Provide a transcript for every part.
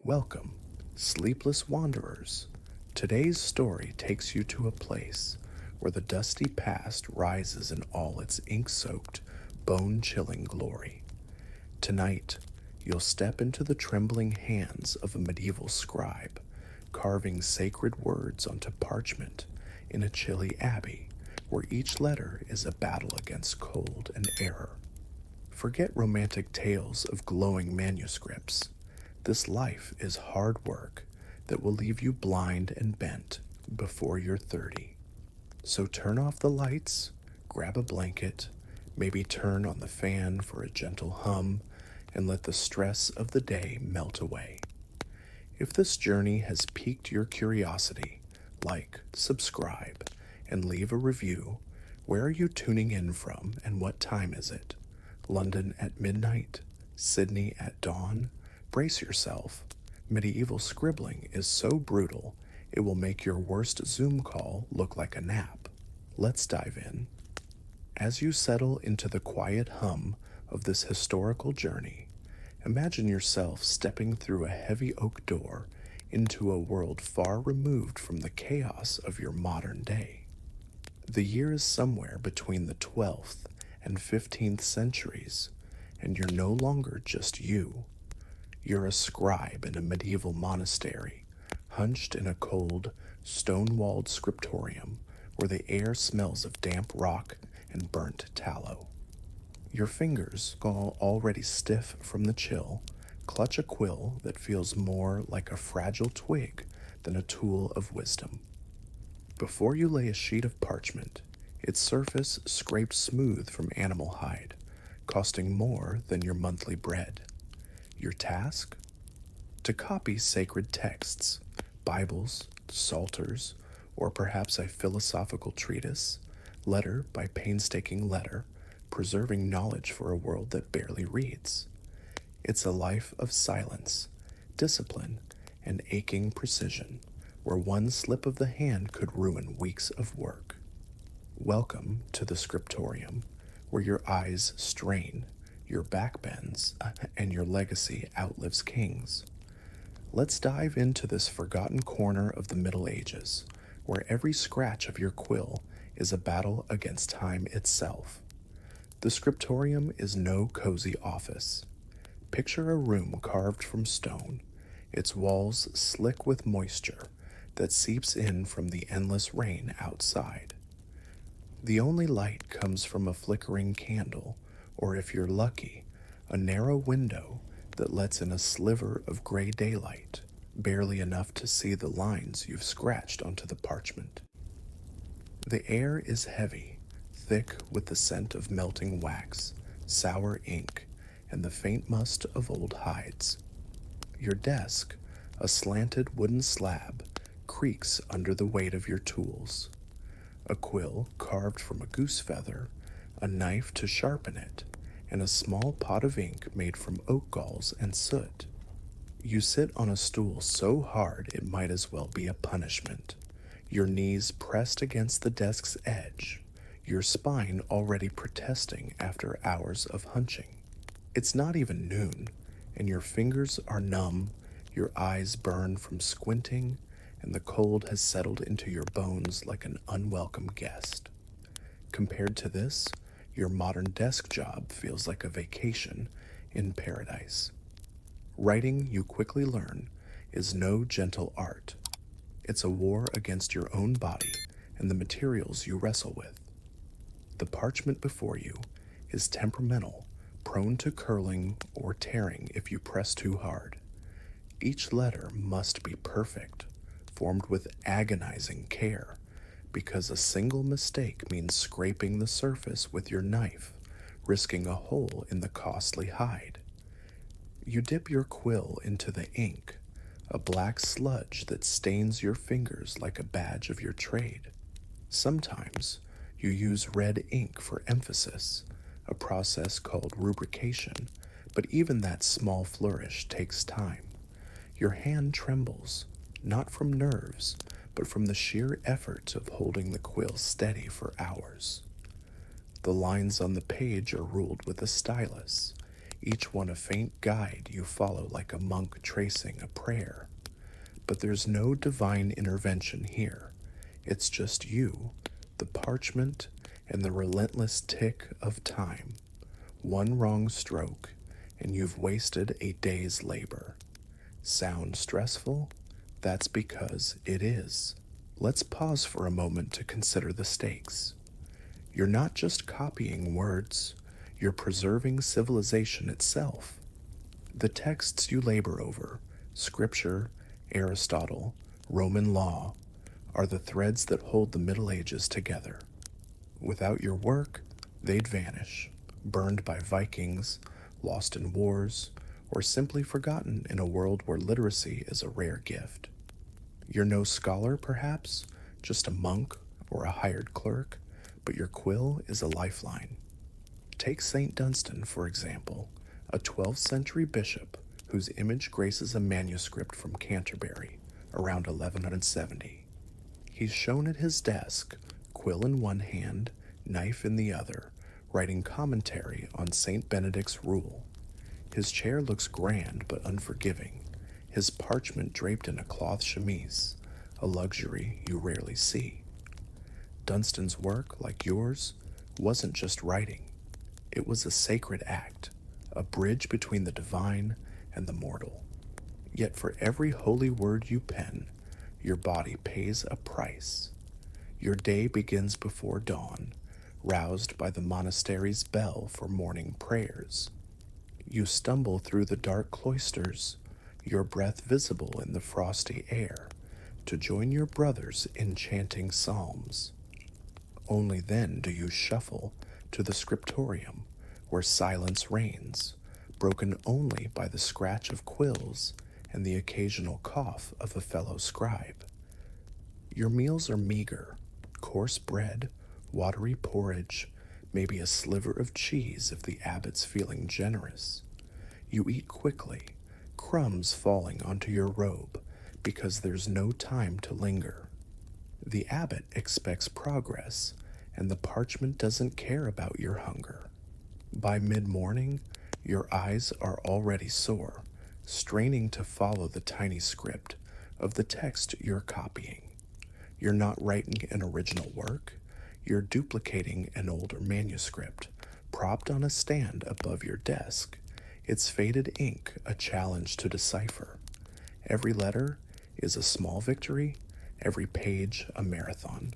Welcome, sleepless wanderers. Today's story takes you to a place where the dusty past rises in all its ink-soaked, bone-chilling glory. Tonight, you'll step into the trembling hands of a medieval scribe, carving sacred words onto parchment in a chilly abbey where each letter is a battle against cold and error. Forget romantic tales of glowing manuscripts. This life is hard work that will leave you blind and bent before you're 30. So turn off the lights, grab a blanket, maybe turn on the fan for a gentle hum, and let the stress of the day melt away. If this journey has piqued your curiosity, like, subscribe, and leave a review. Where are you tuning in from and what time is it? London at midnight? Sydney at dawn? Brace yourself. Medieval scribbling is so brutal, it will make your worst Zoom call look like a nap. Let's dive in. As you settle into the quiet hum of this historical journey, imagine yourself stepping through a heavy oak door into a world far removed from the chaos of your modern day. The year is somewhere between the 12th and 15th centuries, and you're no longer just you. You're a scribe in a medieval monastery, hunched in a cold, stone-walled scriptorium where the air smells of damp rock and burnt tallow. Your fingers, already stiff from the chill, clutch a quill that feels more like a fragile twig than a tool of wisdom. Before you lay a sheet of parchment, its surface scraped smooth from animal hide, costing more than your monthly bread. Your task? To copy sacred texts, Bibles, psalters, or perhaps a philosophical treatise, letter by painstaking letter, preserving knowledge for a world that barely reads. It's a life of silence, discipline, and aching precision, where one slip of the hand could ruin weeks of work. Welcome to the scriptorium, where your eyes strain, your back bends, and your legacy outlives kings. Let's dive into this forgotten corner of the Middle Ages, where every scratch of your quill is a battle against time itself. The scriptorium is no cozy office. Picture a room carved from stone, its walls slick with moisture that seeps in from the endless rain outside. The only light comes from a flickering candle, or if you're lucky, a narrow window that lets in a sliver of gray daylight, barely enough to see the lines you've scratched onto the parchment. The air is heavy, thick with the scent of melting wax, sour ink, and the faint must of old hides. Your desk, a slanted wooden slab, creaks under the weight of your tools. A quill carved from a goose feather, a knife to sharpen it, and a small pot of ink made from oak galls and soot. You sit on a stool so hard it might as well be a punishment, your knees pressed against the desk's edge, your spine already protesting after hours of hunching. It's not even noon, and your fingers are numb, your eyes burn from squinting, and the cold has settled into your bones like an unwelcome guest. Compared to this, your modern desk job feels like a vacation in paradise. Writing, you quickly learn, is no gentle art. It's a war against your own body and the materials you wrestle with. The parchment before you is temperamental, prone to curling or tearing if you press too hard. Each letter must be perfect, formed with agonizing care, because a single mistake means scraping the surface with your knife, risking a hole in the costly hide. You dip your quill into the ink, a black sludge that stains your fingers like a badge of your trade. Sometimes you use red ink for emphasis, a process called rubrication, but even that small flourish takes time. Your hand trembles, not from nerves, but from the sheer effort of holding the quill steady for hours. The lines on the page are ruled with a stylus, each one a faint guide you follow like a monk tracing a prayer. But there's no divine intervention here. It's just you, the parchment, and the relentless tick of time. One wrong stroke, and you've wasted a day's labor. Sound stressful? That's because it is. Let's pause for a moment to consider the stakes. You're not just copying words, you're preserving civilization itself. The texts you labor over, Scripture, Aristotle, Roman law, are the threads that hold the Middle Ages together. Without your work, they'd vanish, burned by Vikings, lost in wars, or simply forgotten in a world where literacy is a rare gift. You're no scholar, perhaps, just a monk or a hired clerk, but your quill is a lifeline. Take St. Dunstan, for example, a 12th century bishop whose image graces a manuscript from Canterbury around 1170. He's shown at his desk, quill in one hand, knife in the other, writing commentary on St. Benedict's rule. His chair looks grand but unforgiving, his parchment draped in a cloth chemise, a luxury you rarely see. Dunstan's work, like yours, wasn't just writing. It was a sacred act, a bridge between the divine and the mortal. Yet for every holy word you pen, your body pays a price. Your day begins before dawn, roused by the monastery's bell for morning prayers. You stumble through the dark cloisters, your breath visible in the frosty air, to join your brothers in chanting psalms. Only then do you shuffle to the scriptorium, where silence reigns, broken only by the scratch of quills and the occasional cough of a fellow scribe. Your meals are meager, coarse bread, watery porridge, maybe a sliver of cheese if the abbot's feeling generous. You eat quickly, crumbs falling onto your robe, because there's no time to linger. The abbot expects progress, and the parchment doesn't care about your hunger. By mid-morning, your eyes are already sore, straining to follow the tiny script of the text you're copying. You're not writing an original work, you're duplicating an older manuscript, propped on a stand above your desk, its faded ink a challenge to decipher. Every letter is a small victory, every page a marathon.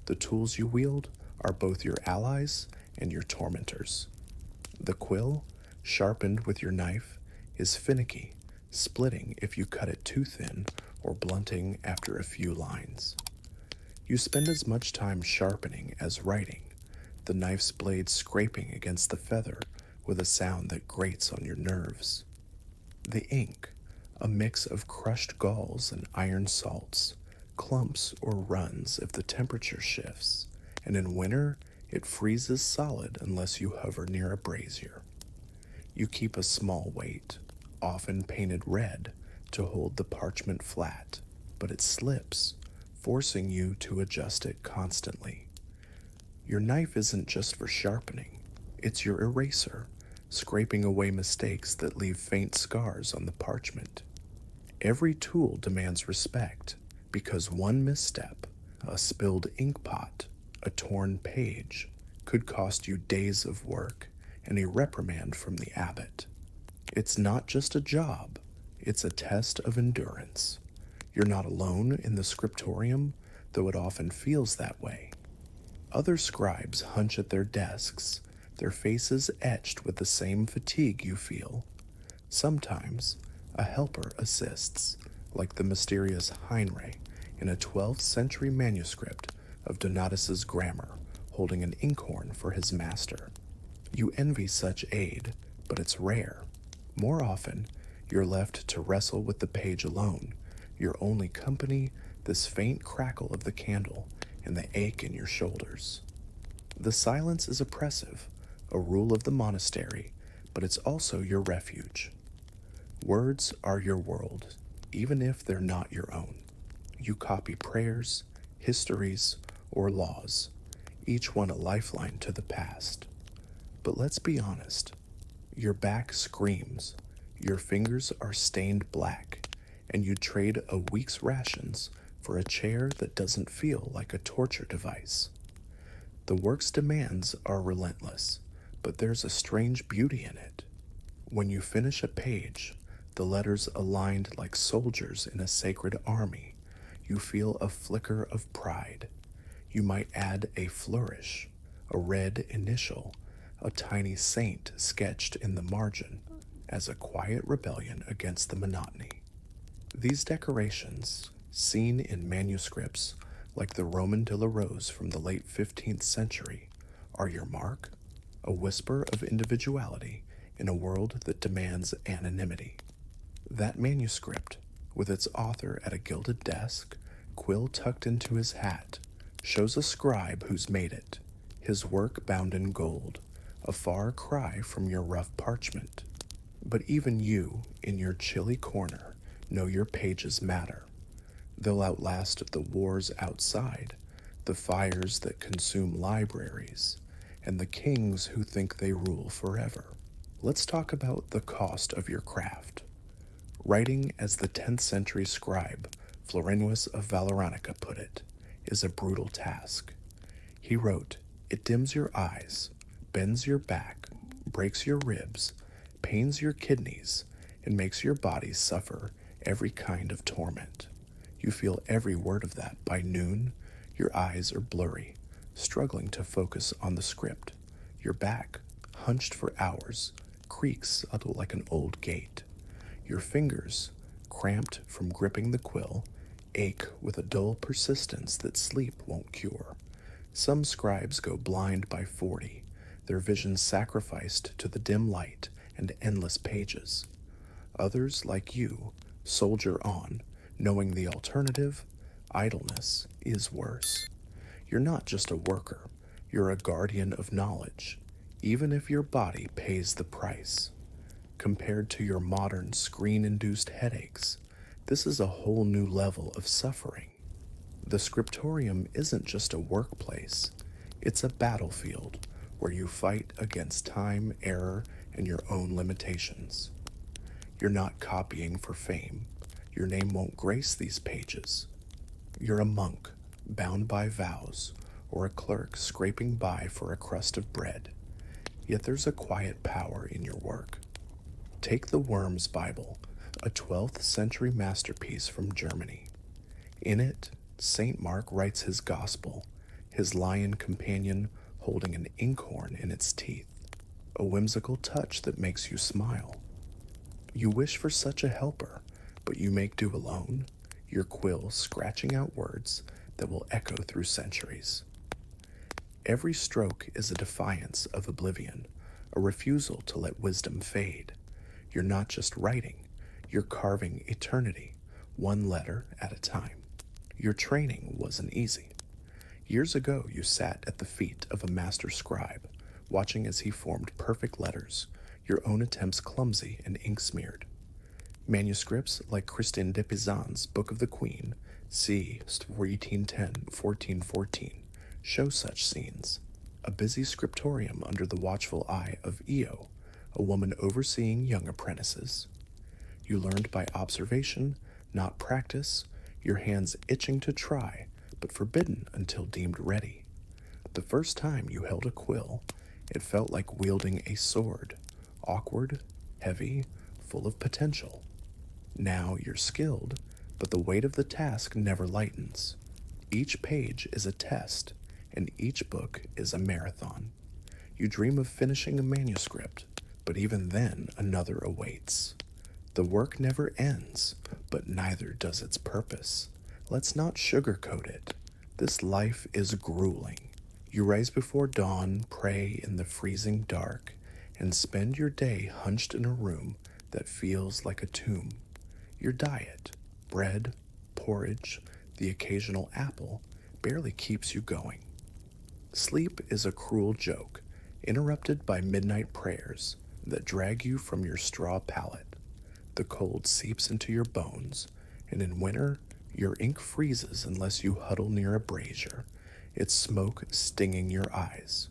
The tools you wield are both your allies and your tormentors. The quill, sharpened with your knife, is finicky, splitting if you cut it too thin or blunting after a few lines. You spend as much time sharpening as writing, the knife's blade scraping against the feather with a sound that grates on your nerves. The ink, a mix of crushed galls and iron salts, clumps or runs if the temperature shifts, and in winter it freezes solid unless you hover near a brazier. You keep a small weight, often painted red, to hold the parchment flat, but it slips, forcing you to adjust it constantly. Your knife isn't just for sharpening, it's your eraser, scraping away mistakes that leave faint scars on the parchment. Every tool demands respect, because one misstep, a spilled ink pot, a torn page, could cost you days of work and a reprimand from the abbot. It's not just a job, it's a test of endurance. You're not alone in the scriptorium, though it often feels that way. Other scribes hunch at their desks, their faces etched with the same fatigue you feel. Sometimes, a helper assists, like the mysterious Heinrich in a 12th century manuscript of Donatus's grammar, holding an inkhorn for his master. You envy such aid, but it's rare. More often, you're left to wrestle with the page alone, your only company, this faint crackle of the candle and the ache in your shoulders. The silence is oppressive, a rule of the monastery, but it's also your refuge. Words are your world, even if they're not your own. You copy prayers, histories, or laws, each one a lifeline to the past. But let's be honest, Your back screams, your fingers are stained black, and you trade a week's rations for a chair that doesn't feel like a torture device. The work's demands are relentless, but there's a strange beauty in it. When you finish a page, the letters aligned like soldiers in a sacred army, you feel a flicker of pride. You might add a flourish, a red initial, a tiny saint sketched in the margin, as a quiet rebellion against the monotony. These decorations, seen in manuscripts like the Roman de la Rose from the late 15th century, are your mark, a whisper of individuality in a world that demands anonymity. That manuscript, with its author at a gilded desk, quill tucked into his hat, shows a scribe who's made it, his work bound in gold, a far cry from your rough parchment. But even you, in your chilly corner, know your pages matter. They'll outlast the wars outside, the fires that consume libraries, and the kings who think they rule forever. Let's talk about the cost of your craft. Writing, as the 10th century scribe Florenius of Valoranica put it, is a brutal task. He wrote, "It dims your eyes, bends your back, breaks your ribs, pains your kidneys, and makes your body suffer every kind of torment. You feel every word of that by noon. Your eyes are blurry, struggling to focus on the script. Your back, hunched for hours, creaks like an old gate. Your fingers, cramped from gripping the quill, ache with a dull persistence that sleep won't cure. Some scribes go blind by 40, their vision sacrificed to the dim light and endless pages. Others, like you, soldier on, knowing the alternative, idleness, is worse. You're not just a worker, you're a guardian of knowledge, even if your body pays the price. Compared to your modern screen-induced headaches, this is a whole new level of suffering. The scriptorium isn't just a workplace, it's a battlefield where you fight against time, error, and your own limitations. You're not copying for fame. Your name won't grace these pages. You're a monk, bound by vows, or a clerk scraping by for a crust of bread. Yet there's a quiet power in your work. Take the Worms Bible, a 12th century masterpiece from Germany. In it, St. Mark writes his gospel, his lion companion holding an inkhorn in its teeth, a whimsical touch that makes you smile. You wish for such a helper, but you make do alone, your quill scratching out words that will echo through centuries. Every stroke is a defiance of oblivion, a refusal to let wisdom fade. You're not just writing, you're carving eternity, one letter at a time. Your training wasn't easy. Years ago, you sat at the feet of a master scribe, watching as he formed perfect letters, your own attempts clumsy and ink-smeared. Manuscripts like Christine de Pizan's Book of the Queen, c. 1410-1414, show such scenes. A busy scriptorium under the watchful eye of Io, a woman overseeing young apprentices. You learned by observation, not practice, your hands itching to try, but forbidden until deemed ready. The first time you held a quill, it felt like wielding a sword, awkward, heavy, full of potential. Now you're skilled, but the weight of the task never lightens. Each page is a test, and each book is a marathon. You dream of finishing a manuscript, but even then another awaits. The work never ends, but neither does its purpose. Let's not sugarcoat it. This life is grueling. You rise before dawn, pray in the freezing dark, and spend your day hunched in a room that feels like a tomb. Your diet, bread, porridge, the occasional apple, barely keeps you going. Sleep is a cruel joke, interrupted by midnight prayers that drag you from your straw pallet. The cold seeps into your bones, and in winter, your ink freezes unless you huddle near a brazier, its smoke stinging your eyes.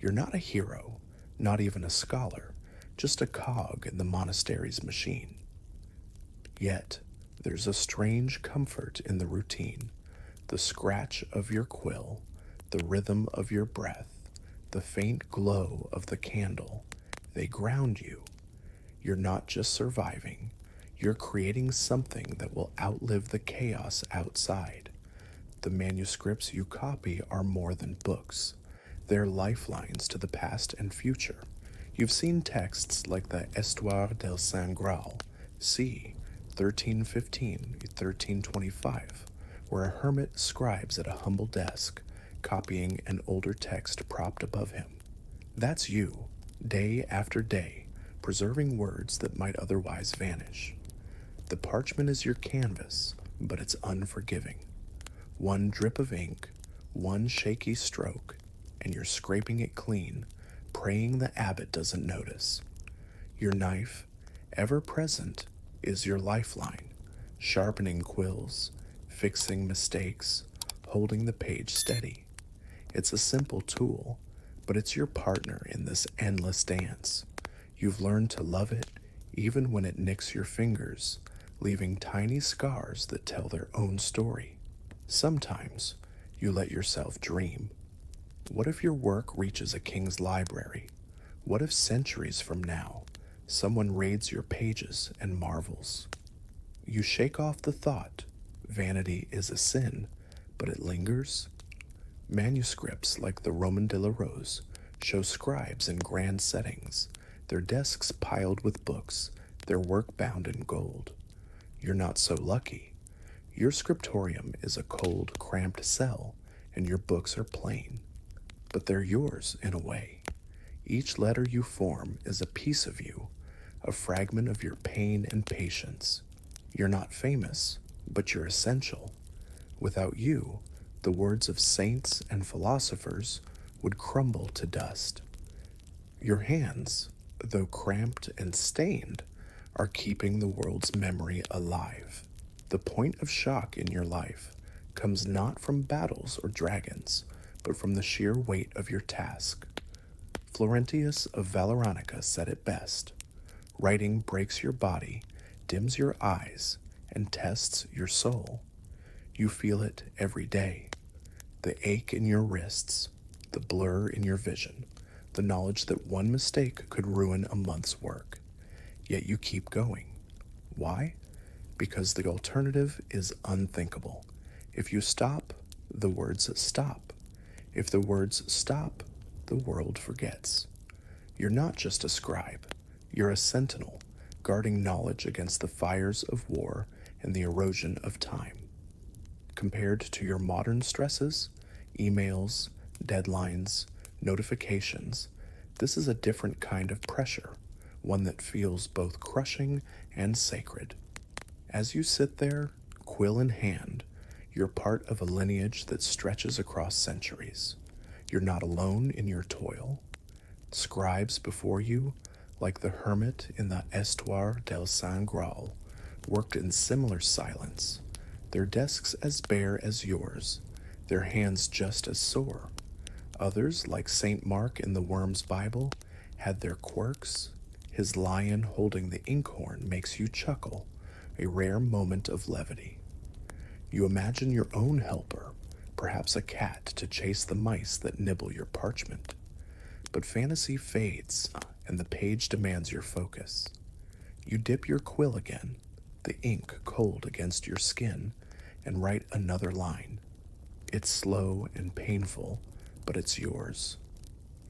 You're not a hero, not even a scholar, just a cog in the monastery's machine. Yet, there's a strange comfort in the routine, the scratch of your quill, the rhythm of your breath, the faint glow of the candle. They ground you. You're not just surviving, you're creating something that will outlive the chaos outside. The manuscripts you copy are more than books. They're lifelines to the past and future. You've seen texts like the Histoire del Saint Graal, c. 1315-1325, where a hermit scribes at a humble desk, copying an older text propped above him. That's you, day after day, preserving words that might otherwise vanish. The parchment is your canvas, but it's unforgiving. One drip of ink, one shaky stroke, and you're scraping it clean, praying the abbot doesn't notice. Your knife, ever present, is your lifeline, sharpening quills, fixing mistakes, holding the page steady. It's a simple tool, but it's your partner in this endless dance. You've learned to love it even when it nicks your fingers, leaving tiny scars that tell their own story. Sometimes you let yourself dream. What if your work reaches a king's library? What if centuries from now, someone raids your pages and marvels? You shake off the thought, vanity is a sin, but it lingers. Manuscripts like the Roman de la Rose show scribes in grand settings, their desks piled with books, their work bound in gold. You're not so lucky. Your scriptorium is a cold, cramped cell, and your books are plain. But they're yours in a way. Each letter you form is a piece of you, a fragment of your pain and patience. You're not famous, but you're essential. Without you, the words of saints and philosophers would crumble to dust. Your hands, though cramped and stained, are keeping the world's memory alive. The point of shock in your life comes not from battles or dragons, but from the sheer weight of your task. Florentius of Valoranica said it best. Writing breaks your body, dims your eyes, and tests your soul. You feel it every day. The ache in your wrists, the blur in your vision, the knowledge that one mistake could ruin a month's work. Yet you keep going. Why? Because the alternative is unthinkable. If you stop, the words stop. If the words stop, the world forgets. You're not just a scribe. You're a sentinel, guarding knowledge against the fires of war and the erosion of time. Compared to your modern stresses, emails, deadlines, notifications, this is a different kind of pressure, one that feels both crushing and sacred. As you sit there, quill in hand, you're part of a lineage that stretches across centuries. You're not alone in your toil. Scribes before you, like the hermit in the Histoire del Saint Graal, worked in similar silence, their desks as bare as yours, their hands just as sore. Others, like St. Mark in the Worm's Bible, had their quirks. His lion holding the inkhorn makes you chuckle, a rare moment of levity. You imagine your own helper, perhaps a cat to chase the mice that nibble your parchment. But fantasy fades, and the page demands your focus. You dip your quill again, the ink cold against your skin, and write another line. It's slow and painful, but it's yours.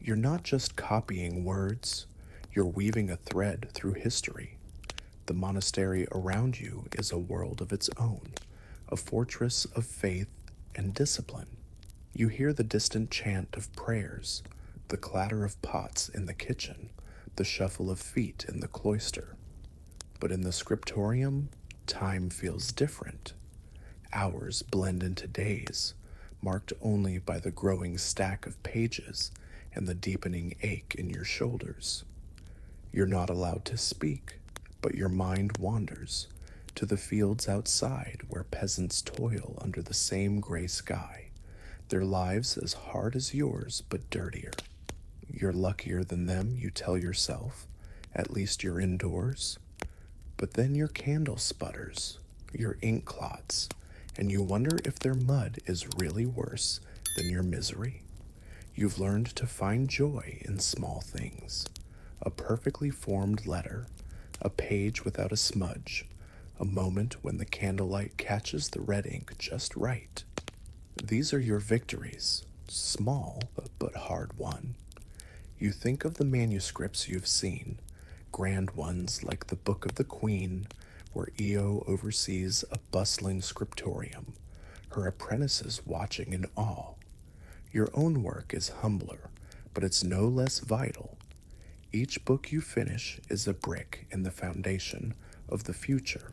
You're not just copying words, you're weaving a thread through history. The monastery around you is a world of its own, a fortress of faith and discipline. You hear the distant chant of prayers, the clatter of pots in the kitchen, the shuffle of feet in the cloister. But in the scriptorium, time feels different. Hours blend into days, marked only by the growing stack of pages and the deepening ache in your shoulders. You're not allowed to speak, but your mind wanders to the fields outside where peasants toil under the same gray sky, their lives as hard as yours but dirtier. You're luckier than them, you tell yourself, At least you're indoors. But then your candle sputters, your ink clots, and you wonder if their mud is really worse than your misery. You've learned to find joy in small things. A perfectly formed letter, a page without a smudge, a moment when the candlelight catches the red ink just right. These are your victories, small but hard won. You think of the manuscripts you've seen, grand ones like the Book of the Queen, where Io oversees a bustling scriptorium, her apprentices watching in awe. Your own work is humbler, but it's no less vital. Each book you finish is a brick in the foundation of the future.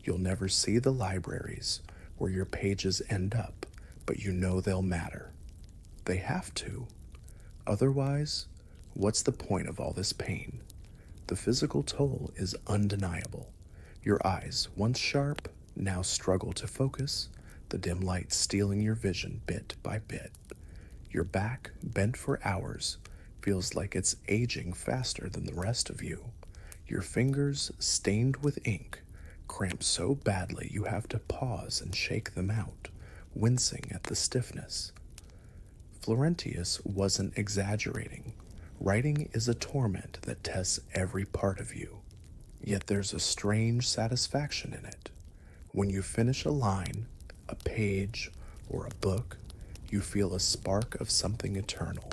You'll never see the libraries where your pages end up, but you know they'll matter. They have to. Otherwise, what's the point of all this pain? The physical toll is undeniable. Your eyes, once sharp, now struggle to focus, the dim light stealing your vision bit by bit. Your back, bent for hours, feels like it's aging faster than the rest of you. Your fingers, stained with ink, cramp so badly you have to pause and shake them out, wincing at the stiffness. Florentius wasn't exaggerating. Writing is a torment that tests every part of you. Yet there's a strange satisfaction in it. When you finish a line, a page, or a book, you feel a spark of something eternal.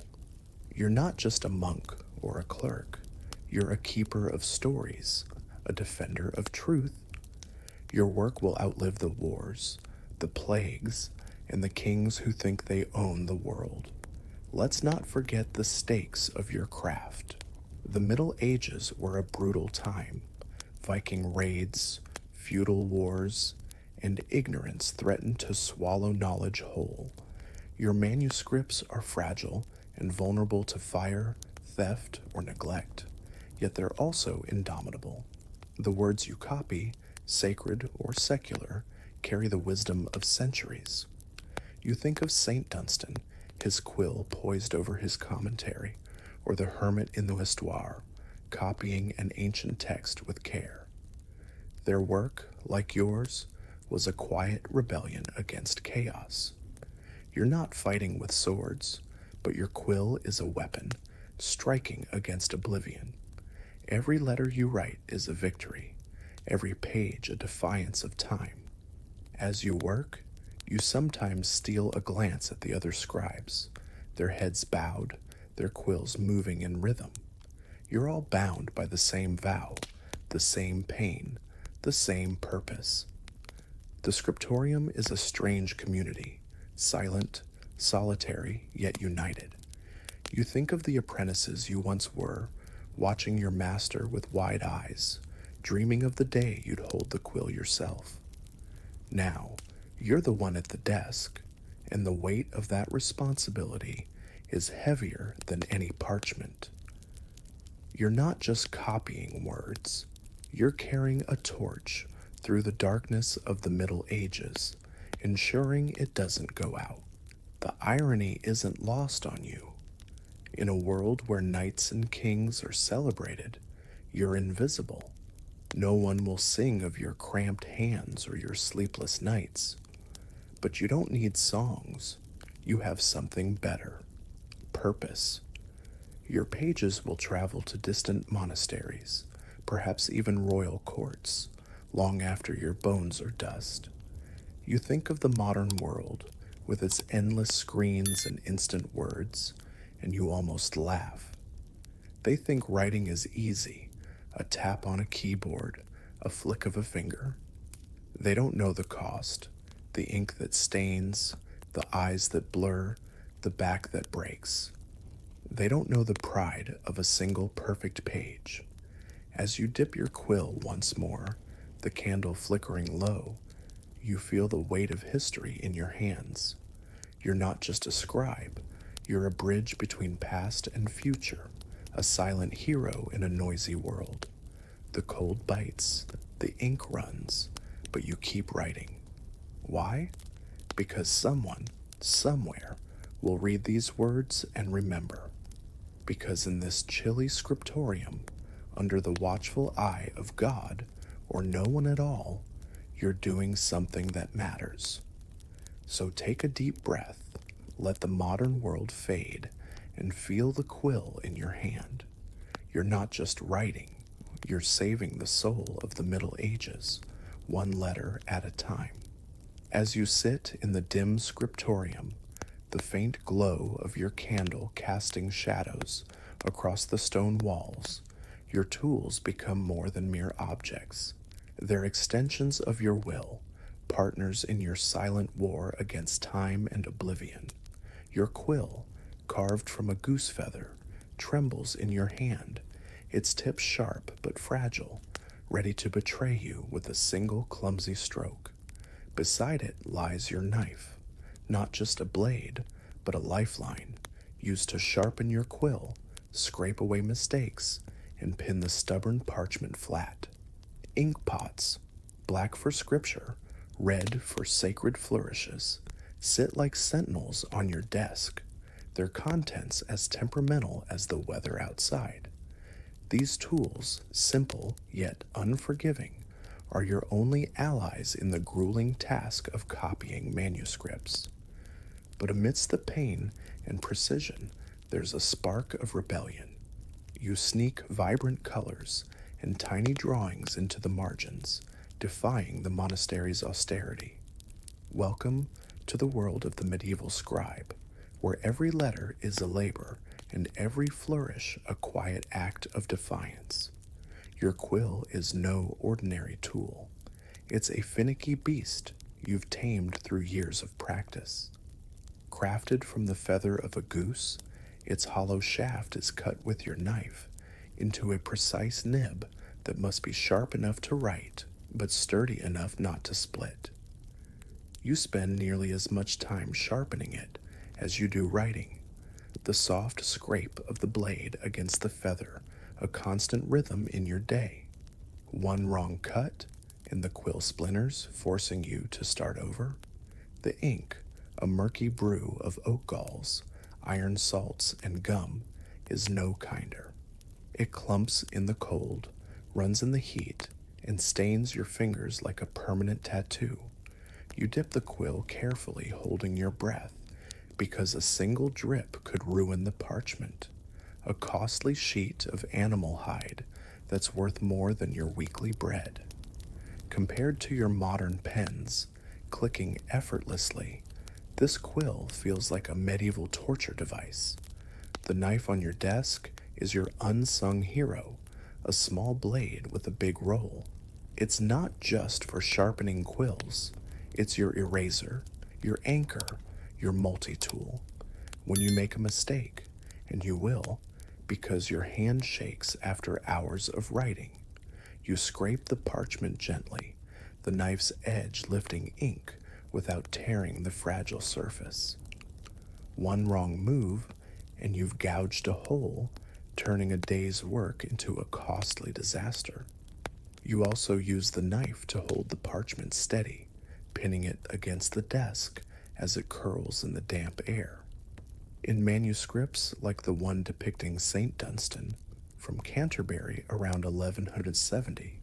You're not just a monk or a clerk. You're a keeper of stories, a defender of truth. Your work will outlive the wars, the plagues, and the kings who think they own the world. Let's not forget the stakes of your craft. The Middle Ages were a brutal time. Viking raids, feudal wars, and ignorance threatened to swallow knowledge whole. Your manuscripts are fragile and vulnerable to fire, theft, or neglect, yet they're also indomitable. The words you copy, sacred or secular, carry the wisdom of centuries. You think of St. Dunstan, his quill poised over his commentary, or the hermit in the Histoire, copying an ancient text with care. Their work, like yours, was a quiet rebellion against chaos. You're not fighting with swords, but your quill is a weapon, striking against oblivion. Every letter you write is a victory, every page a defiance of time. As you work, you sometimes steal a glance at the other scribes, their heads bowed, their quills moving in rhythm. You're all bound by the same vow, the same pain, the same purpose. The scriptorium is a strange community, silent, solitary, yet united. You think of the apprentices you once were, watching your master with wide eyes, dreaming of the day you'd hold the quill yourself. Now, you're the one at the desk, and the weight of that responsibility is heavier than any parchment. You're not just copying words, you're carrying a torch through the darkness of the Middle Ages, ensuring it doesn't go out. The irony isn't lost on you. In a world where knights and kings are celebrated, you're invisible. No one will sing of your cramped hands or your sleepless nights. But you don't need songs. You have something better. Purpose. Your pages will travel to distant monasteries, perhaps even royal courts, long after your bones are dust. You think of the modern world, with its endless screens and instant words, and you almost laugh. They think writing is easy, a tap on a keyboard, a flick of a finger. They don't know the cost, the ink that stains, the eyes that blur, the back that breaks. They don't know the pride of a single perfect page. As you dip your quill once more, the candle flickering low, you feel the weight of history in your hands. You're not just a scribe, you're a bridge between past and future, a silent hero in a noisy world. The cold bites, the ink runs, but you keep writing. Why? Because someone, somewhere, will read these words and remember. Because in this chilly scriptorium, under the watchful eye of God or no one at all, you're doing something that matters. So take a deep breath, let the modern world fade, and feel the quill in your hand. You're not just writing, you're saving the soul of the Middle Ages, one letter at a time. As you sit in the dim scriptorium, the faint glow of your candle casting shadows across the stone walls, your tools become more than mere objects. They're extensions of your will, partners in your silent war against time and oblivion. Your quill, carved from a goose feather, trembles in your hand, its tip sharp but fragile, ready to betray you with a single clumsy stroke. Beside it lies your knife, not just a blade, but a lifeline, used to sharpen your quill, scrape away mistakes, and pin the stubborn parchment flat. Ink pots, black for scripture, red for sacred flourishes, sit like sentinels on your desk, their contents as temperamental as the weather outside. These tools, simple yet unforgiving, are your only allies in the grueling task of copying manuscripts. But amidst the pain and precision, there's a spark of rebellion. You sneak vibrant colors and tiny drawings into the margins, defying the monastery's austerity. Welcome to the world of the medieval scribe, where every letter is a labor and every flourish a quiet act of defiance. Your quill is no ordinary tool. It's a finicky beast you've tamed through years of practice. Crafted from the feather of a goose, its hollow shaft is cut with your knife into a precise nib that must be sharp enough to write, but sturdy enough not to split. You spend nearly as much time sharpening it as you do writing, the soft scrape of the blade against the feather a constant rhythm in your day. One wrong cut, and the quill splinters, forcing you to start over. The ink, a murky brew of oak galls, iron salts, and gum, is no kinder. It clumps in the cold, runs in the heat, and stains your fingers like a permanent tattoo. You dip the quill carefully, holding your breath, because a single drip could ruin the parchment, a costly sheet of animal hide that's worth more than your weekly bread. Compared to your modern pens, clicking effortlessly, this quill feels like a medieval torture device. The knife on your desk is your unsung hero, a small blade with a big roll. It's not just for sharpening quills, it's your eraser, your anchor, your multi-tool. When you make a mistake, and you will, because your hand shakes after hours of writing, you scrape the parchment gently, the knife's edge lifting ink without tearing the fragile surface. One wrong move, and you've gouged a hole, turning a day's work into a costly disaster. You also use the knife to hold the parchment steady, pinning it against the desk as it curls in the damp air. In manuscripts like the one depicting Saint Dunstan from Canterbury around 1170,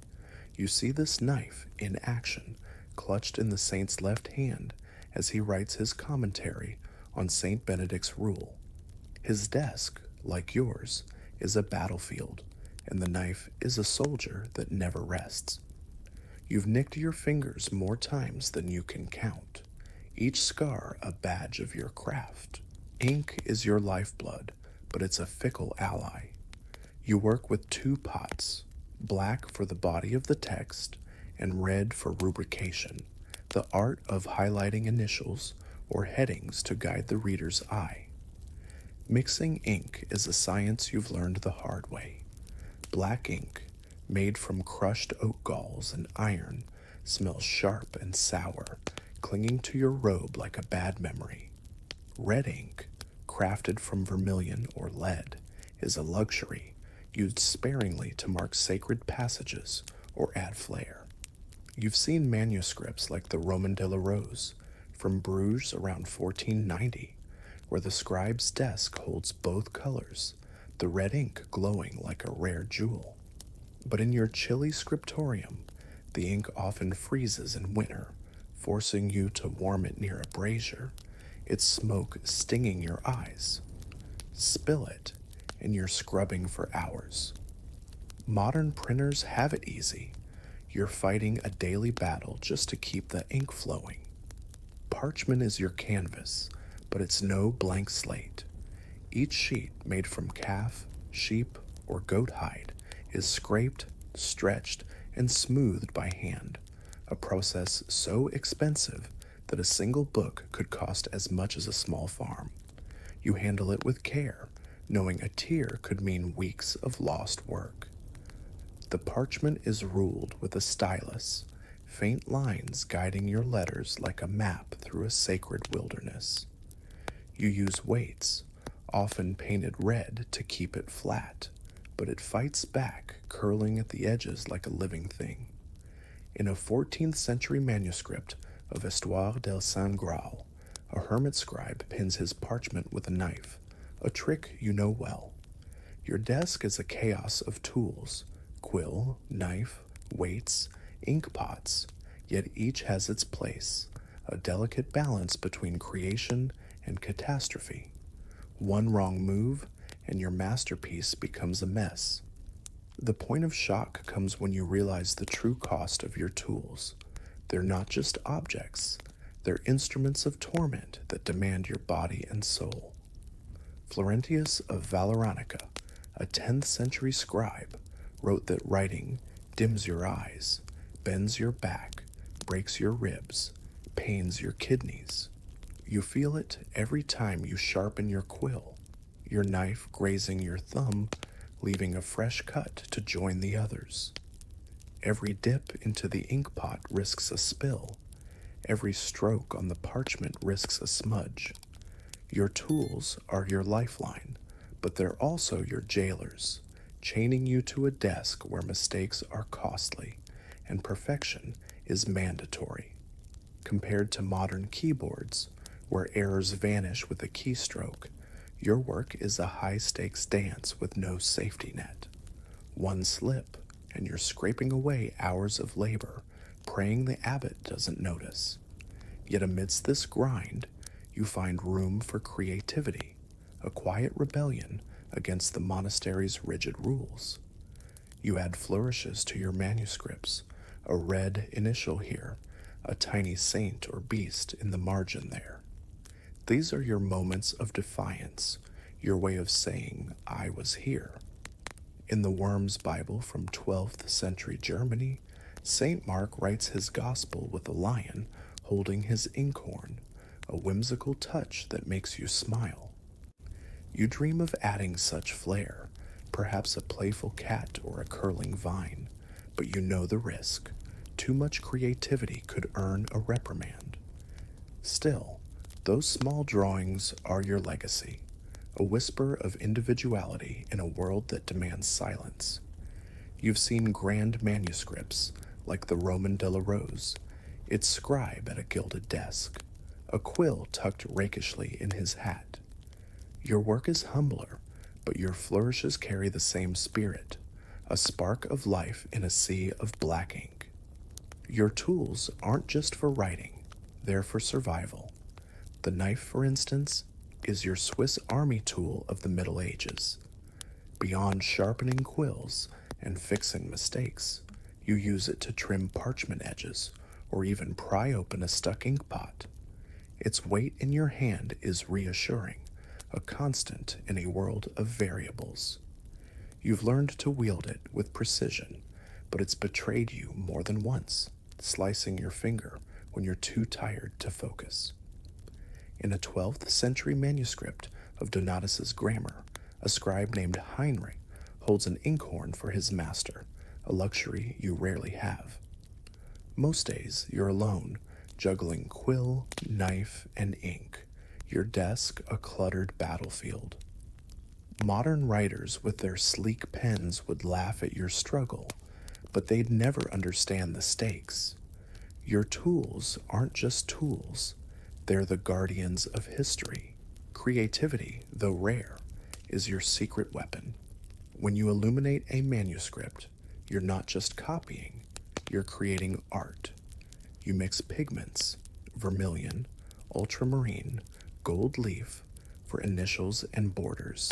you see this knife in action, clutched in the saint's left hand as he writes his commentary on Saint Benedict's rule. His desk, like yours, is a battlefield, and the knife is a soldier that never rests. You've nicked your fingers more times than you can count, each scar a badge of your craft. Ink is your lifeblood, but it's a fickle ally. You work with two pots, black for the body of the text and red for rubrication, the art of highlighting initials or headings to guide the reader's eye. Mixing ink is a science you've learned the hard way. Black ink, made from crushed oak galls and iron, smells sharp and sour, clinging to your robe like a bad memory. Red ink, crafted from vermilion or lead, is a luxury, used sparingly to mark sacred passages or add flair. You've seen manuscripts like the Roman de la Rose from Bruges around 1490, where the scribe's desk holds both colors, the red ink glowing like a rare jewel. But in your chilly scriptorium, the ink often freezes in winter, forcing you to warm it near a brazier, its smoke stinging your eyes. Spill it, and you're scrubbing for hours. Modern printers have it easy. You're fighting a daily battle just to keep the ink flowing. Parchment is your canvas, but it's no blank slate. Each sheet made from calf, sheep, or goat hide is scraped, stretched, and smoothed by hand, a process so expensive that a single book could cost as much as a small farm. You handle it with care, knowing a tear could mean weeks of lost work. The parchment is ruled with a stylus, faint lines guiding your letters like a map through a sacred wilderness. You use weights, often painted red to keep it flat, but it fights back, curling at the edges like a living thing. In a 14th century manuscript of Histoire del Saint Graal, a hermit scribe pins his parchment with a knife, a trick you know well. Your desk is a chaos of tools, quill, knife, weights, ink pots, yet each has its place, a delicate balance between creation and catastrophe. One wrong move, and your masterpiece becomes a mess. The point of shock comes when you realize the true cost of your tools. They're not just objects, they're instruments of torment that demand your body and soul. Florentius of Valoranica, a 10th century scribe, wrote that writing dims your eyes, bends your back, breaks your ribs, pains your kidneys. You feel it every time you sharpen your quill, your knife grazing your thumb, leaving a fresh cut to join the others. Every dip into the ink pot risks a spill. Every stroke on the parchment risks a smudge. Your tools are your lifeline, but they're also your jailers, chaining you to a desk where mistakes are costly and perfection is mandatory. Compared to modern keyboards, where errors vanish with a keystroke, your work is a high-stakes dance with no safety net. One slip, and you're scraping away hours of labor, praying the abbot doesn't notice. Yet amidst this grind, you find room for creativity, a quiet rebellion against the monastery's rigid rules. You add flourishes to your manuscripts, a red initial here, a tiny saint or beast in the margin there. These are your moments of defiance, your way of saying, I was here. In the Worms Bible from 12th century Germany, St. Mark writes his gospel with a lion holding his inkhorn, a whimsical touch that makes you smile. You dream of adding such flair, perhaps a playful cat or a curling vine, but you know the risk. Too much creativity could earn a reprimand. Still, those small drawings are your legacy, a whisper of individuality in a world that demands silence. You've seen grand manuscripts, like the Roman de la Rose, its scribe at a gilded desk, a quill tucked rakishly in his hat. Your work is humbler, but your flourishes carry the same spirit, a spark of life in a sea of black ink. Your tools aren't just for writing, they're for survival. The knife, for instance, is your Swiss Army tool of the Middle Ages. Beyond sharpening quills and fixing mistakes, you use it to trim parchment edges or even pry open a stuck ink pot. Its weight in your hand is reassuring, a constant in a world of variables. You've learned to wield it with precision, but it's betrayed you more than once, slicing your finger when you're too tired to focus. In a 12th century manuscript of Donatus's grammar, a scribe named Heinrich holds an inkhorn for his master, a luxury you rarely have. Most days you're alone, juggling quill, knife, and ink, your desk a cluttered battlefield. Modern writers with their sleek pens would laugh at your struggle, but they'd never understand the stakes. Your tools aren't just tools, they're the guardians of history. Creativity, though rare, is your secret weapon. When you illuminate a manuscript, You're not just copying, you're creating art. You mix pigments, vermilion, ultramarine, gold leaf, for initials and borders,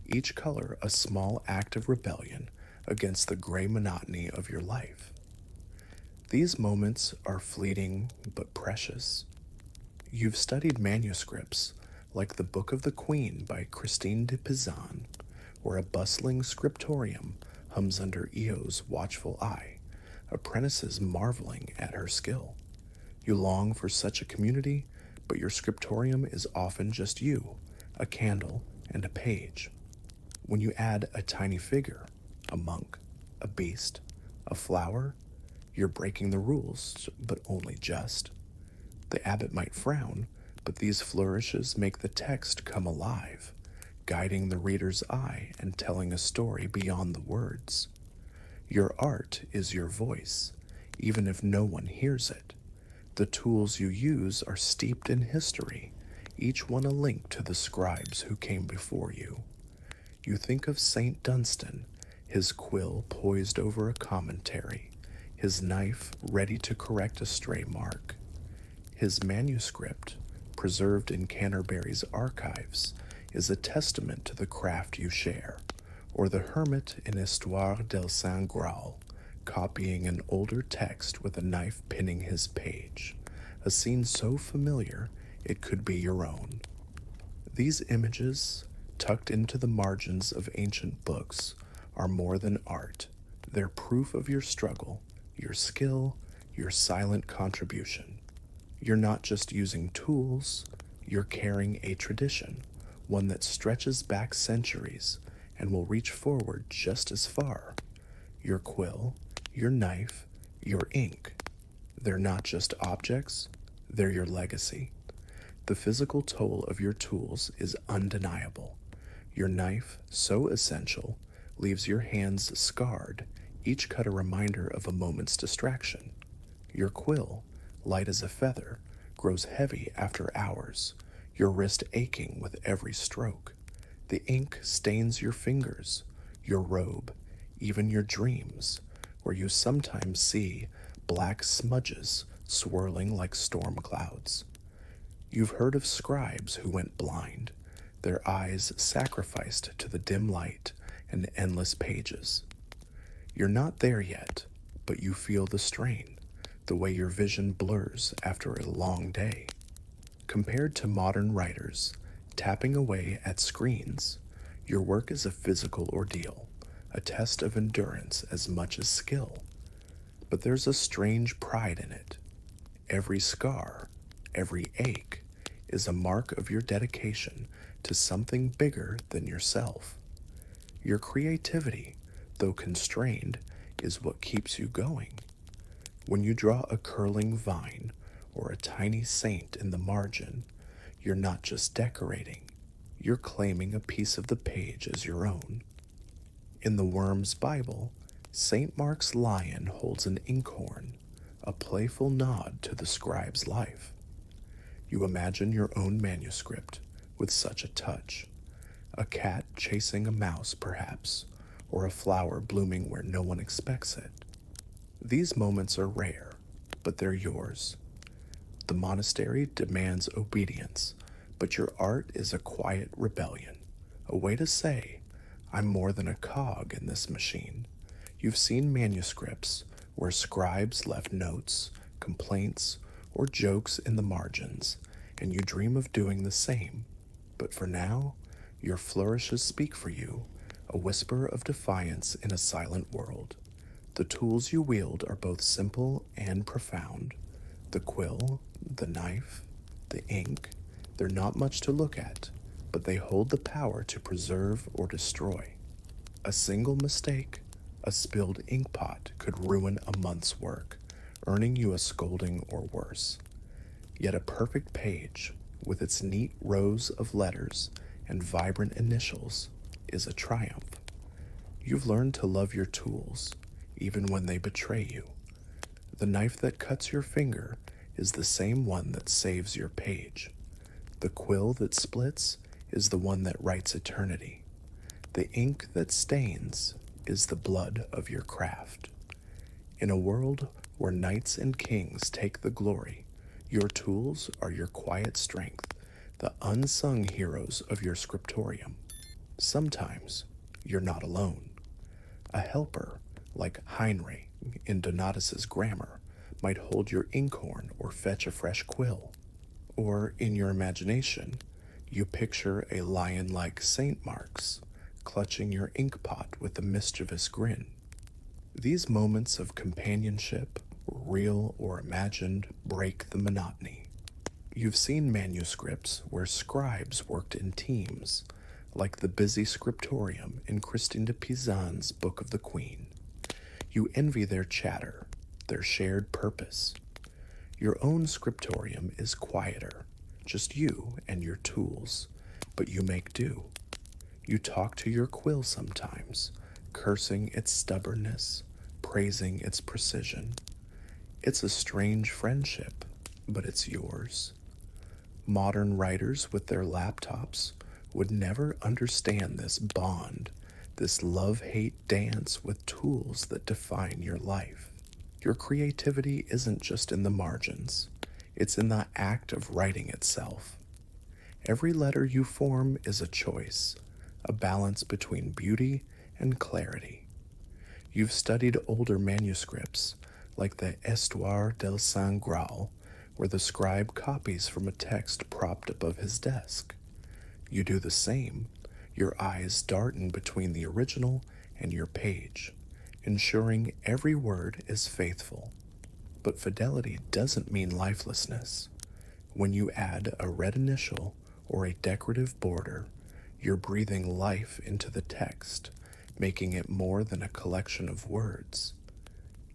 each color a small act of rebellion against the gray monotony of your life. These moments are fleeting but precious. You've studied manuscripts like the Book of the Queen by Christine de Pizan, where a bustling scriptorium hums under Eo's watchful eye, apprentices marveling at her skill. You long for such a community, but your scriptorium is often just you, a candle, and a page. When you add a tiny figure, a monk, a beast, a flower, you're breaking the rules, but only just. The abbot might frown, but these flourishes make the text come alive, guiding the reader's eye and telling a story beyond the words. Your art is your voice, even if no one hears it. The tools you use are steeped in history, each one a link to the scribes who came before you. You think of St. Dunstan, his quill poised over a commentary, his knife ready to correct a stray mark. His manuscript, preserved in Canterbury's archives, is a testament to the craft you share, or the hermit in Histoire del Saint Graal, copying an older text with a knife pinning his page, a scene so familiar it could be your own. These images, tucked into the margins of ancient books, are more than art. They're proof of your struggle, your skill, your silent contribution. You're not just using tools, you're carrying a tradition, one that stretches back centuries and will reach forward just as far. Your quill, your knife, your ink. They're not just objects, they're your legacy. The physical toll of your tools is undeniable. Your knife, so essential, leaves your hands scarred, each cut a reminder of a moment's distraction. Your quill, light as a feather, grows heavy after hours, your wrist aching with every stroke. The ink stains your fingers, your robe, even your dreams, where you sometimes see black smudges swirling like storm clouds. You've heard of scribes who went blind, their eyes sacrificed to the dim light and endless pages. You're not there yet, but you feel the strain, the way your vision blurs after a long day. Compared to modern writers, tapping away at screens, your work is a physical ordeal, a test of endurance as much as skill. But there's a strange pride in it. Every scar, every ache, is a mark of your dedication to something bigger than yourself. Your creativity, though constrained, is what keeps you going. When you draw a curling vine or a tiny saint in the margin, you're not just decorating, you're claiming a piece of the page as your own. In the Worm's Bible, St. Mark's lion holds an inkhorn, a playful nod to the scribe's life. You imagine your own manuscript with such a touch. A cat chasing a mouse, perhaps, or a flower blooming where no one expects it. These moments are rare, but they're yours. The monastery demands obedience, but your art is a quiet rebellion, a way to say, I'm more than a cog in this machine. You've seen manuscripts where scribes left notes, complaints, or jokes in the margins, and you dream of doing the same. But for now, your flourishes speak for you, a whisper of defiance in a silent world. The tools you wield are both simple and profound. The quill, the knife, the ink, they're not much to look at, but they hold the power to preserve or destroy. A single mistake, a spilled ink pot, could ruin a month's work, earning you a scolding or worse. Yet a perfect page, with its neat rows of letters and vibrant initials, is a triumph. You've learned to love your tools, even when they betray you. The knife that cuts your finger is the same one that saves your page. The quill that splits is the one that writes eternity. The ink that stains is the blood of your craft. In a world where knights and kings take the glory, your tools are your quiet strength, the unsung heroes of your scriptorium. Sometimes you're not alone. A helper, like Heinrich in Donatus's grammar, might hold your inkhorn or fetch a fresh quill. Or in your imagination, you picture a lion-like Saint Mark's, clutching your inkpot with a mischievous grin. These moments of companionship, real or imagined, break the monotony. You've seen manuscripts where scribes worked in teams, like the busy scriptorium in Christine de Pizan's Book of the Queen. You envy their chatter, their shared purpose. Your own scriptorium is quieter, just you and your tools, but you make do. You talk to your quill sometimes, cursing its stubbornness, praising its precision. It's a strange friendship, but it's yours. Modern writers with their laptops would never understand this bond, this love-hate dance with tools that define your life. Your creativity isn't just in the margins, it's in the act of writing itself. Every letter you form is a choice, a balance between beauty and clarity. You've studied older manuscripts, like the Histoire del Saint Graal, where the scribe copies from a text propped above his desk. You do the same, your eyes darting between the original and your page, ensuring every word is faithful. But fidelity doesn't mean lifelessness. When you add a red initial or a decorative border, you're breathing life into the text, making it more than a collection of words.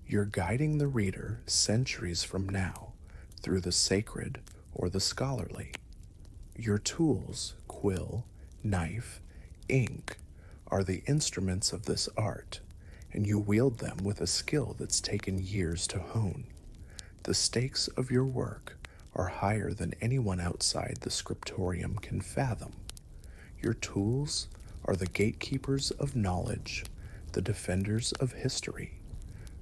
You're guiding the reader centuries from now through the sacred or the scholarly. Your tools, quill, knife, ink, are the instruments of this art, and you wield them with a skill that's taken years to hone. The stakes of your work are higher than anyone outside the scriptorium can fathom. Your tools are the gatekeepers of knowledge, the defenders of history.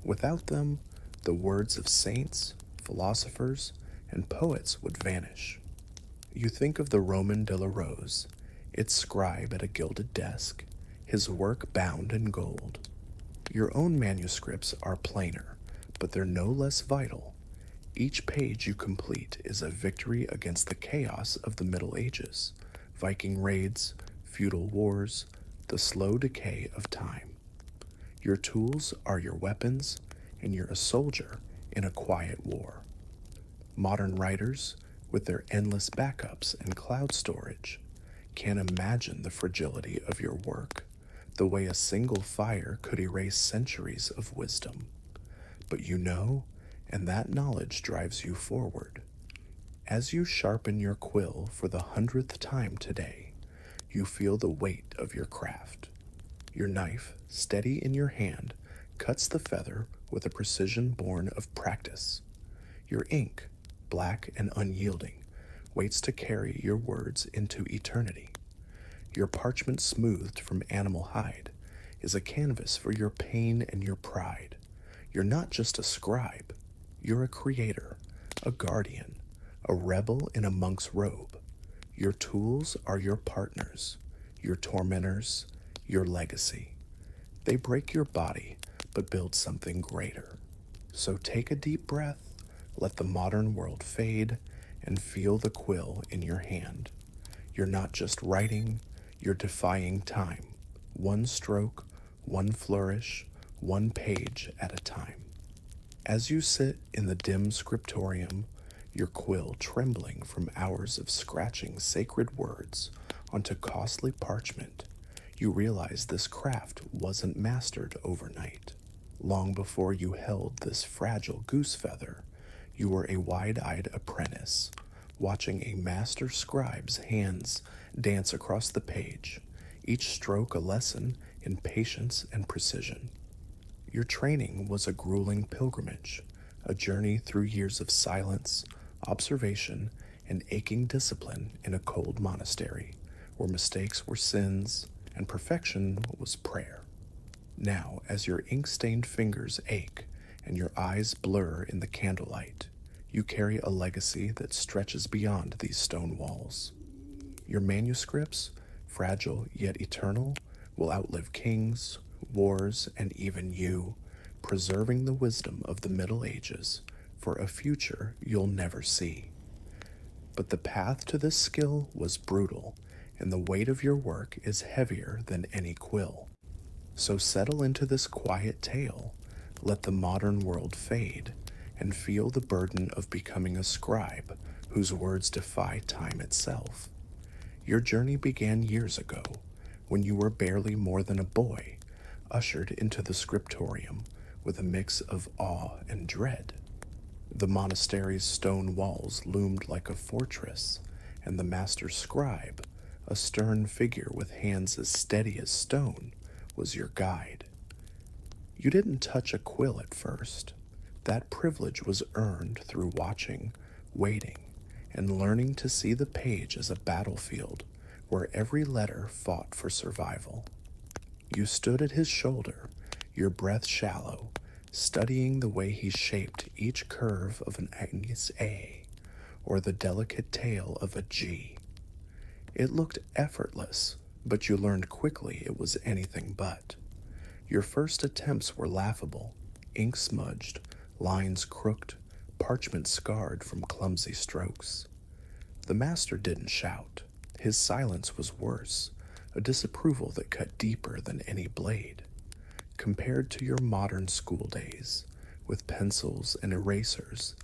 Without them, the words of saints, philosophers, and poets would vanish. You think of the Roman de la Rose, its scribe at a gilded desk, his work bound in gold. Your own manuscripts are plainer, but they're no less vital. Each page you complete is a victory against the chaos of the Middle Ages, Viking raids, feudal wars, the slow decay of time. Your tools are your weapons, and you're a soldier in a quiet war. Modern writers, with their endless backups and cloud storage, can't imagine the fragility of your work, the way a single fire could erase centuries of wisdom. But you know, and that knowledge drives you forward. As you sharpen your quill for the 100th time today, you feel the weight of your craft. Your knife, steady in your hand, cuts the feather with a precision born of practice. Your ink, black and unyielding, waits to carry your words into eternity. Your parchment smoothed from animal hide is a canvas for your pain and your pride. You're not just a scribe, you're a creator, a guardian, a rebel in a monk's robe. Your tools are your partners, your tormentors, your legacy. They break your body, but build something greater. So take a deep breath, let the modern world fade, and feel the quill in your hand. You're not just writing, you're defying time. One stroke, one flourish, one page at a time. As you sit in the dim scriptorium, your quill trembling from hours of scratching sacred words onto costly parchment, you realize this craft wasn't mastered overnight. Long before you held this fragile goose feather, you were a wide-eyed apprentice, watching a master scribe's hands dance across the page, each stroke a lesson in patience and precision. Your training was a grueling pilgrimage, a journey through years of silence, observation, and aching discipline in a cold monastery, where mistakes were sins and perfection was prayer. Now, as your ink-stained fingers ache and your eyes blur in the candlelight, you carry a legacy that stretches beyond these stone walls. Your manuscripts, fragile yet eternal, will outlive kings, wars, and even you, preserving the wisdom of the Middle Ages for a future you'll never see. But the path to this skill was brutal, and the weight of your work is heavier than any quill. So settle into this quiet tale, let the modern world fade, and feel the burden of becoming a scribe whose words defy time itself. Your journey began years ago, when you were barely more than a boy, ushered into the scriptorium with a mix of awe and dread. The monastery's stone walls loomed like a fortress, and the master scribe, a stern figure with hands as steady as stone, was your guide. You didn't touch a quill at first. That privilege was earned through watching, waiting, and learning to see the page as a battlefield where every letter fought for survival. You stood at his shoulder, your breath shallow, studying the way he shaped each curve of an Agnes A or the delicate tail of a G. It looked effortless, but you learned quickly it was anything but. Your first attempts were laughable, ink smudged, lines crooked, parchment scarred from clumsy strokes. The master didn't shout. His silence was worse, a disapproval that cut deeper than any blade. Compared to your modern school days, with pencils and erasers,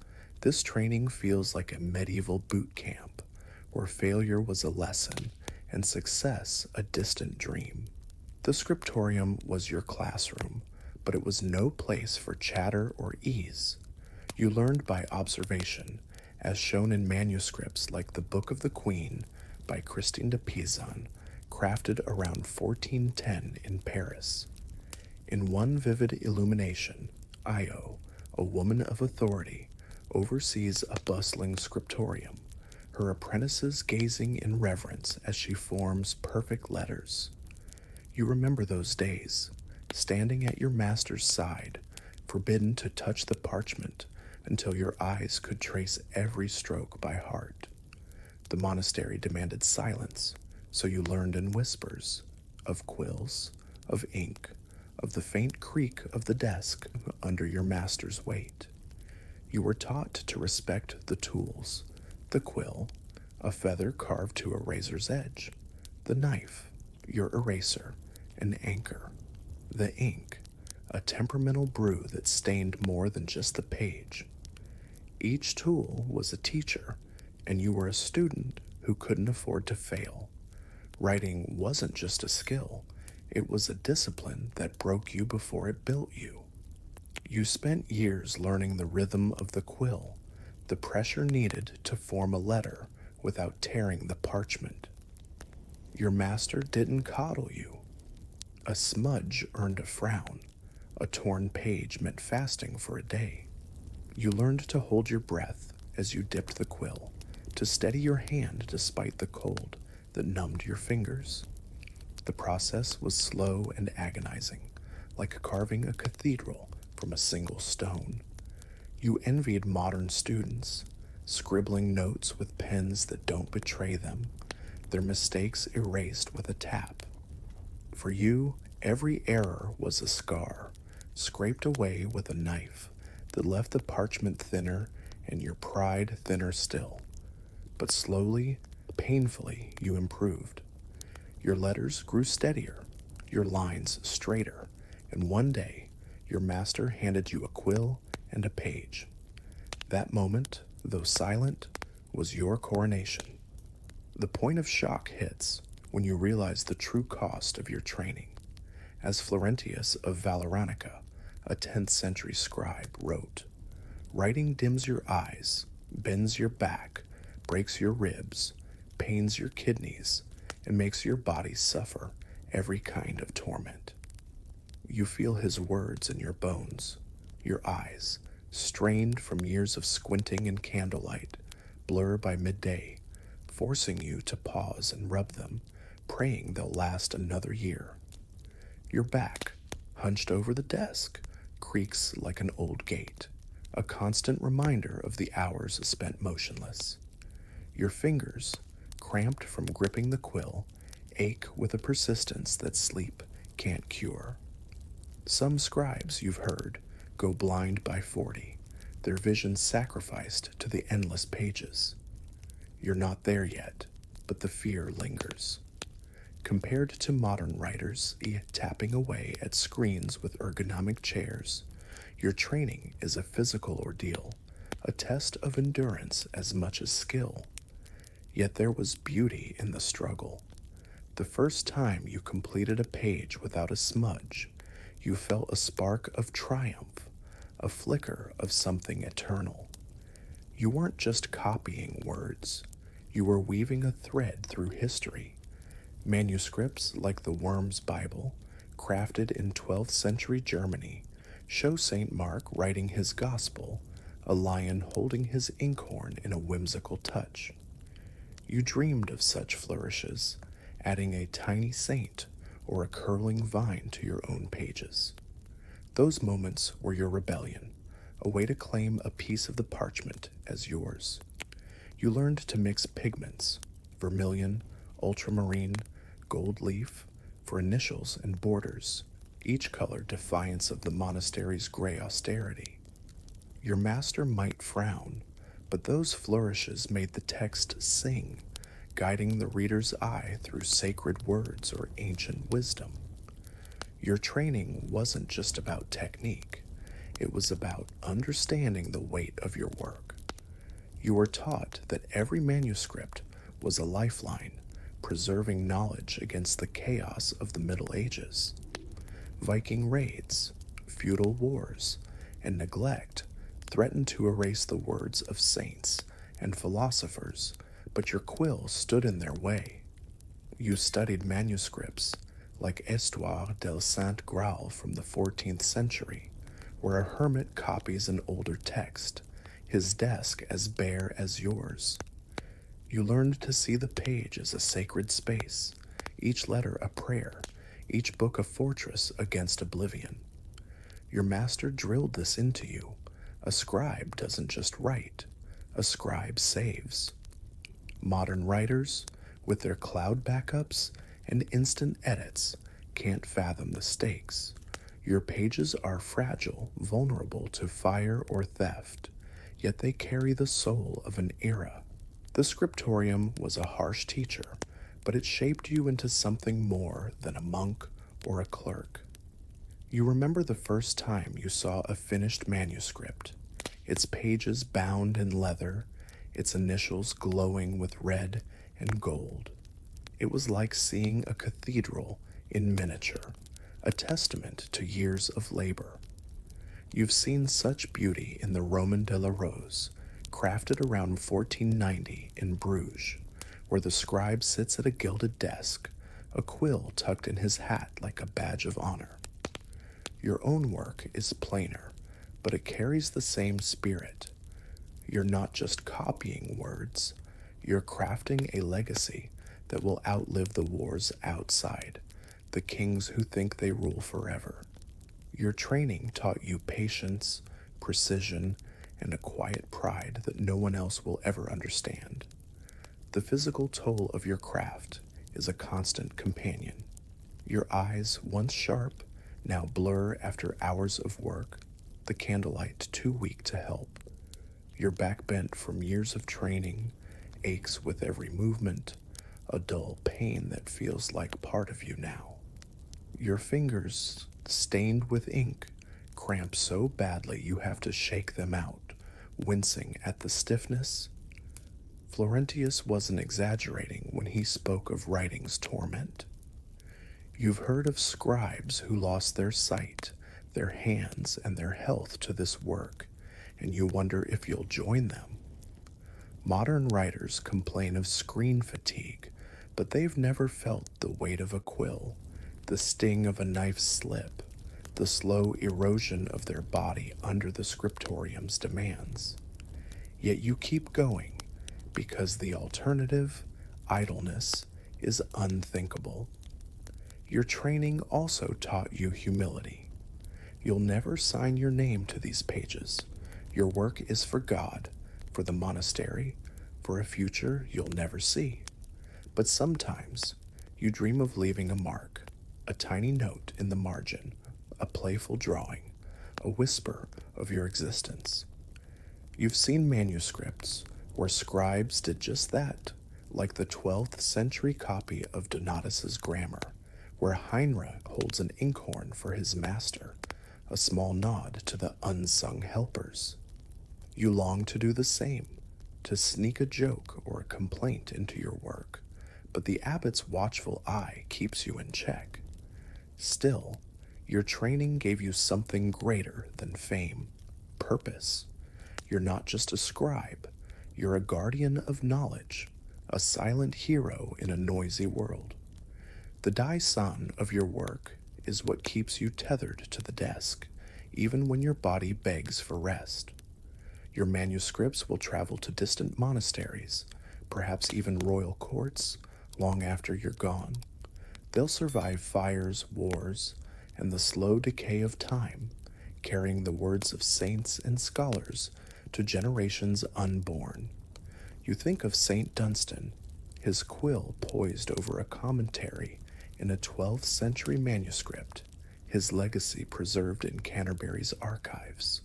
this training feels like a medieval boot camp, where failure was a lesson and success a distant dream. The scriptorium was your classroom, but it was no place for chatter or ease. You learned by observation, as shown in manuscripts like the Book of the Queen by Christine de Pizan, crafted around 1410 in Paris. In one vivid illumination, Io, a woman of authority, oversees a bustling scriptorium, her apprentices gazing in reverence as she forms perfect letters. You remember those days, standing at your master's side, forbidden to touch the parchment until your eyes could trace every stroke by heart. The monastery demanded silence, so you learned in whispers, of quills, of ink, of the faint creak of the desk under your master's weight. You were taught to respect the tools, the quill, a feather carved to a razor's edge, the knife, your eraser, an anchor, the ink, a temperamental brew that stained more than just the page. Each tool was a teacher, and you were a student who couldn't afford to fail. Writing wasn't just a skill, it was a discipline that broke you before it built you. You spent years learning the rhythm of the quill, the pressure needed to form a letter without tearing the parchment. Your master didn't coddle you. A smudge earned a frown. A torn page meant fasting for a day. You learned to hold your breath as you dipped the quill, to steady your hand despite the cold that numbed your fingers. The process was slow and agonizing, like carving a cathedral from a single stone. You envied modern students, scribbling notes with pens that don't betray them, their mistakes erased with a tap. For you, every error was a scar, scraped away with a knife that left the parchment thinner and your pride thinner still. But slowly, painfully, you improved. Your letters grew steadier, your lines straighter, and one day, your master handed you a quill and a page. That moment, though silent, was your coronation. The point of shock hits when you realize the true cost of your training. As Florentius of Valoranica, a 10th century scribe, wrote, "Writing dims your eyes, bends your back, breaks your ribs, pains your kidneys, and makes your body suffer every kind of torment." You feel his words in your bones, your eyes, strained from years of squinting in candlelight, blur by midday, forcing you to pause and rub them, praying they'll last another year. Your back, hunched over the desk, creaks like an old gate, a constant reminder of the hours spent motionless. Your fingers, cramped from gripping the quill, ache with a persistence that sleep can't cure. Some scribes, you've heard, go blind by 40, their vision sacrificed to the endless pages. You're not there yet, but the fear lingers. Compared to modern writers tapping away at screens with ergonomic chairs, your training is a physical ordeal, a test of endurance as much as skill. Yet there was beauty in the struggle. The first time you completed a page without a smudge, you felt a spark of triumph, a flicker of something eternal. You weren't just copying words, you were weaving a thread through history. Manuscripts like the Worms Bible, crafted in 12th century Germany, show St. Mark writing his gospel, a lion holding his inkhorn in a whimsical touch. You dreamed of such flourishes, adding a tiny saint or a curling vine to your own pages. Those moments were your rebellion, a way to claim a piece of the parchment as yours. You learned to mix pigments, vermilion, ultramarine, gold leaf, for initials and borders, each color defiance of the monastery's gray austerity. Your master might frown, but those flourishes made the text sing, guiding the reader's eye through sacred words or ancient wisdom. Your training wasn't just about technique, it was about understanding the weight of your work. You were taught that every manuscript was a lifeline, preserving knowledge against the chaos of the Middle Ages. Viking raids, feudal wars, and neglect threatened to erase the words of saints and philosophers, but your quill stood in their way. You studied manuscripts like Histoire del Saint Graal from the 14th century, where a hermit copies an older text, his desk as bare as yours. You learned to see the page as a sacred space, each letter a prayer, each book a fortress against oblivion. Your master drilled this into you. A scribe doesn't just write, a scribe saves. Modern writers, with their cloud backups and instant edits, can't fathom the stakes. Your pages are fragile, vulnerable to fire or theft, yet they carry the soul of an era. The scriptorium was a harsh teacher, but it shaped you into something more than a monk or a clerk. You remember the first time you saw a finished manuscript, its pages bound in leather, its initials glowing with red and gold. It was like seeing a cathedral in miniature, a testament to years of labor. You've seen such beauty in the Roman de la Rose, crafted around 1490 in Bruges, where the scribe sits at a gilded desk, a quill tucked in his hat like a badge of honor. Your own work is plainer, but it carries the same spirit. You're not just copying words, you're crafting a legacy that will outlive the wars outside, the kings who think they rule forever. Your training taught you patience, precision, and a quiet pride that no one else will ever understand. The physical toll of your craft is a constant companion. Your eyes, once sharp, now blur after hours of work, the candlelight too weak to help. Your back bent from years of training aches with every movement, a dull pain that feels like part of you now. Your fingers, stained with ink, cramp so badly you have to shake them out, wincing at the stiffness. Florentius wasn't exaggerating when he spoke of writing's torment. You've heard of scribes who lost their sight, their hands, and their health to this work, and you wonder if you'll join them. Modern writers complain of screen fatigue, but they've never felt the weight of a quill, the sting of a knife's slip, the slow erosion of their body under the scriptorium's demands. Yet you keep going, because the alternative, idleness, is unthinkable. Your training also taught you humility. You'll never sign your name to these pages. Your work is for God, for the monastery, for a future you'll never see. But sometimes you dream of leaving a mark, a tiny note in the margin, a playful drawing, a whisper of your existence. You've seen manuscripts where scribes did just that, like the 12th century copy of Donatus's grammar, where Heinrich holds an inkhorn for his master, a small nod to the unsung helpers. You long to do the same, to sneak a joke or a complaint into your work, but the abbot's watchful eye keeps you in check. Still, your training gave you something greater than fame, purpose. You're not just a scribe, you're a guardian of knowledge, a silent hero in a noisy world. The Dai-san of your work is what keeps you tethered to the desk, even when your body begs for rest. Your manuscripts will travel to distant monasteries, perhaps even royal courts, long after you're gone. They'll survive fires, wars, and the slow decay of time, carrying the words of saints and scholars to generations unborn. You think of St. Dunstan, his quill poised over a commentary in a 12th century manuscript, his legacy preserved in Canterbury's archives.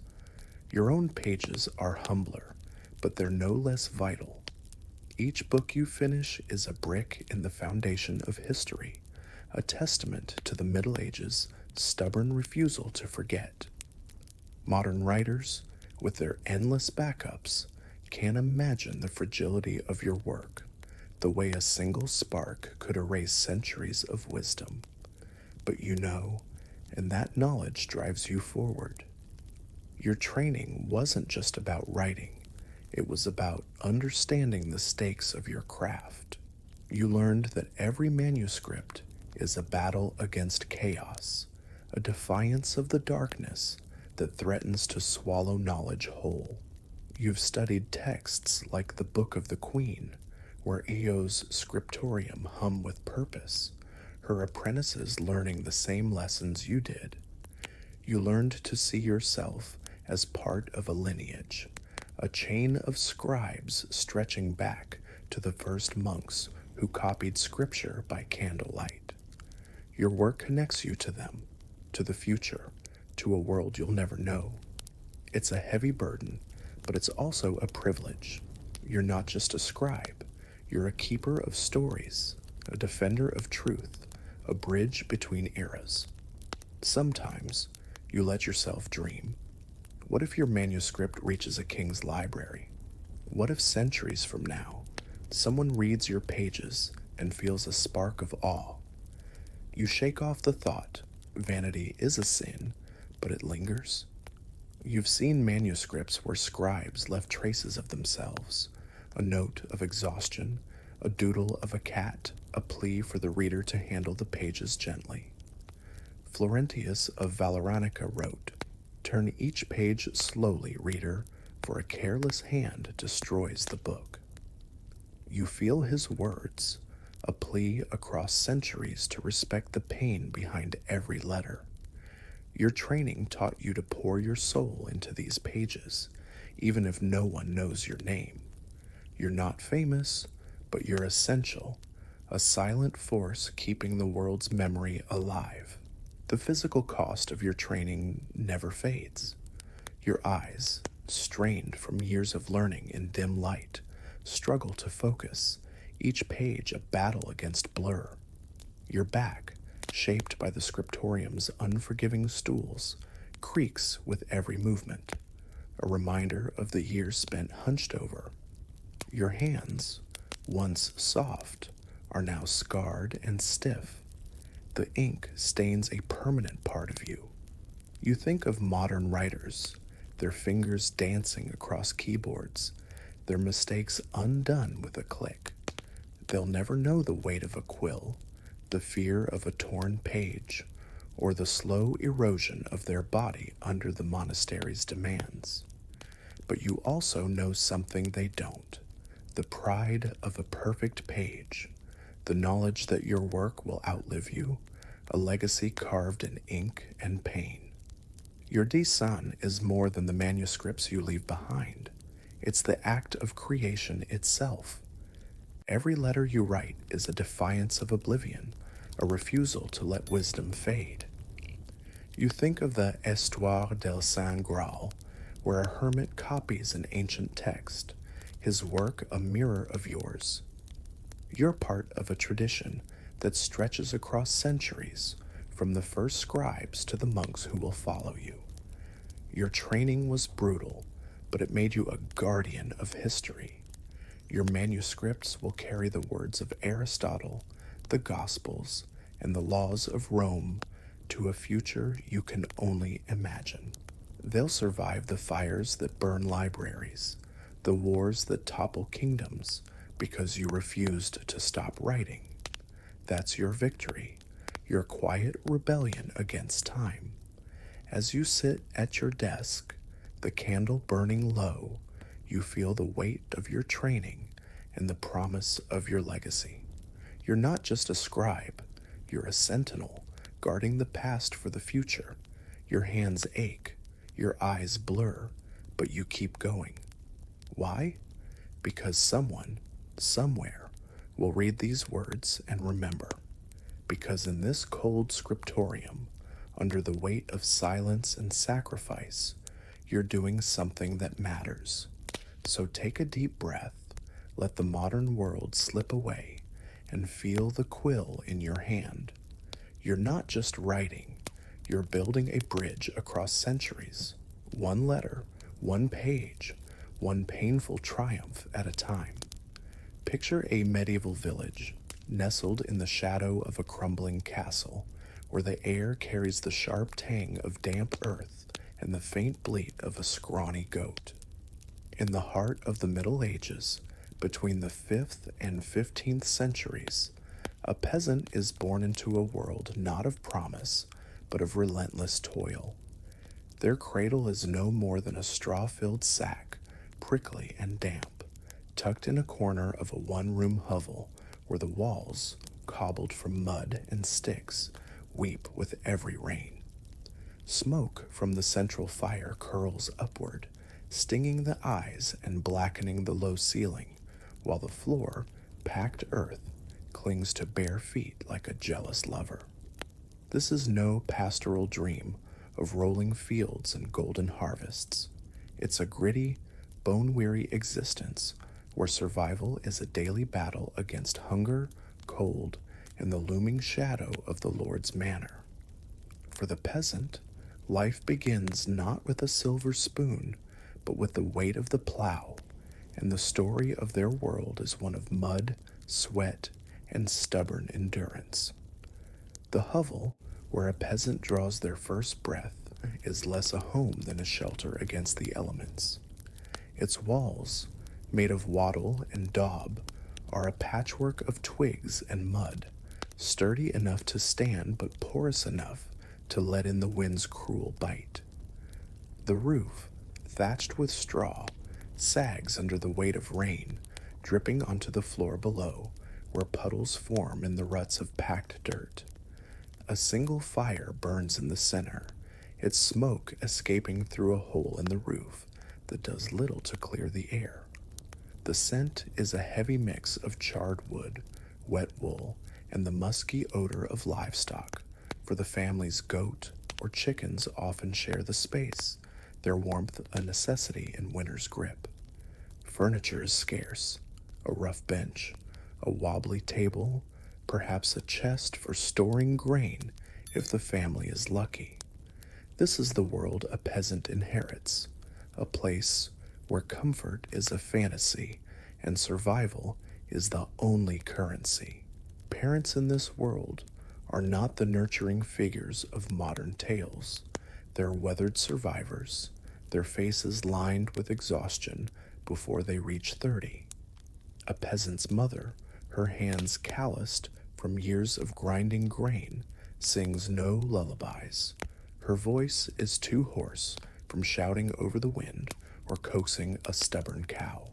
Your own pages are humbler, but they're no less vital. Each book you finish is a brick in the foundation of history, a testament to the Middle Ages' stubborn refusal to forget. Modern writers, with their endless backups, can't imagine the fragility of your work, the way a single spark could erase centuries of wisdom. But you know, and that knowledge drives you forward. Your training wasn't just about writing, it was about understanding the stakes of your craft. You learned that every manuscript is a battle against chaos, a defiance of the darkness that threatens to swallow knowledge whole. You've studied texts like the Book of the Queen, where Eo's scriptorium hum with purpose, her apprentices learning the same lessons you did. You learned to see yourself as part of a lineage, a chain of scribes stretching back to the first monks who copied scripture by candlelight. Your work connects you to them, to the future, to a world you'll never know. It's a heavy burden, but it's also a privilege. You're not just a scribe, you're a keeper of stories, a defender of truth, a bridge between eras. Sometimes you let yourself dream. What if your manuscript reaches a king's library? What if centuries from now, someone reads your pages and feels a spark of awe? You shake off the thought, vanity is a sin, but it lingers. You've seen manuscripts where scribes left traces of themselves, a note of exhaustion, a doodle of a cat, a plea for the reader to handle the pages gently. Florentius of Valoranica wrote, "Turn each page slowly, reader, for a careless hand destroys the book." You feel his words, a plea across centuries to respect the pain behind every letter. Your training taught you to pour your soul into these pages, even if no one knows your name. You're not famous, but you're essential, a silent force keeping the world's memory alive. The physical cost of your training never fades. Your eyes, strained from years of learning in dim light, struggle to focus, each page a battle against blur. Your back, shaped by the scriptorium's unforgiving stools, creaks with every movement, a reminder of the years spent hunched over. Your hands, once soft, are now scarred and stiff. The ink stains a permanent part of you. You think of modern writers, their fingers dancing across keyboards, their mistakes undone with a click. They'll never know the weight of a quill, the fear of a torn page, or the slow erosion of their body under the monastery's demands. But you also know something they don't, the pride of a perfect page, the knowledge that your work will outlive you, a legacy carved in ink and pain. Your dessin is more than the manuscripts you leave behind. It's the act of creation itself. Every letter you write is a defiance of oblivion, a refusal to let wisdom fade. You think of the Histoire del Saint Graal, where a hermit copies an ancient text, his work a mirror of yours. You're part of a tradition that stretches across centuries, from the first scribes to the monks who will follow you. Your training was brutal, but it made you a guardian of history. Your manuscripts will carry the words of Aristotle, the Gospels, and the laws of Rome to a future you can only imagine. They'll survive the fires that burn libraries, the wars that topple kingdoms, because you refused to stop writing. That's your victory, your quiet rebellion against time. As you sit at your desk, the candle burning low, you feel the weight of your training and the promise of your legacy. You're not just a scribe, you're a sentinel, guarding the past for the future. Your hands ache, your eyes blur, but you keep going. Why? Because someone, somewhere, will read these words and remember. Because in this cold scriptorium, under the weight of silence and sacrifice, you're doing something that matters. So take a deep breath, let the modern world slip away, and feel the quill in your hand. You're not just writing, you're building a bridge across centuries, one letter, one page, one painful triumph at a time. Picture a medieval village, nestled in the shadow of a crumbling castle, where the air carries the sharp tang of damp earth and the faint bleat of a scrawny goat. In the heart of the Middle Ages, between the 5th and 15th centuries, a peasant is born into a world not of promise, but of relentless toil. Their cradle is no more than a straw-filled sack, prickly and damp, tucked in a corner of a one-room hovel where the walls, cobbled from mud and sticks, weep with every rain. Smoke from the central fire curls upward, stinging the eyes and blackening the low ceiling, while the floor, packed earth, clings to bare feet like a jealous lover. This is no pastoral dream of rolling fields and golden harvests. It's a gritty, bone-weary existence where survival is a daily battle against hunger, cold, and the looming shadow of the Lord's manor. For the peasant, life begins not with a silver spoon, but with the weight of the plow, and the story of their world is one of mud, sweat, and stubborn endurance. The hovel, where a peasant draws their first breath, is less a home than a shelter against the elements. Its walls, made of wattle and daub, are a patchwork of twigs and mud, sturdy enough to stand but porous enough to let in the wind's cruel bite. The roof, thatched with straw, sags under the weight of rain, dripping onto the floor below, where puddles form in the ruts of packed dirt. A single fire burns in the center, its smoke escaping through a hole in the roof that does little to clear the air. The scent is a heavy mix of charred wood, wet wool, and the musky odor of livestock, for the family's goat or chickens often share the space, their warmth a necessity in winter's grip. Furniture is scarce, a rough bench, a wobbly table, perhaps a chest for storing grain if the family is lucky. This is the world a peasant inherits, a place where comfort is a fantasy and survival is the only currency. Parents in this world are not the nurturing figures of modern tales. They're weathered survivors, their faces lined with exhaustion before they reach 30. A peasant's mother, her hands calloused from years of grinding grain, sings no lullabies. Her voice is too hoarse from shouting over the wind or coaxing a stubborn cow.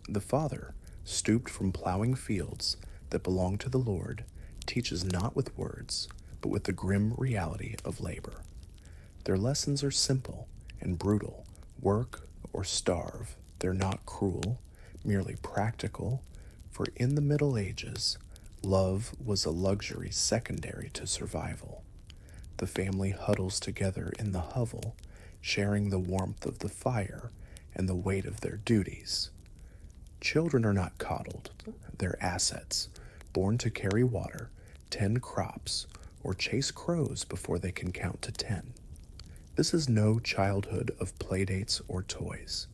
The father, stooped from plowing fields that belong to the Lord, teaches not with words, but with the grim reality of labor. Their lessons are simple and brutal: work or starve. They're not cruel, merely practical, for in the Middle Ages, love was a luxury secondary to survival. The family huddles together in the hovel, sharing the warmth of the fire and the weight of their duties. Children are not coddled, they're assets, born to carry water, tend crops, or chase crows before they can count to 10. This is no childhood of playdates or toys.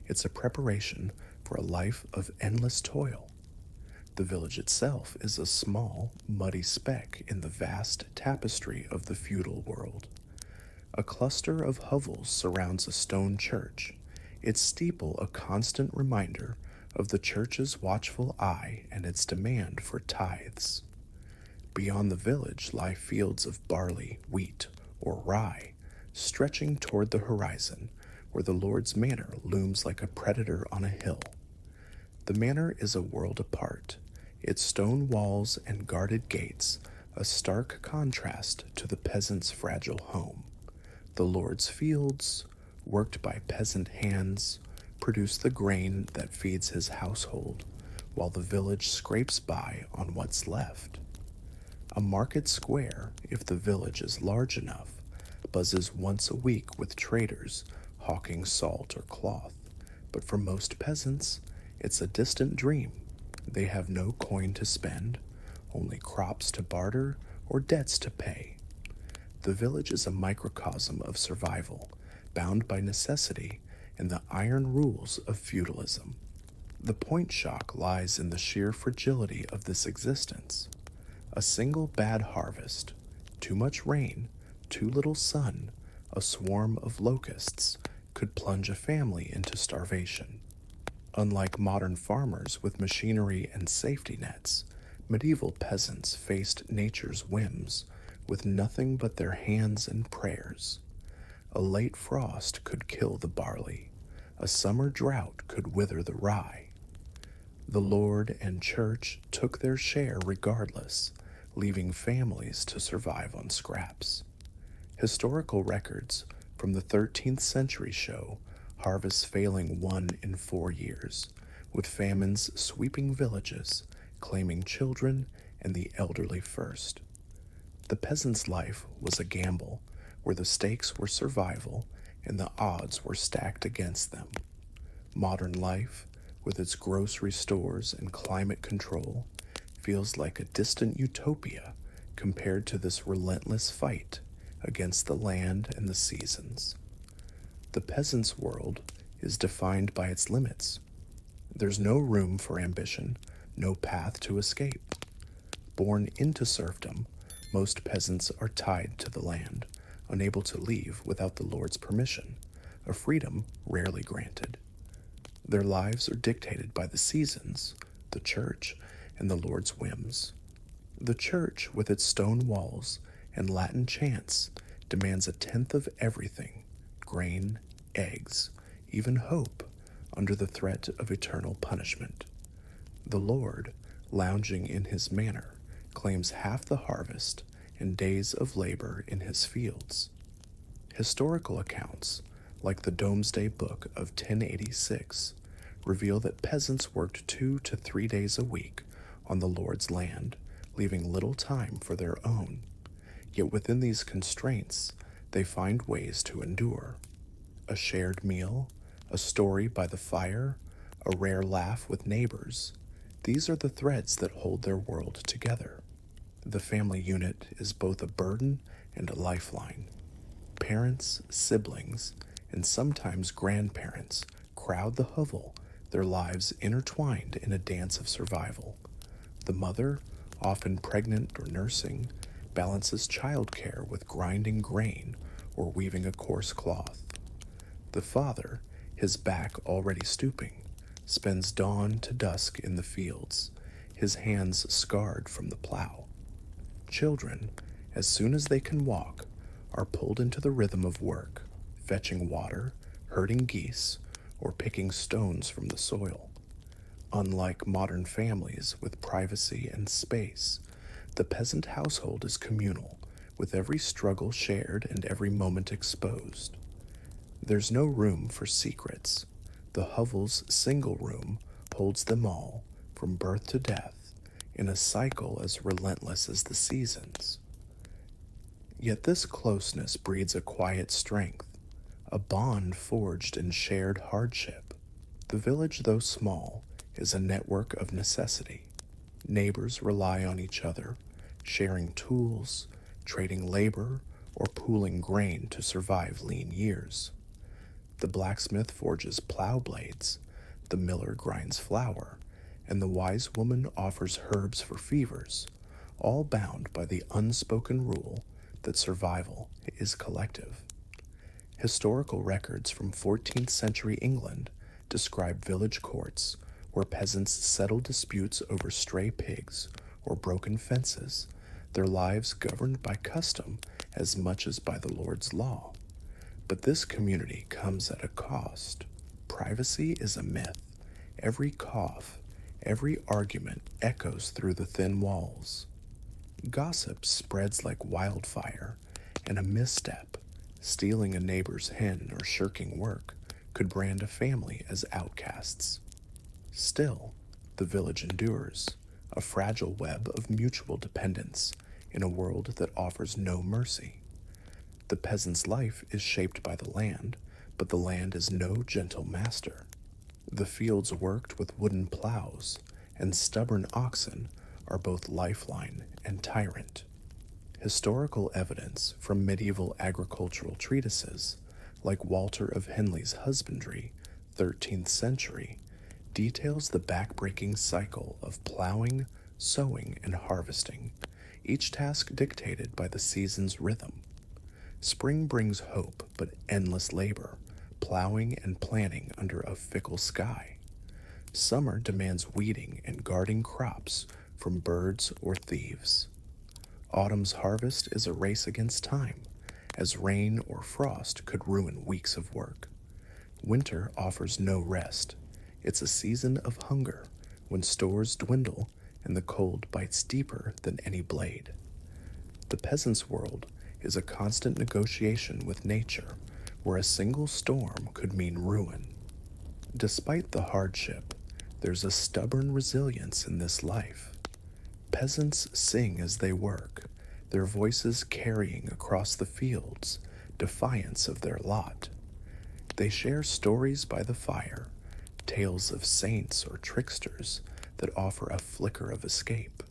It's a preparation for a life of endless toil. The village itself is a small, muddy speck in the vast tapestry of the feudal world. A cluster of hovels surrounds a stone church, its steeple a constant reminder of the church's watchful eye and its demand for tithes. Beyond the village lie fields of barley, wheat, or rye, stretching toward the horizon, where the Lord's manor looms like a predator on a hill. The manor is a world apart, its stone walls and guarded gates a stark contrast to the peasant's fragile home. The Lord's fields, worked by peasant hands, produce the grain that feeds his household, while the village scrapes by on what's left. A market square, if the village is large enough, buzzes once a week with traders hawking salt or cloth, but for most peasants, it's a distant dream. They have no coin to spend, only crops to barter or debts to pay. The village is a microcosm of survival, bound by necessity and the iron rules of feudalism. The point shock lies in the sheer fragility of this existence. A single bad harvest, too much rain, too little sun, a swarm of locusts could plunge a family into starvation. Unlike modern farmers with machinery and safety nets, medieval peasants faced nature's whims with nothing but their hands and prayers. A late frost could kill the barley, a summer drought could wither the rye. The Lord and Church took their share regardless, leaving families to survive on scraps. Historical records from the 13th century show harvests failing 1 in 4 years, with famines sweeping villages, claiming children and the elderly first. The peasant's life was a gamble, where the stakes were survival and the odds were stacked against them. Modern life, with its grocery stores and climate control, feels like a distant utopia compared to this relentless fight against the land and the seasons. The peasant's world is defined by its limits. There's no room for ambition, no path to escape. Born into serfdom, most peasants are tied to the land, unable to leave without the Lord's permission, a freedom rarely granted. Their lives are dictated by the seasons, the church, and the Lord's whims. The church, with its stone walls and Latin chants, demands 1/10 of everything: grain, eggs, even hope, under the threat of eternal punishment. The Lord, lounging in his manor, claims half the harvest and days of labor in his fields. Historical accounts, like the Domesday Book of 1086, reveal that peasants worked 2 to 3 days a week on the Lord's land, leaving little time for their own. Yet within these constraints, they find ways to endure. A shared meal, a story by the fire, a rare laugh with neighbors. These are the threads that hold their world together. The family unit is both a burden and a lifeline. Parents, siblings, and sometimes grandparents crowd the hovel, their lives intertwined in a dance of survival. The mother, often pregnant or nursing, balances childcare with grinding grain or weaving a coarse cloth. The father, his back already stooping, spends dawn to dusk in the fields, his hands scarred from the plow. Children, as soon as they can walk, are pulled into the rhythm of work, fetching water, herding geese, or picking stones from the soil. Unlike modern families with privacy and space, the peasant household is communal, with every struggle shared and every moment exposed. There's no room for secrets. The hovel's single room holds them all, from birth to death, in a cycle as relentless as the seasons. Yet this closeness breeds a quiet strength, a bond forged in shared hardship. The village, though small, is a network of necessity. Neighbors rely on each other, sharing tools, trading labor, or pooling grain to survive lean years. The blacksmith forges plow blades, the miller grinds flour, and the wise woman offers herbs for fevers, all bound by the unspoken rule that survival is collective. Historical records from 14th century England describe village courts where peasants settled disputes over stray pigs or broken fences, their lives governed by custom as much as by the Lord's law. But this community comes at a cost. Privacy is a myth. Every cough, every argument echoes through the thin walls. Gossip spreads like wildfire, and a misstep, stealing a neighbor's hen or shirking work, could brand a family as outcasts. Still, the village endures, a fragile web of mutual dependence in a world that offers no mercy. The peasant's life is shaped by the land, but the land is no gentle master. The fields worked with wooden plows, and stubborn oxen are both lifeline and tyrant. Historical evidence from medieval agricultural treatises, like Walter of Henley's Husbandry, 13th century, details the backbreaking cycle of plowing, sowing, and harvesting, each task dictated by the season's rhythm. Spring brings hope but endless labor, plowing and planting under a fickle sky. Summer demands weeding and guarding crops from birds or thieves. Autumn's harvest is a race against time, as rain or frost could ruin weeks of work. Winter offers no rest. It's a season of hunger, when stores dwindle and the cold bites deeper than any blade. The peasant's world is a constant negotiation with nature, where a single storm could mean ruin. Despite the hardship, there's a stubborn resilience in this life. Peasants sing as they work, their voices carrying across the fields defiance of their lot. They share stories by the fire, tales of saints or tricksters that offer a flicker of escape.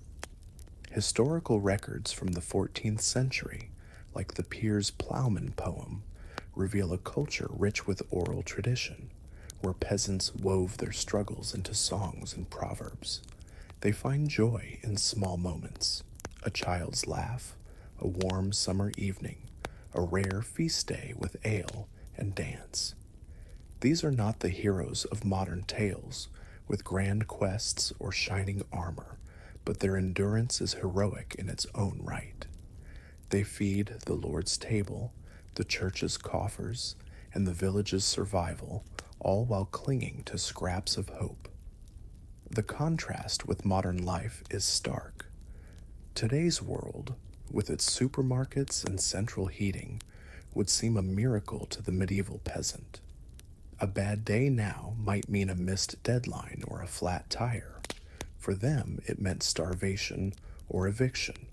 Historical records from the 14th century, like the Piers Plowman poem, reveal a culture rich with oral tradition, where peasants wove their struggles into songs and proverbs. They find joy in small moments, a child's laugh, a warm summer evening, a rare feast day with ale and dance. These are not the heroes of modern tales with grand quests or shining armor, but their endurance is heroic in its own right. They feed the Lord's table, the church's coffers, and the village's survival, all while clinging to scraps of hope. The contrast with modern life is stark. Today's world, with its supermarkets and central heating, would seem a miracle to the medieval peasant. A bad day now might mean a missed deadline or a flat tire. For them, it meant starvation or eviction.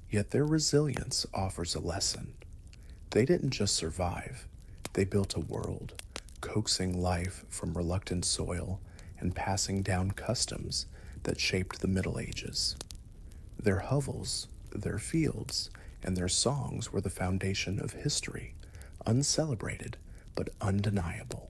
Yet their resilience offers a lesson. They didn't just survive, they built a world, coaxing life from reluctant soil and passing down customs that shaped the Middle Ages. Their hovels, their fields, and their songs were the foundation of history, uncelebrated but undeniable.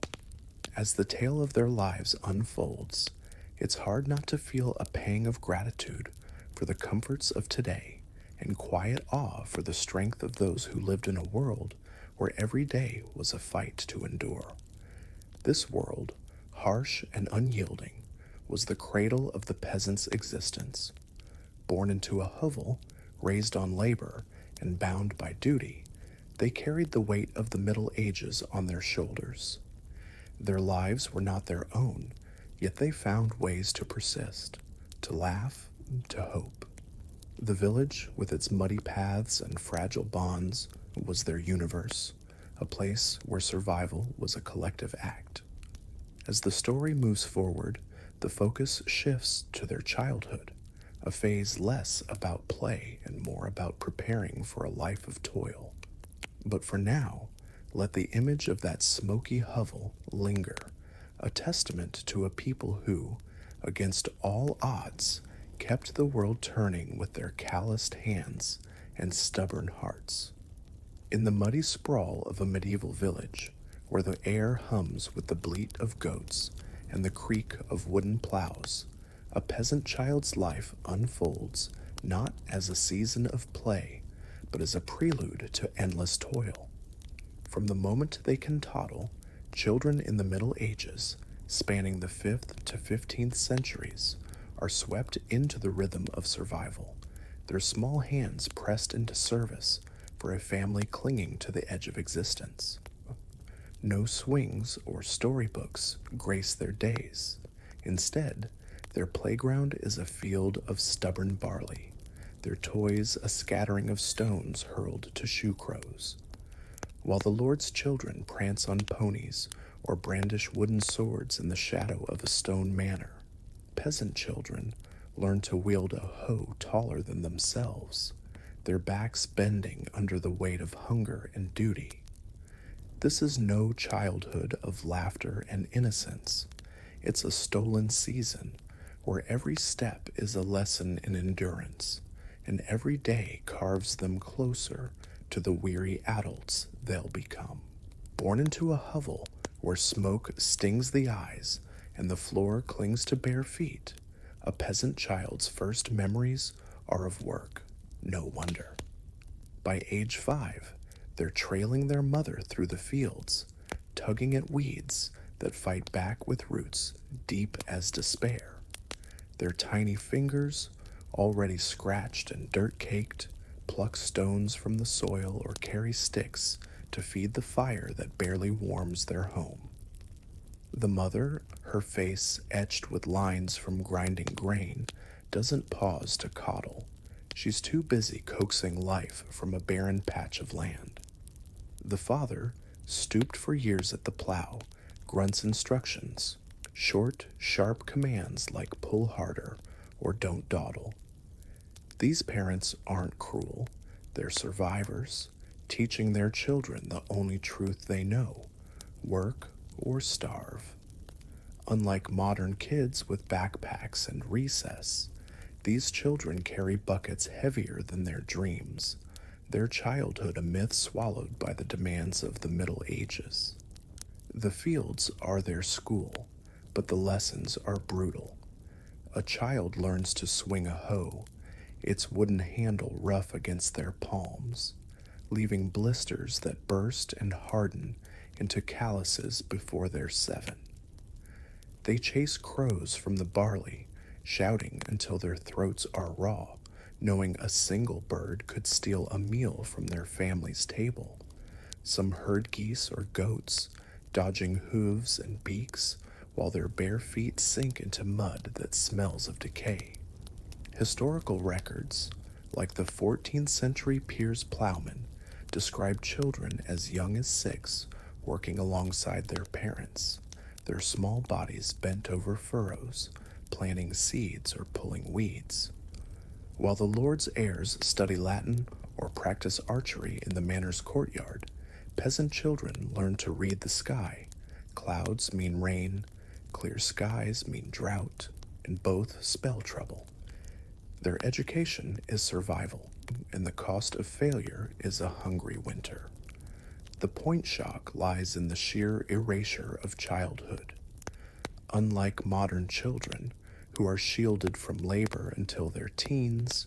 As the tale of their lives unfolds, it's hard not to feel a pang of gratitude for the comforts of today and quiet awe for the strength of those who lived in a world where every day was a fight to endure. This world, harsh and unyielding, was the cradle of the peasant's existence. Born into a hovel, raised on labor, and bound by duty, they carried the weight of the Middle Ages on their shoulders. Their lives were not their own, yet they found ways to persist, to laugh, to hope. The village, with its muddy paths and fragile bonds, was their universe, a place where survival was a collective act. As the story moves forward, the focus shifts to their childhood, a phase less about play and more about preparing for a life of toil. But for now, let the image of that smoky hovel linger, a testament to a people who, against all odds, kept the world turning with their calloused hands and stubborn hearts. In the muddy sprawl of a medieval village, where the air hums with the bleat of goats and the creak of wooden plows, a peasant child's life unfolds not as a season of play, but as a prelude to endless toil. From the moment they can toddle, children in the Middle Ages, spanning the 5th to 15th centuries, are swept into the rhythm of survival, their small hands pressed into service for a family clinging to the edge of existence. No swings or storybooks grace their days. Instead, their playground is a field of stubborn barley, their toys a scattering of stones hurled to shoe crows. While the Lord's children prance on ponies or brandish wooden swords in the shadow of a stone manor, peasant children learn to wield a hoe taller than themselves, their backs bending under the weight of hunger and duty. This is no childhood of laughter and innocence. It's a stolen season where every step is a lesson in endurance, and every day carves them closer to the weary adults they'll become. Born into a hovel where smoke stings the eyes and the floor clings to bare feet, a peasant child's first memories are of work. No wonder. By age 5, they're trailing their mother through the fields, tugging at weeds that fight back with roots deep as despair. Their tiny fingers, already scratched and dirt-caked, pluck stones from the soil or carry sticks to feed the fire that barely warms their home. The mother, her face etched with lines from grinding grain, doesn't pause to coddle. She's too busy coaxing life from a barren patch of land. The father, stooped for years at the plow, grunts instructions, short, sharp commands like pull harder or don't dawdle. These parents aren't cruel. They're survivors, teaching their children the only truth they know: work or starve. Unlike modern kids with backpacks and recess, these children carry buckets heavier than their dreams, their childhood a myth swallowed by the demands of the Middle Ages. The fields are their school, but the lessons are brutal. A child learns to swing a hoe, its wooden handle rough against their palms, leaving blisters that burst and harden into calluses before they're 7. They chase crows from the barley, shouting until their throats are raw, knowing a single bird could steal a meal from their family's table. Some herd geese or goats, dodging hooves and beaks, while their bare feet sink into mud that smells of decay. Historical records, like the 14th century Piers plowman, describe children as young as 6 working alongside their parents, their small bodies bent over furrows, planting seeds or pulling weeds. While the Lord's heirs study Latin or practice archery in the manor's courtyard, peasant children learn to read the sky. Clouds mean rain, clear skies mean drought, and both spell trouble. Their education is survival, and the cost of failure is a hungry winter. The point shock lies in the sheer erasure of childhood. Unlike modern children, who are shielded from labor until their teens,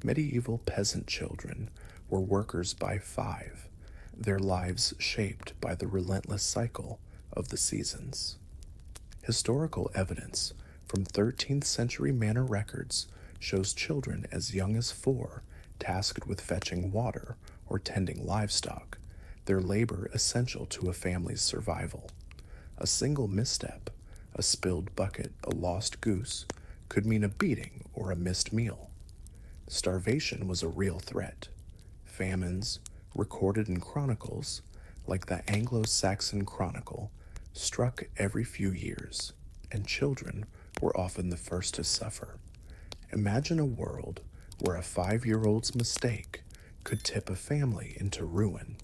medieval peasant children were workers by 5, their lives shaped by the relentless cycle of the seasons. Historical evidence from 13th century manor records shows children as young as 4 tasked with fetching water or tending livestock, their labor essential to a family's survival. A single misstep, a spilled bucket, a lost goose, could mean a beating or a missed meal. Starvation was a real threat. Famines, recorded in chronicles, like the Anglo-Saxon Chronicle, struck every few years, and children were often the first to suffer. Imagine a world where a 5-year-old's mistake could tip a family into ruin.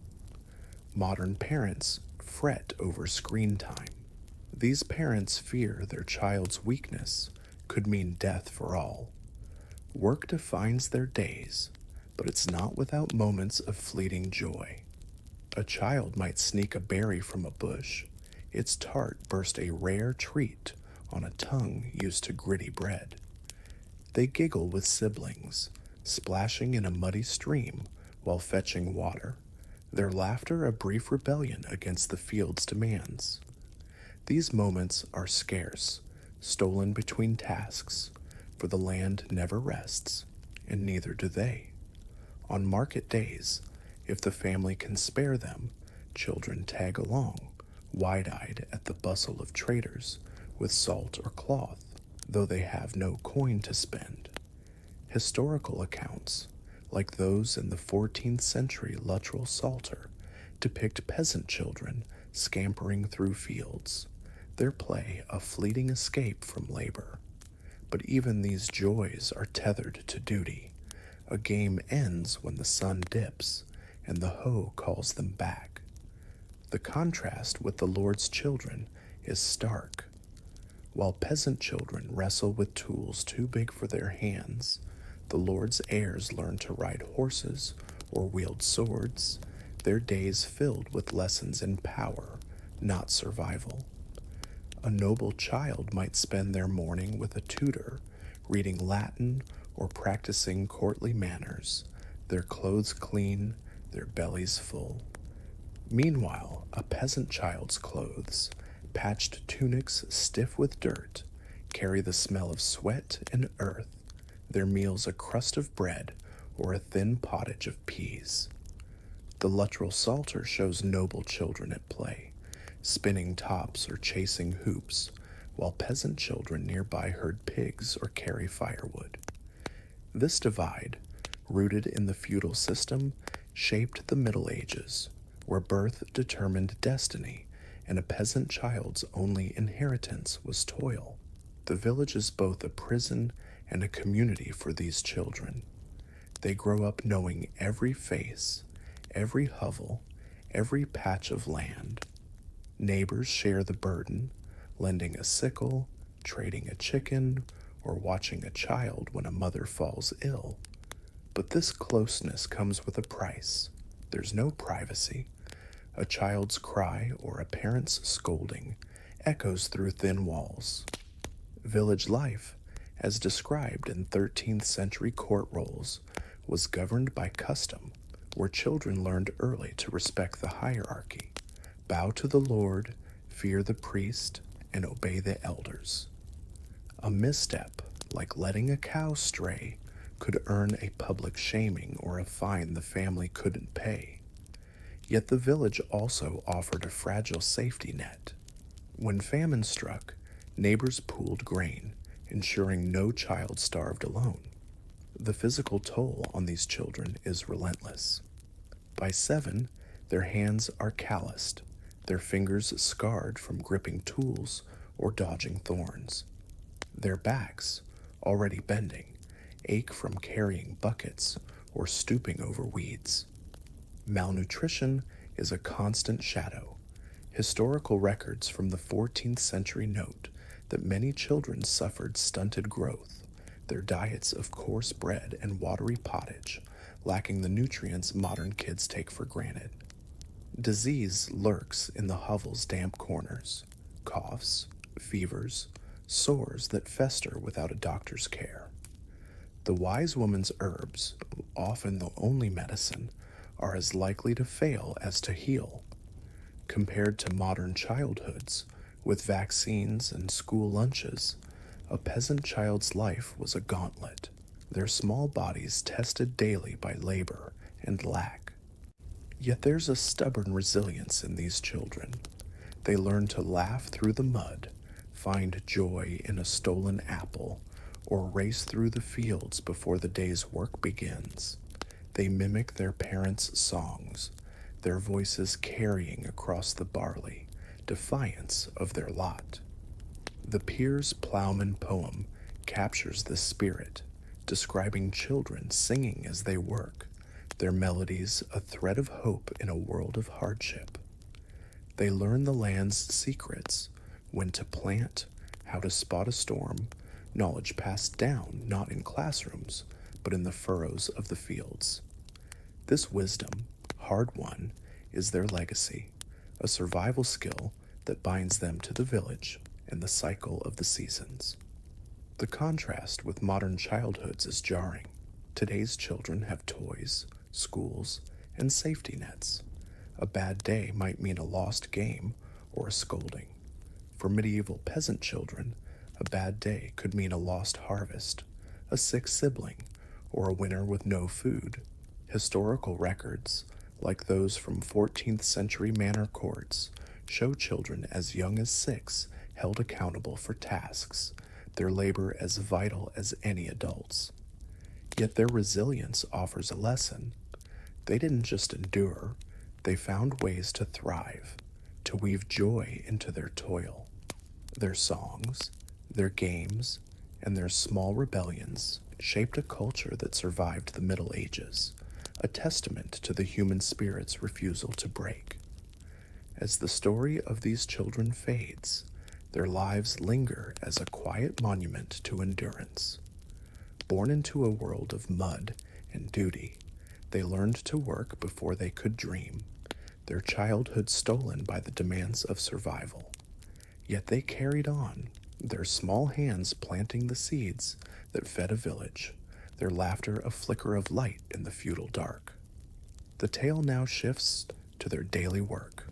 Modern parents fret over screen time. These parents fear their child's weakness could mean death for all. Work defines their days, but it's not without moments of fleeting joy. A child might sneak a berry from a bush. Its tart burst a rare treat on a tongue used to gritty bread. They giggle with siblings, splashing in a muddy stream while fetching water, their laughter a brief rebellion against the field's demands. These moments are scarce, stolen between tasks, for the land never rests, and neither do they. On market days, if the family can spare them, children tag along, wide-eyed at the bustle of traders with salt or cloth, though they have no coin to spend. Historical accounts, like those in the 14th century Luttrell Psalter, depict peasant children scampering through fields, their play a fleeting escape from labor. But even these joys are tethered to duty. A game ends when the sun dips, and the hoe calls them back. The contrast with the Lord's children is stark. While peasant children wrestle with tools too big for their hands, the Lord's heirs learn to ride horses or wield swords, their days filled with lessons in power, not survival. A noble child might spend their morning with a tutor, reading Latin or practicing courtly manners, their clothes clean, their bellies full. Meanwhile, a peasant child's clothes, patched tunics stiff with dirt, carry the smell of sweat and earth, their meals a crust of bread or a thin pottage of peas. The Luttrell Psalter shows noble children at play, spinning tops or chasing hoops, while peasant children nearby herd pigs or carry firewood. This divide, rooted in the feudal system, shaped the Middle Ages, where birth determined destiny and a peasant child's only inheritance was toil. The village is both a prison and a community for these children. They grow up knowing every face, every hovel, every patch of land. Neighbors share the burden, lending a sickle, trading a chicken, or watching a child when a mother falls ill. But this closeness comes with a price. There's no privacy. A child's cry or a parent's scolding echoes through thin walls. Village life, as described in 13th century court rolls, was governed by custom, where children learned early to respect the hierarchy, bow to the Lord, fear the priest, and obey the elders. A misstep, like letting a cow stray, could earn a public shaming or a fine the family couldn't pay. Yet the village also offered a fragile safety net. When famine struck, neighbors pooled grain, ensuring no child starved alone. The physical toll on these children is relentless. By 7, their hands are calloused, their fingers scarred from gripping tools or dodging thorns. Their backs, already bending, ache from carrying buckets or stooping over weeds. Malnutrition is a constant shadow. Historical records from the 14th century note that many children suffered stunted growth, their diets of coarse bread and watery pottage, lacking the nutrients modern kids take for granted. Disease lurks in the hovel's damp corners, coughs, fevers, sores that fester without a doctor's care. The wise woman's herbs, often the only medicine, are as likely to fail as to heal. Compared to modern childhoods, with vaccines and school lunches, a peasant child's life was a gauntlet, their small bodies tested daily by labor and lack. Yet there's a stubborn resilience in these children. They learn to laugh through the mud, find joy in a stolen apple, or race through the fields before the day's work begins. They mimic their parents' songs, their voices carrying across the barley, defiance of their lot. The Piers Plowman poem captures this spirit, describing children singing as they work, their melodies a thread of hope in a world of hardship. They learn the land's secrets, when to plant, how to spot a storm, knowledge passed down not in classrooms, but in the furrows of the fields. This wisdom, hard won, is their legacy, a survival skill that binds them to the village and the cycle of the seasons. The contrast with modern childhoods is jarring. Today's children have toys, schools, and safety nets. A bad day might mean a lost game or a scolding. For medieval peasant children, a bad day could mean a lost harvest, a sick sibling, or a winter with no food. Historical records, like those from 14th century manor courts, show children as young as 6 held accountable for tasks, their labor as vital as any adult's. Yet their resilience offers a lesson. They didn't just endure, they found ways to thrive, to weave joy into their toil. Their songs, their games, and their small rebellions shaped a culture that survived the Middle Ages, a testament to the human spirit's refusal to break. As the story of these children fades, their lives linger as a quiet monument to endurance. Born into a world of mud and duty, they learned to work before they could dream, their childhood stolen by the demands of survival. Yet they carried on, their small hands planting the seeds that fed a village, their laughter a flicker of light in the feudal dark. The tale now shifts to their daily work,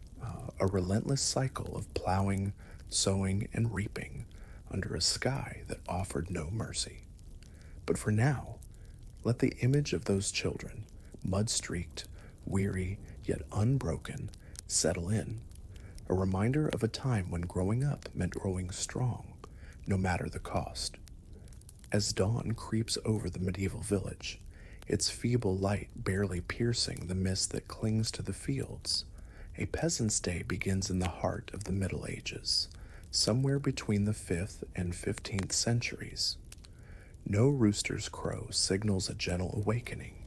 a relentless cycle of plowing, sowing, and reaping under a sky that offered no mercy. But for now, let the image of those children, mud-streaked, weary, yet unbroken, settle in, a reminder of a time when growing up meant growing strong, no matter the cost. As dawn creeps over the medieval village, its feeble light barely piercing the mist that clings to the fields, a peasant's day begins in the heart of the Middle Ages, somewhere between the 5th and 15th centuries. No rooster's crow signals a gentle awakening.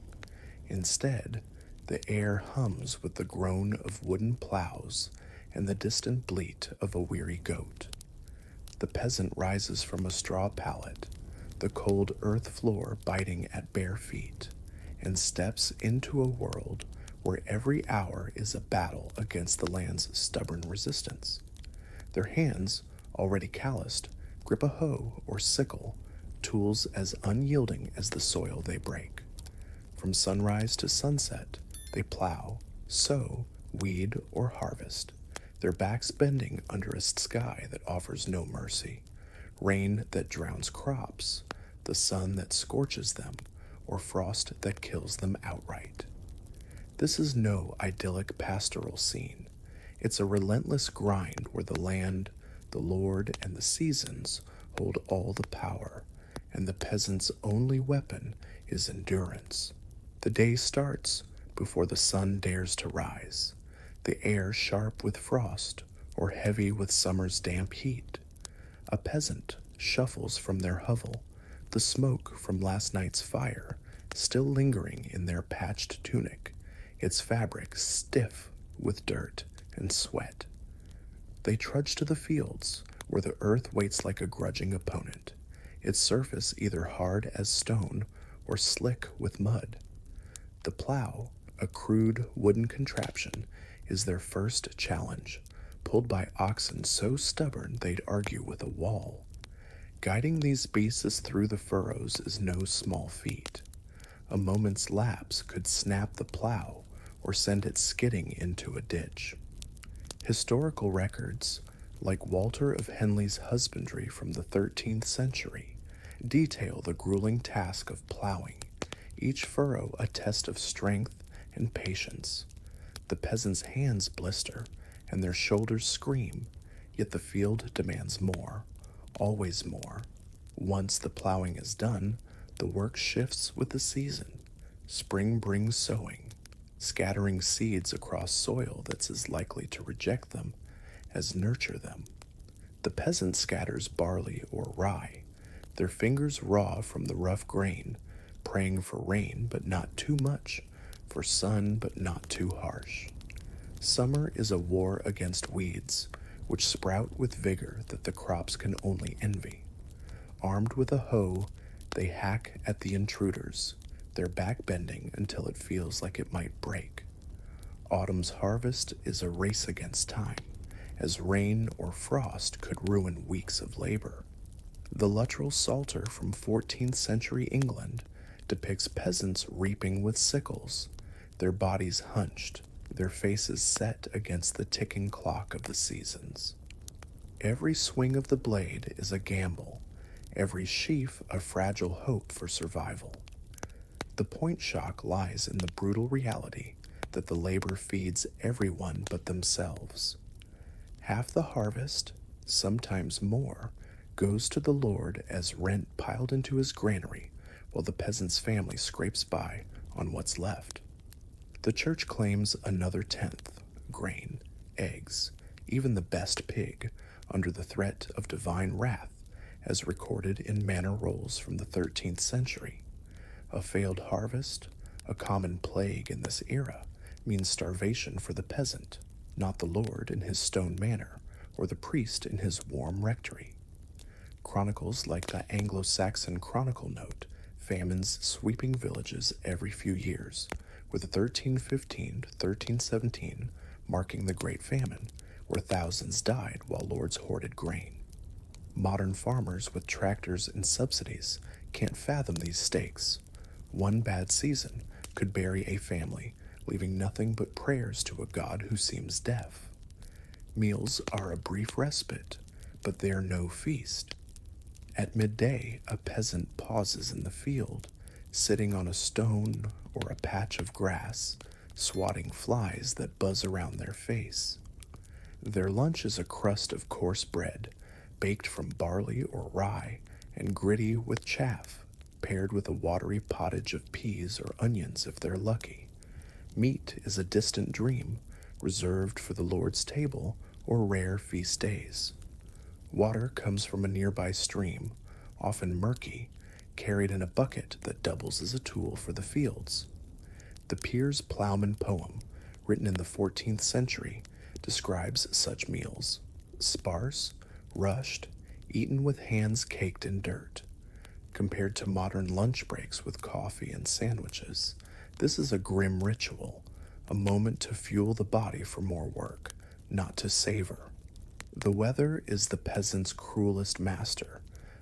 Instead, the air hums with the groan of wooden plows and the distant bleat of a weary goat. The peasant rises from a straw pallet, the cold earth floor biting at bare feet, and steps into a world where every hour is a battle against the land's stubborn resistance. Their hands, already calloused, grip a hoe or sickle, tools as unyielding as the soil they break. From sunrise to sunset, they plow, sow, weed, or harvest, their backs bending under a sky that offers no mercy, rain that drowns crops, the sun that scorches them, or frost that kills them outright. This is no idyllic pastoral scene. It's a relentless grind where the land, the Lord, and the seasons hold all the power, and the peasant's only weapon is endurance. The day starts before the sun dares to rise, the air sharp with frost or heavy with summer's damp heat. A peasant shuffles from their hovel, the smoke from last night's fire still lingering in their patched tunic, its fabric stiff with dirt and sweat. They trudge to the fields, where the earth waits like a grudging opponent, its surface either hard as stone or slick with mud. The plow, a crude wooden contraption, is their first challenge, pulled by oxen so stubborn they'd argue with a wall. Guiding these beasts through the furrows is no small feat. A moment's lapse could snap the plow or send it skidding into a ditch. Historical records, like Walter of Henley's husbandry from the 13th century, detail the grueling task of plowing, each furrow a test of strength and patience. The peasants' hands blister and their shoulders scream, yet the field demands more, always more. Once the plowing is done, the work shifts with the season. Spring brings sowing, scattering seeds across soil that's as likely to reject them as nurture them. The peasant scatters barley or rye, their fingers raw from the rough grain, praying for rain but not too much, for sun but not too harsh. Summer is a war against weeds, which sprout with vigor that the crops can only envy. Armed with a hoe, they hack at the intruders, their back bending until it feels like it might break. Autumn's harvest is a race against time, as rain or frost could ruin weeks of labor. The Luttrell Psalter from 14th century England depicts peasants reaping with sickles, their bodies hunched, their faces set against the ticking clock of the seasons. Every swing of the blade is a gamble, every sheaf a fragile hope for survival. The point shock lies in the brutal reality that the labor feeds everyone but themselves. Half the harvest, sometimes more, goes to the Lord as rent piled into his granary, while the peasant's family scrapes by on what's left. The church claims another tenth, grain, eggs, even the best pig, under the threat of divine wrath, as recorded in manor rolls from the 13th century. A failed harvest, a common plague in this era, means starvation for the peasant, not the Lord in his stone manor, or the priest in his warm rectory. Chronicles like the Anglo-Saxon Chronicle note famines sweeping villages every few years, with 1315 to 1317 marking the Great Famine, where thousands died while lords hoarded grain. Modern farmers with tractors and subsidies can't fathom these stakes. One bad season could bury a family, leaving nothing but prayers to a God who seems deaf. Meals are a brief respite, but they're no feast. At midday, a peasant pauses in the field, sitting on a stone or a patch of grass, swatting flies that buzz around their face. Their lunch is a crust of coarse bread, baked from barley or rye and gritty with chaff, paired with a watery pottage of peas or onions if they're lucky. Meat is a distant dream, reserved for the Lord's table or rare feast days. Water comes from a nearby stream, often murky, carried in a bucket that doubles as a tool for the fields. The Piers Plowman poem, written in the 14th century, describes such meals: sparse, rushed, eaten with hands caked in dirt. Compared to modern lunch breaks with coffee and sandwiches, this is a grim ritual, a moment to fuel the body for more work, not to savor. The weather is the peasant's cruelest master,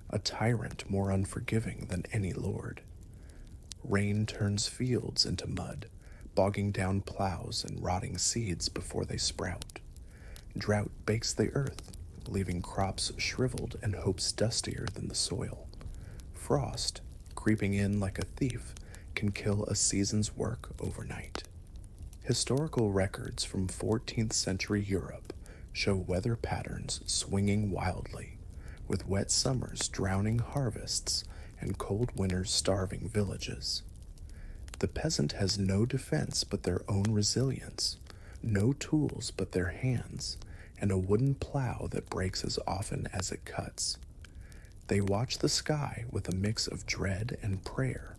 a tyrant more unforgiving than any lord. Rain turns fields into mud, bogging down plows and rotting seeds before they sprout. Drought bakes the earth, leaving crops shriveled and hopes dustier than the soil. Frost, creeping in like a thief, can kill a season's work overnight. Historical records from 14th century Europe show weather patterns swinging wildly, with wet summers drowning harvests and cold winters starving villages. The peasant has no defense but their own resilience, no tools but their hands, and a wooden plow that breaks as often as it cuts. They watch the sky with a mix of dread and prayer,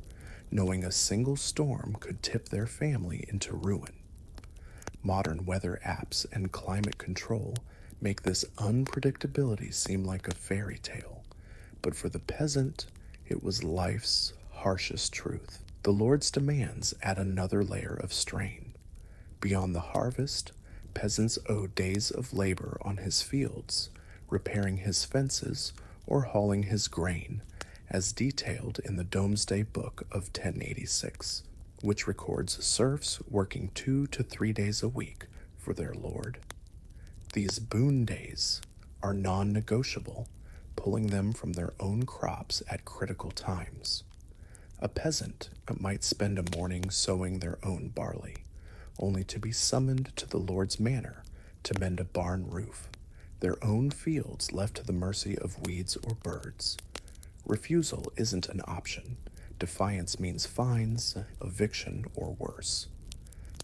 knowing a single storm could tip their family into ruin. Modern weather apps and climate control make this unpredictability seem like a fairy tale, but for the peasant, it was life's harshest truth. The Lord's demands add another layer of strain. Beyond the harvest, peasants owe days of labor on his fields, repairing his fences or hauling his grain, as detailed in the Domesday Book of 1086, which records serfs working 2 to 3 days a week for their lord. These boon days are non-negotiable, pulling them from their own crops at critical times. A peasant might spend a morning sowing their own barley, only to be summoned to the Lord's manor to mend a barn roof, their own fields left to the mercy of weeds or birds. Refusal isn't an option. Defiance means fines, eviction, or worse.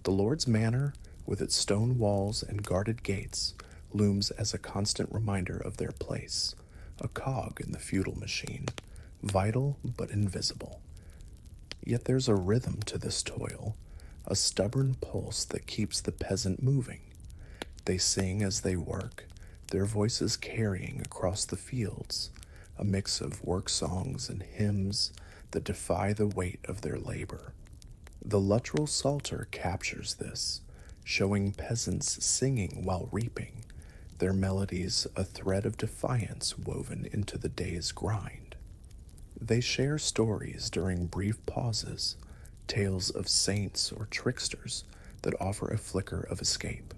The Lord's manor, with its stone walls and guarded gates, looms as a constant reminder of their place, a cog in the feudal machine, vital but invisible. Yet there's a rhythm to this toil, a stubborn pulse that keeps the peasant moving. They sing as they work, their voices carrying across the fields, a mix of work songs and hymns that defy the weight of their labor. The luttrell psalter captures this, showing peasants singing while reaping, their melodies a thread of defiance woven into the day's grind. They share stories during brief pauses, tales of saints or tricksters that offer a flicker of escape.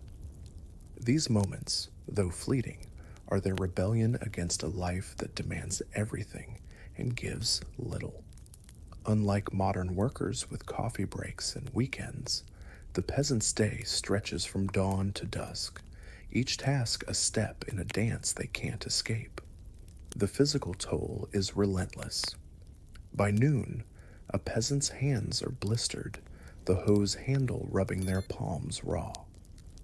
These moments, though fleeting, are their rebellion against a life that demands everything and gives little. Unlike modern workers with coffee breaks and weekends, the peasant's day stretches from dawn to dusk, each task a step in a dance they can't escape. The physical toll is relentless. By noon, a peasant's hands are blistered, the hose handle rubbing their palms raw.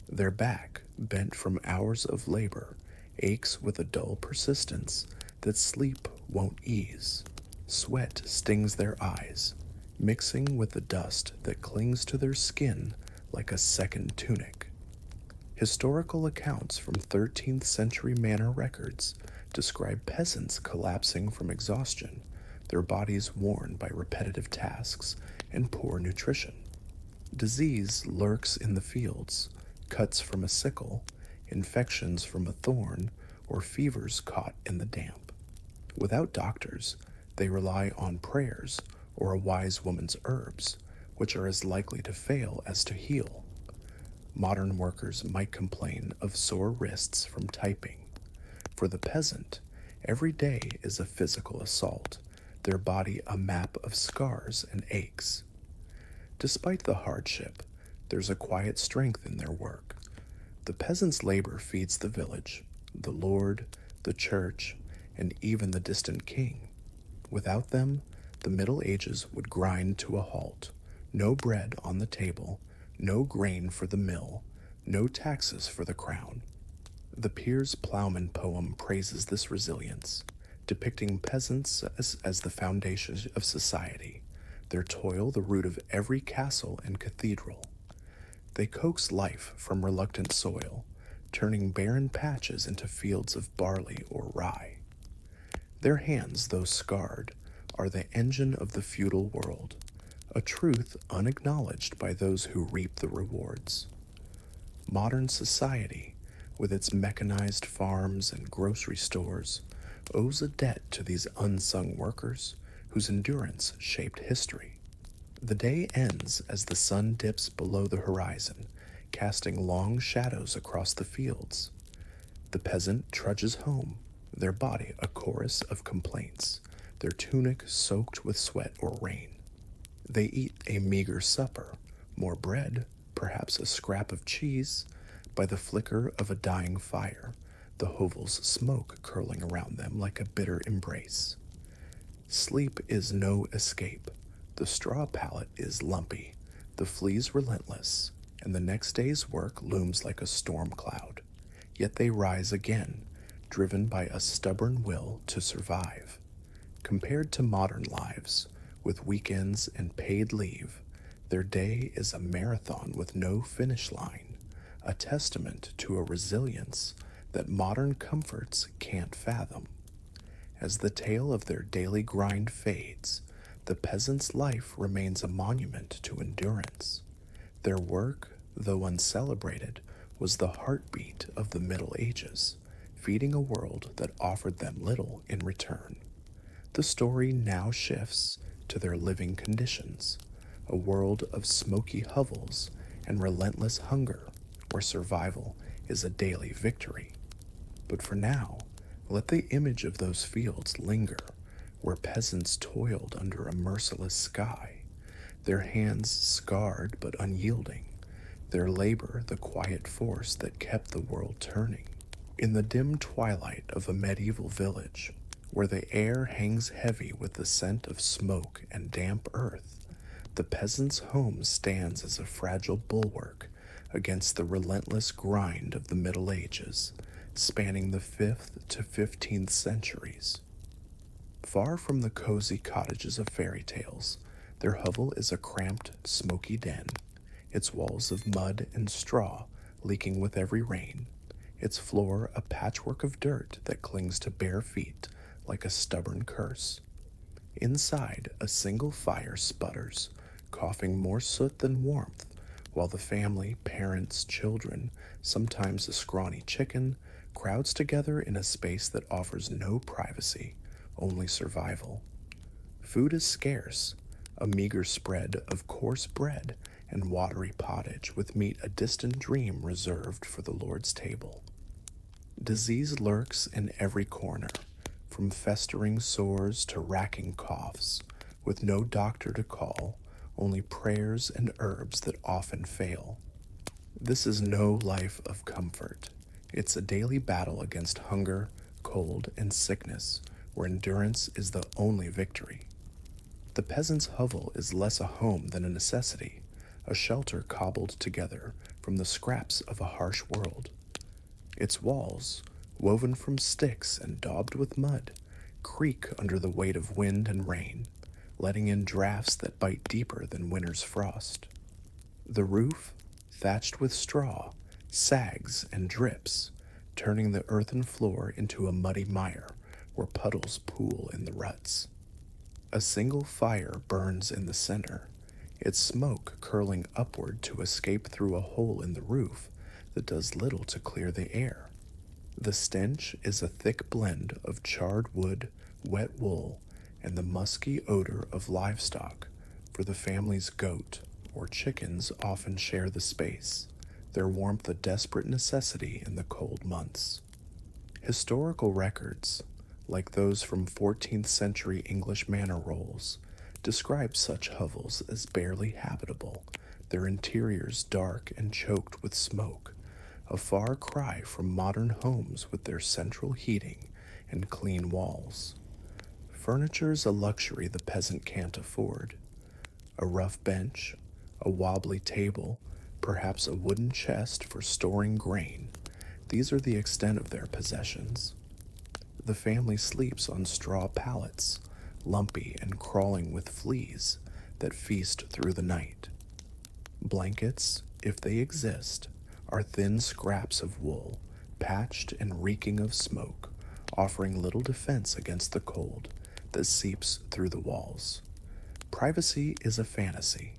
Their back, bent from hours of labor, aches with a dull persistence that sleep won't ease. Sweat stings their eyes, mixing with the dust that clings to their skin like a second tunic. Historical accounts from 13th century manor records describe peasants collapsing from exhaustion, their bodies worn by repetitive tasks and poor nutrition. Disease lurks in the fields, cuts from a sickle, infections from a thorn, or fevers caught in the damp. Without doctors, they rely on prayers or a wise woman's herbs, which are as likely to fail as to heal. Modern workers might complain of sore wrists from typing. For the peasant, every day is a physical assault, their body a map of scars and aches. Despite the hardship, there's a quiet strength in their work. The peasant's labor feeds the village, the Lord, the church, and even the distant king. Without them, the Middle Ages would grind to a halt. No bread on the table, no grain for the mill, no taxes for the crown. The Piers Plowman poem praises this resilience, depicting peasants as the foundation of society, their toil the root of every castle and cathedral. They coax life from reluctant soil, turning barren patches into fields of barley or rye. Their hands, though scarred, are the engine of the feudal world, a truth unacknowledged by those who reap the rewards. Modern society, with its mechanized farms and grocery stores, owes a debt to these unsung workers whose endurance shaped history. The day ends as the sun dips below the horizon, casting long shadows across the fields. The peasant trudges home, their body a chorus of complaints, their tunic soaked with sweat or rain. They eat a meager supper, more bread, perhaps a scrap of cheese, by the flicker of a dying fire, the hovel's smoke curling around them like a bitter embrace. Sleep is no escape. The straw pallet is lumpy, the fleas relentless, and the next day's work looms like a storm cloud. Yet they rise again, driven by a stubborn will to survive. Compared to modern lives, with weekends and paid leave, their day is a marathon with no finish line, a testament to a resilience that modern comforts can't fathom. As the tale of their daily grind fades, the peasant's life remains a monument to endurance. Their work, though uncelebrated, was the heartbeat of the Middle Ages, feeding a world that offered them little in return. The story now shifts to their living conditions, a world of smoky hovels and relentless hunger where survival is a daily victory. But for now, let the image of those fields linger, where peasants toiled under a merciless sky, their hands scarred but unyielding, their labor the quiet force that kept the world turning. In the dim twilight of a medieval village, Where the air hangs heavy with the scent of smoke and damp earth, the peasant's home stands as a fragile bulwark against the relentless grind of the Middle Ages, spanning the 5th to 15th centuries. Far from the cozy cottages of fairy tales, their hovel is a cramped, smoky den, its walls of mud and straw leaking with every rain, its floor a patchwork of dirt that clings to bare feet like a stubborn curse. Inside, a single fire sputters, coughing more soot than warmth, while the family, parents, children, sometimes a scrawny chicken, crowds together in a space that offers no privacy, only survival. Food is scarce, a meager spread of coarse bread and watery pottage with meat a distant dream reserved for the Lord's table. Disease lurks in every corner, from festering sores to racking coughs, with no doctor to call, only prayers and herbs that often fail. This is no life of comfort. It's a daily battle against hunger, cold, and sickness, where endurance is the only victory. The peasant's hovel is less a home than a necessity, a shelter cobbled together from the scraps of a harsh world. Its walls, woven from sticks and daubed with mud, creak under the weight of wind and rain, letting in drafts that bite deeper than winter's frost. The roof, thatched with straw, sags and drips, turning the earthen floor into a muddy mire where puddles pool in the ruts. A single fire burns in the center, its smoke curling upward to escape through a hole in the roof that does little to clear the air. The stench is a thick blend of charred wood, wet wool, and the musky odor of livestock, for the family's goat or chickens often share the space, their warmth a desperate necessity in the cold months. Historical records, like those from 14th century English manor rolls, describe such hovels as barely habitable, their interiors dark and choked with smoke, a far cry from modern homes with their central heating and clean walls. Furniture's a luxury the peasant can't afford. A rough bench, a wobbly table, perhaps a wooden chest for storing grain, these are the extent of their possessions. The family sleeps on straw pallets, lumpy and crawling with fleas that feast through the night. Blankets, if they exist, are thin scraps of wool, patched and reeking of smoke, offering little defense against the cold that seeps through the walls. Privacy is a fantasy.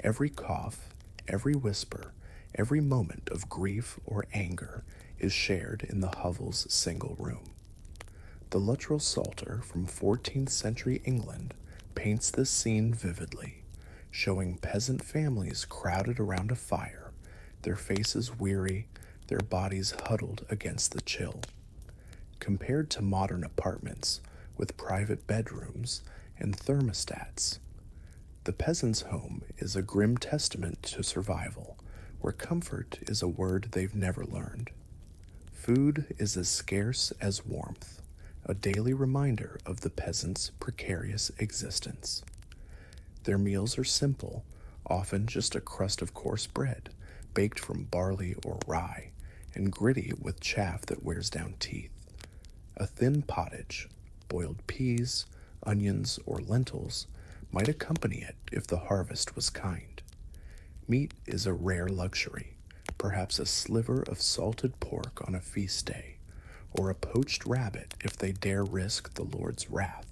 Every cough, every whisper, every moment of grief or anger is shared in the hovel's single room. The Luttrell Psalter from 14th century England paints this scene vividly, showing peasant families crowded around a fire, their faces weary, their bodies huddled against the chill. Compared to modern apartments with private bedrooms and thermostats, the peasant's home is a grim testament to survival, where comfort is a word they've never learned. Food is as scarce as warmth, a daily reminder of the peasant's precarious existence. Their meals are simple, often just a crust of coarse bread, baked from barley or rye, and gritty with chaff that wears down teeth. A thin pottage, boiled peas, onions, or lentils might accompany it if the harvest was kind. Meat is a rare luxury, perhaps a sliver of salted pork on a feast day, or a poached rabbit if they dare risk the Lord's wrath.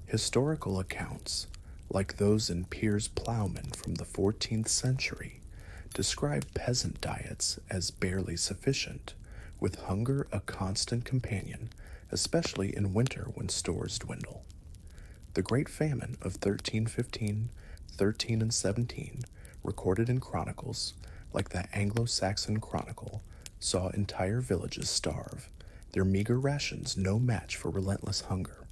Historical accounts, like those in Piers Plowman from the 14th century, describe peasant diets as barely sufficient, with hunger a constant companion, especially in winter when stores dwindle. The Great Famine of 1315, 13, and 17, recorded in chronicles, like the Anglo-Saxon Chronicle, saw entire villages starve, their meager rations no match for relentless hunger.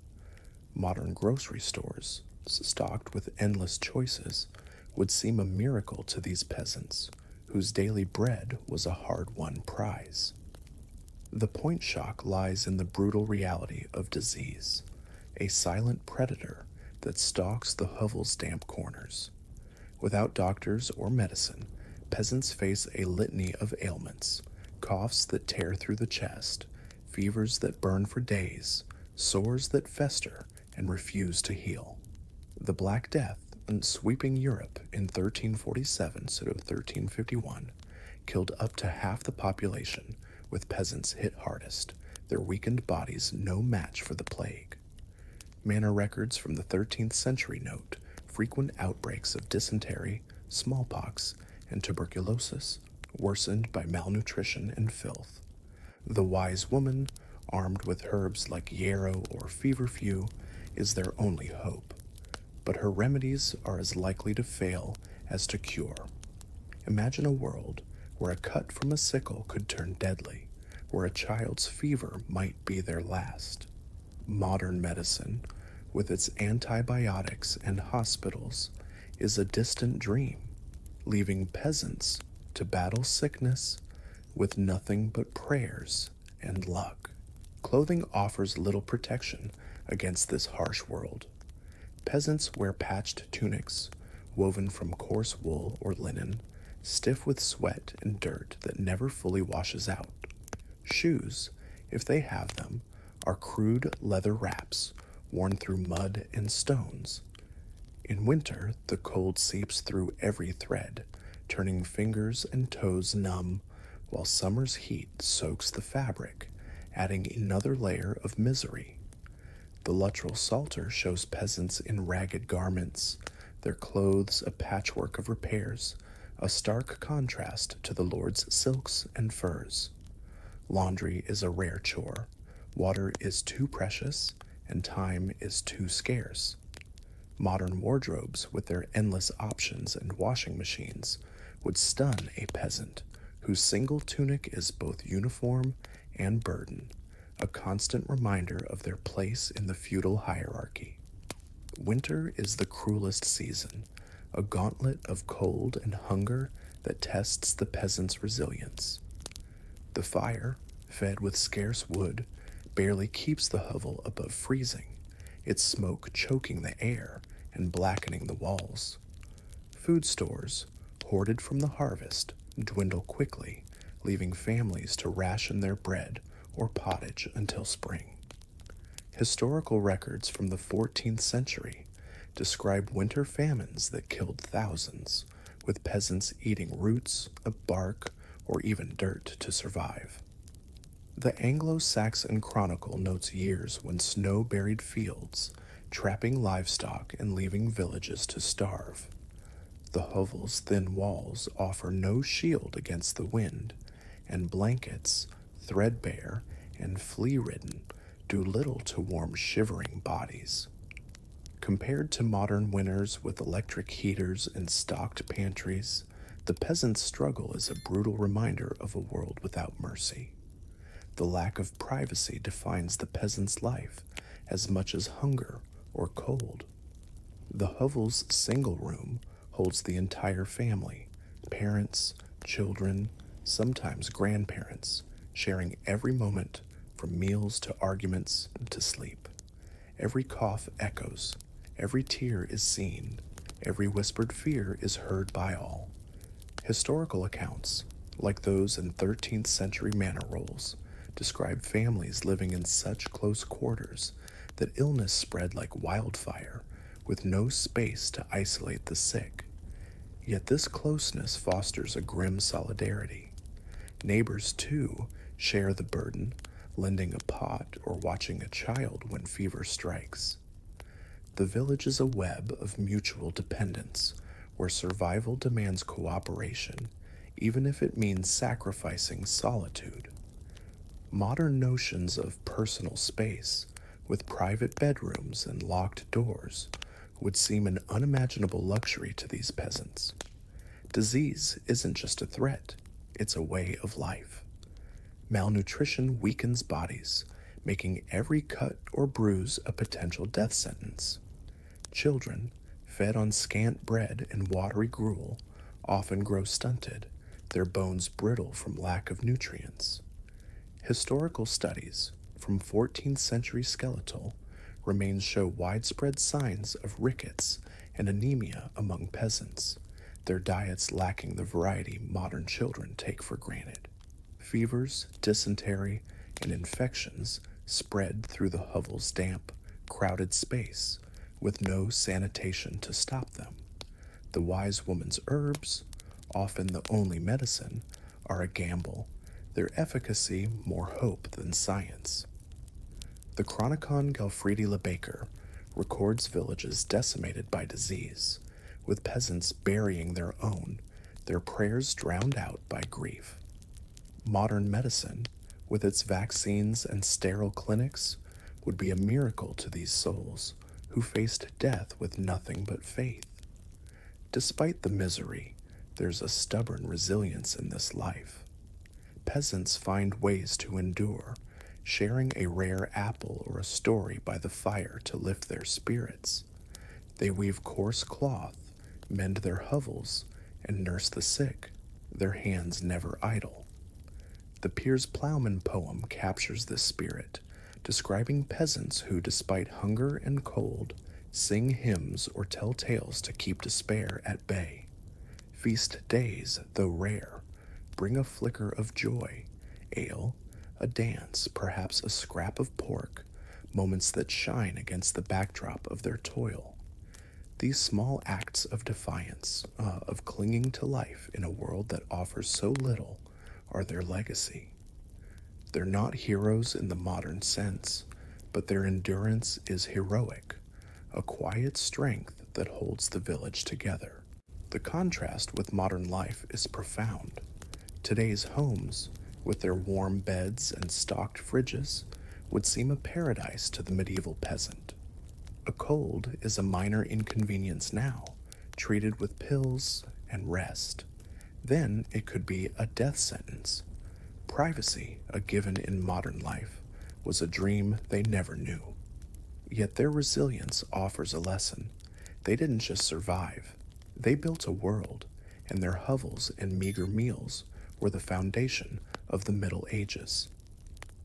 Modern grocery stores, stocked with endless choices, would seem a miracle to these peasants, whose daily bread was a hard-won prize. The point shock lies in the brutal reality of disease, a silent predator that stalks the hovel's damp corners. Without doctors or medicine, peasants face a litany of ailments, coughs that tear through the chest, fevers that burn for days, sores that fester and refuse to heal. The Black Death, sweeping Europe in 1347 to 1351, killed up to half the population, with peasants hit hardest, their weakened bodies no match for the plague. Manor records from the 13th century note frequent outbreaks of dysentery, smallpox, and tuberculosis, worsened by malnutrition and filth. The wise woman, armed with herbs like yarrow or feverfew, is their only hope, but her remedies are as likely to fail as to cure. Imagine a world where a cut from a sickle could turn deadly, where a child's fever might be their last. Modern medicine, with its antibiotics and hospitals, is a distant dream, leaving peasants to battle sickness with nothing but prayers and luck. Clothing offers little protection against this harsh world. Peasants wear patched tunics, woven from coarse wool or linen, stiff with sweat and dirt that never fully washes out. Shoes, if they have them, are crude leather wraps worn through mud and stones. In winter, the cold seeps through every thread, turning fingers and toes numb, while summer's heat soaks the fabric, adding another layer of misery. The Luttrell Psalter shows peasants in ragged garments, their clothes a patchwork of repairs, a stark contrast to the Lord's silks and furs. Laundry is a rare chore, water is too precious, and time is too scarce. Modern wardrobes, with their endless options and washing machines, would stun a peasant whose single tunic is both uniform and burden, a constant reminder of their place in the feudal hierarchy. Winter is the cruelest season, a gauntlet of cold and hunger that tests the peasant's resilience. The fire, fed with scarce wood, barely keeps the hovel above freezing, its smoke choking the air and blackening the walls. Food stores, hoarded from the harvest, dwindle quickly, leaving families to ration their bread or pottage until spring. Historical records from the 14th century describe winter famines that killed thousands, with peasants eating roots, bark, or even dirt to survive. The Anglo-Saxon Chronicle notes years when snow buried fields, trapping livestock and leaving villages to starve. The hovel's thin walls offer no shield against the wind, and blankets, threadbare and flea-ridden, do little to warm shivering bodies. Compared to modern winters with electric heaters and stocked pantries, the peasant's struggle is a brutal reminder of a world without mercy. The lack of privacy defines the peasant's life as much as hunger or cold. The hovel's single room holds the entire family, parents, children, sometimes grandparents, sharing every moment from meals to arguments to sleep. Every cough echoes, every tear is seen, every whispered fear is heard by all. Historical accounts, like those in 13th century manor rolls, describe families living in such close quarters that illness spread like wildfire, with no space to isolate the sick. Yet this closeness fosters a grim solidarity. Neighbors, too, share the burden, lending a pot or watching a child when fever strikes. The village is a web of mutual dependence, where survival demands cooperation, even if it means sacrificing solitude. Modern notions of personal space, with private bedrooms and locked doors, would seem an unimaginable luxury to these peasants. Disease isn't just a threat, it's a way of life. Malnutrition weakens bodies, making every cut or bruise a potential death sentence. Children, fed on scant bread and watery gruel, often grow stunted, their bones brittle from lack of nutrients. Historical studies from 14th century skeletal remains show widespread signs of rickets and anemia among peasants, their diets lacking the variety modern children take for granted. Fevers, dysentery, and infections spread through the hovel's damp, crowded space with no sanitation to stop them. The wise woman's herbs, often the only medicine, are a gamble, their efficacy more hope than science. The Chronicon Galfridi Le Baker records villages decimated by disease, with peasants burying their own, their prayers drowned out by grief. Modern medicine, with its vaccines and sterile clinics, would be a miracle to these souls who faced death with nothing but faith. Despite the misery, there's a stubborn resilience in this life. Peasants find ways to endure, sharing a rare apple or a story by the fire to lift their spirits. They weave coarse cloth, mend their hovels, and nurse the sick, their hands never idle. The Piers Plowman poem captures this spirit, describing peasants who, despite hunger and cold, sing hymns or tell tales to keep despair at bay. Feast days, though rare, bring a flicker of joy, ale, a dance, perhaps a scrap of pork, moments that shine against the backdrop of their toil. These small acts of defiance, of clinging to life in a world that offers so little, are their legacy. They're not heroes in the modern sense, but their endurance is heroic, a quiet strength that holds the village together. The contrast with modern life is profound. Today's homes, with their warm beds and stocked fridges, would seem a paradise to the medieval peasant. A cold is a minor inconvenience now, treated with pills and rest. Then it could be a death sentence. Privacy, a given in modern life, was a dream they never knew. Yet their resilience offers a lesson. They didn't just survive, they built a world, and their hovels and meager meals were the foundation of the Middle Ages.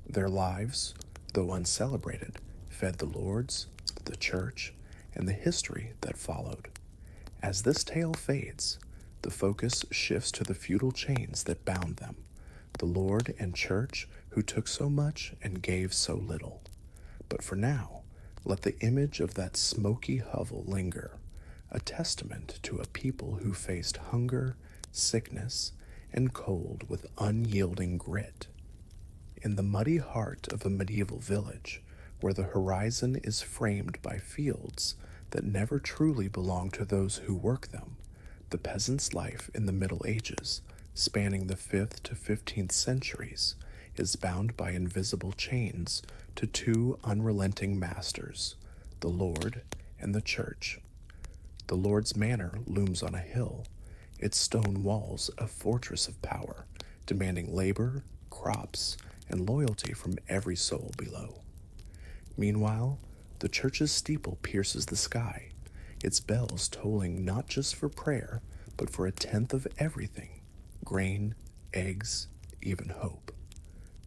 Their lives, though uncelebrated, fed the lords, the church, and the history that followed. As this tale fades, the focus shifts to the feudal chains that bound them, the lord and church who took so much and gave so little. But for now, let the image of that smoky hovel linger, a testament to a people who faced hunger, sickness, and cold with unyielding grit. In the muddy heart of a medieval village, where the horizon is framed by fields that never truly belong to those who work them, the peasant's life in the Middle Ages, spanning the 5th to 15th centuries, is bound by invisible chains to two unrelenting masters, the Lord and the Church. The Lord's manor looms on a hill, its stone walls a fortress of power, demanding labor, crops, and loyalty from every soul below. Meanwhile, the church's steeple pierces the sky, its bells tolling not just for prayer, but for a tenth of everything: grain, eggs, even hope.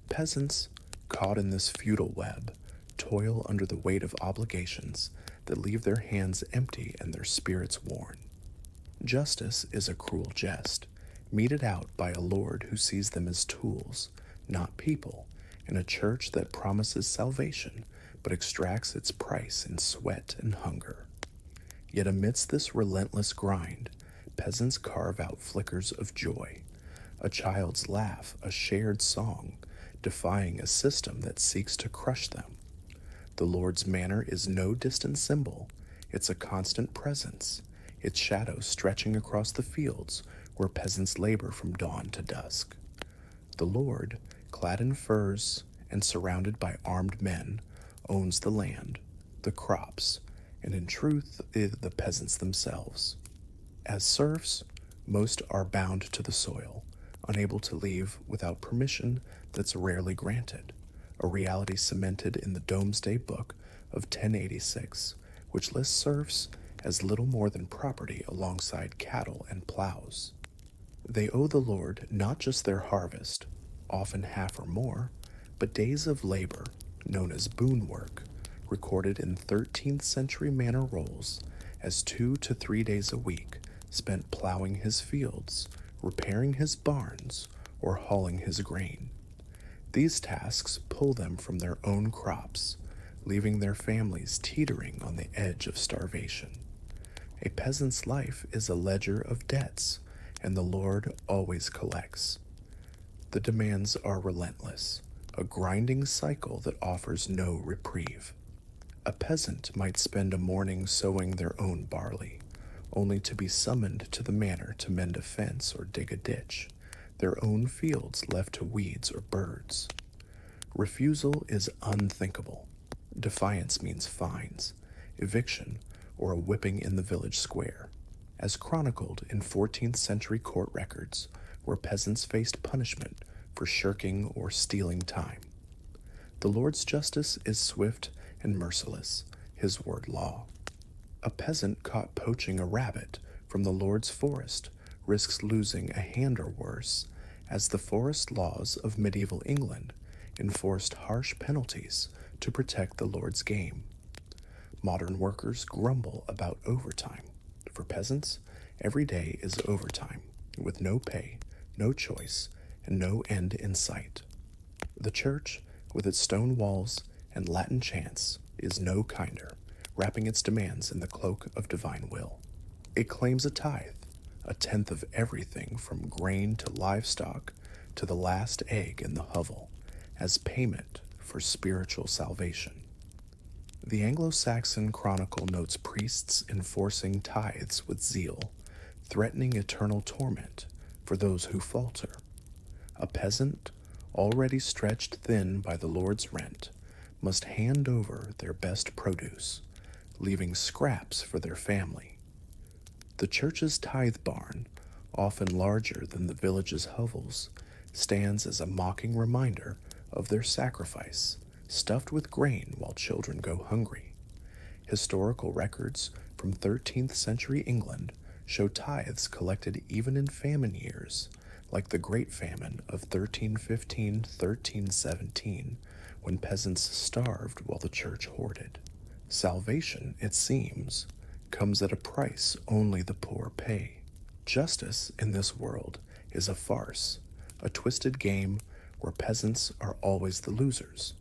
Peasants, caught in this feudal web, toil under the weight of obligations that leave their hands empty and their spirits worn. Justice is a cruel jest, meted out by a lord who sees them as tools, not people, in a church that promises salvation but extracts its price in sweat and hunger. Yet amidst this relentless grind, peasants carve out flickers of joy, a child's laugh, a shared song, defying a system that seeks to crush them. The Lord's manor is no distant symbol, it's a constant presence, its shadow stretching across the fields where peasants labor from dawn to dusk. The Lord, clad in furs and surrounded by armed men, owns the land, the crops, and in truth, the peasants themselves. As serfs, most are bound to the soil, unable to leave without permission that's rarely granted, a reality cemented in the Domesday Book of 1086, which lists serfs as little more than property alongside cattle and plows. They owe the Lord not just their harvest, often half or more, But days of labor, known as boon work, recorded in 13th century manor rolls as 2 to 3 days a week spent plowing his fields, repairing his barns, or hauling his grain. These tasks pull them from their own crops, leaving their families teetering on the edge of starvation. A peasant's life is a ledger of debts, and the Lord always collects. The demands are relentless, a grinding cycle that offers no reprieve. A peasant might spend a morning sowing their own barley, only to be summoned to the manor to mend a fence or dig a ditch, their own fields left to weeds or birds. Refusal is unthinkable. Defiance means fines, eviction, or a whipping in the village square, as chronicled in 14th century court records, where peasants faced punishment for shirking or stealing time. The Lord's justice is swift and merciless, his word law. A peasant caught poaching a rabbit from the Lord's forest risks losing a hand or worse, as the forest laws of medieval England enforced harsh penalties to protect the Lord's game. Modern workers grumble about overtime. For peasants, every day is overtime, with no pay, no choice, and no end in sight. The church, with its stone walls and Latin chants, is no kinder, wrapping its demands in the cloak of divine will. It claims a tithe, a tenth of everything from grain to livestock to the last egg in the hovel, as payment for spiritual salvation. The Anglo-Saxon Chronicle notes priests enforcing tithes with zeal, threatening eternal torment for those who falter. A peasant, already stretched thin by the Lord's rent, must hand over their best produce, leaving scraps for their family. The church's tithe barn, often larger than the village's hovels, stands as a mocking reminder of their sacrifice, stuffed with grain while children go hungry. Historical records from 13th century England show tithes collected even in famine years, like the Great Famine of 1315-1317, when peasants starved while the church hoarded. Salvation, it seems, comes at a price only the poor pay. Justice in this world is a farce, a twisted game where peasants are always the losers.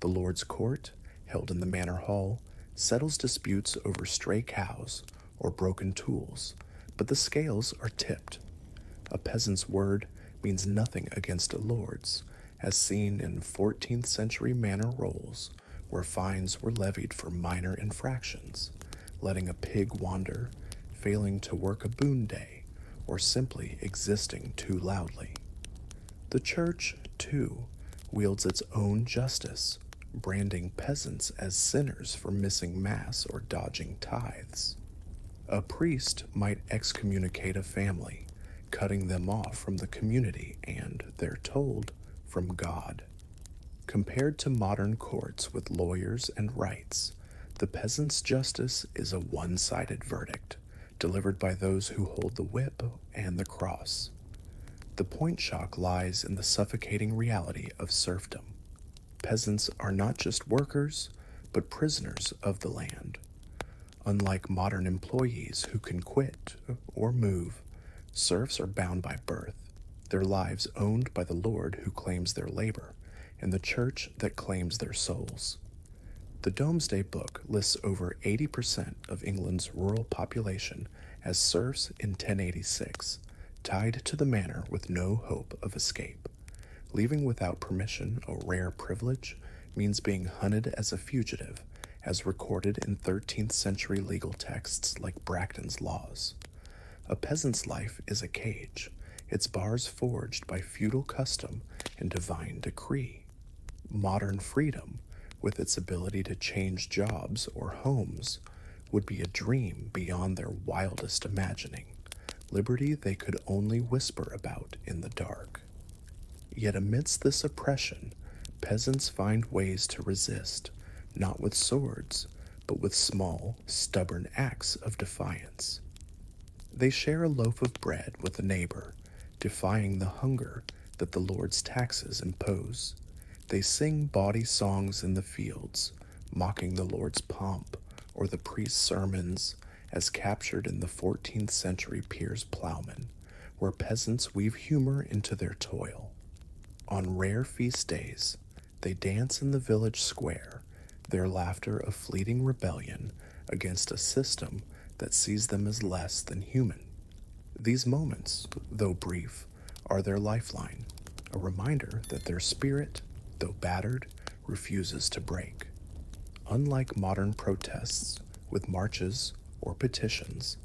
The Lord's court, held in the manor hall, settles disputes over stray cows or broken tools, but the scales are tipped. A peasant's word means nothing against a lord's, as seen in 14th century manor rolls, where fines were levied for minor infractions, letting a pig wander, failing to work a boon day, or simply existing too loudly. The church, too, wields its own justice, branding peasants as sinners for missing mass or dodging tithes. A priest might excommunicate a family, cutting them off from the community and, they're told, from God. Compared to modern courts with lawyers and rights, the peasant's justice is a one-sided verdict, delivered by those who hold the whip and the cross. The point shock lies in the suffocating reality of serfdom. Peasants are not just workers, but prisoners of the land. Unlike modern employees who can quit or move, serfs are bound by birth, their lives owned by the Lord who claims their labor, and the church that claims their souls. The Domesday Book lists over 80% of England's rural population as serfs in 1086, tied to the manor with no hope of escape. Leaving without permission, a rare privilege, means being hunted as a fugitive, as recorded in 13th century legal texts like Bracton's Laws. A peasant's life is a cage, its bars forged by feudal custom and divine decree. Modern freedom, with its ability to change jobs or homes, would be a dream beyond their wildest imagining, liberty they could only whisper about in the dark. Yet amidst this oppression, peasants find ways to resist, not with swords, but with small, stubborn acts of defiance. They share a loaf of bread with a neighbor, defying the hunger that the Lord's taxes impose. They sing bawdy songs in the fields, mocking the Lord's pomp or the priest's sermons, as captured in the 14th century Piers Plowman, where peasants weave humor into their toil. On rare feast days, they dance in the village square, their laughter a fleeting rebellion against a system that sees them as less than human. These moments, though brief, are their lifeline, a reminder that their spirit, though battered, refuses to break. Unlike modern protests with marches or petitions,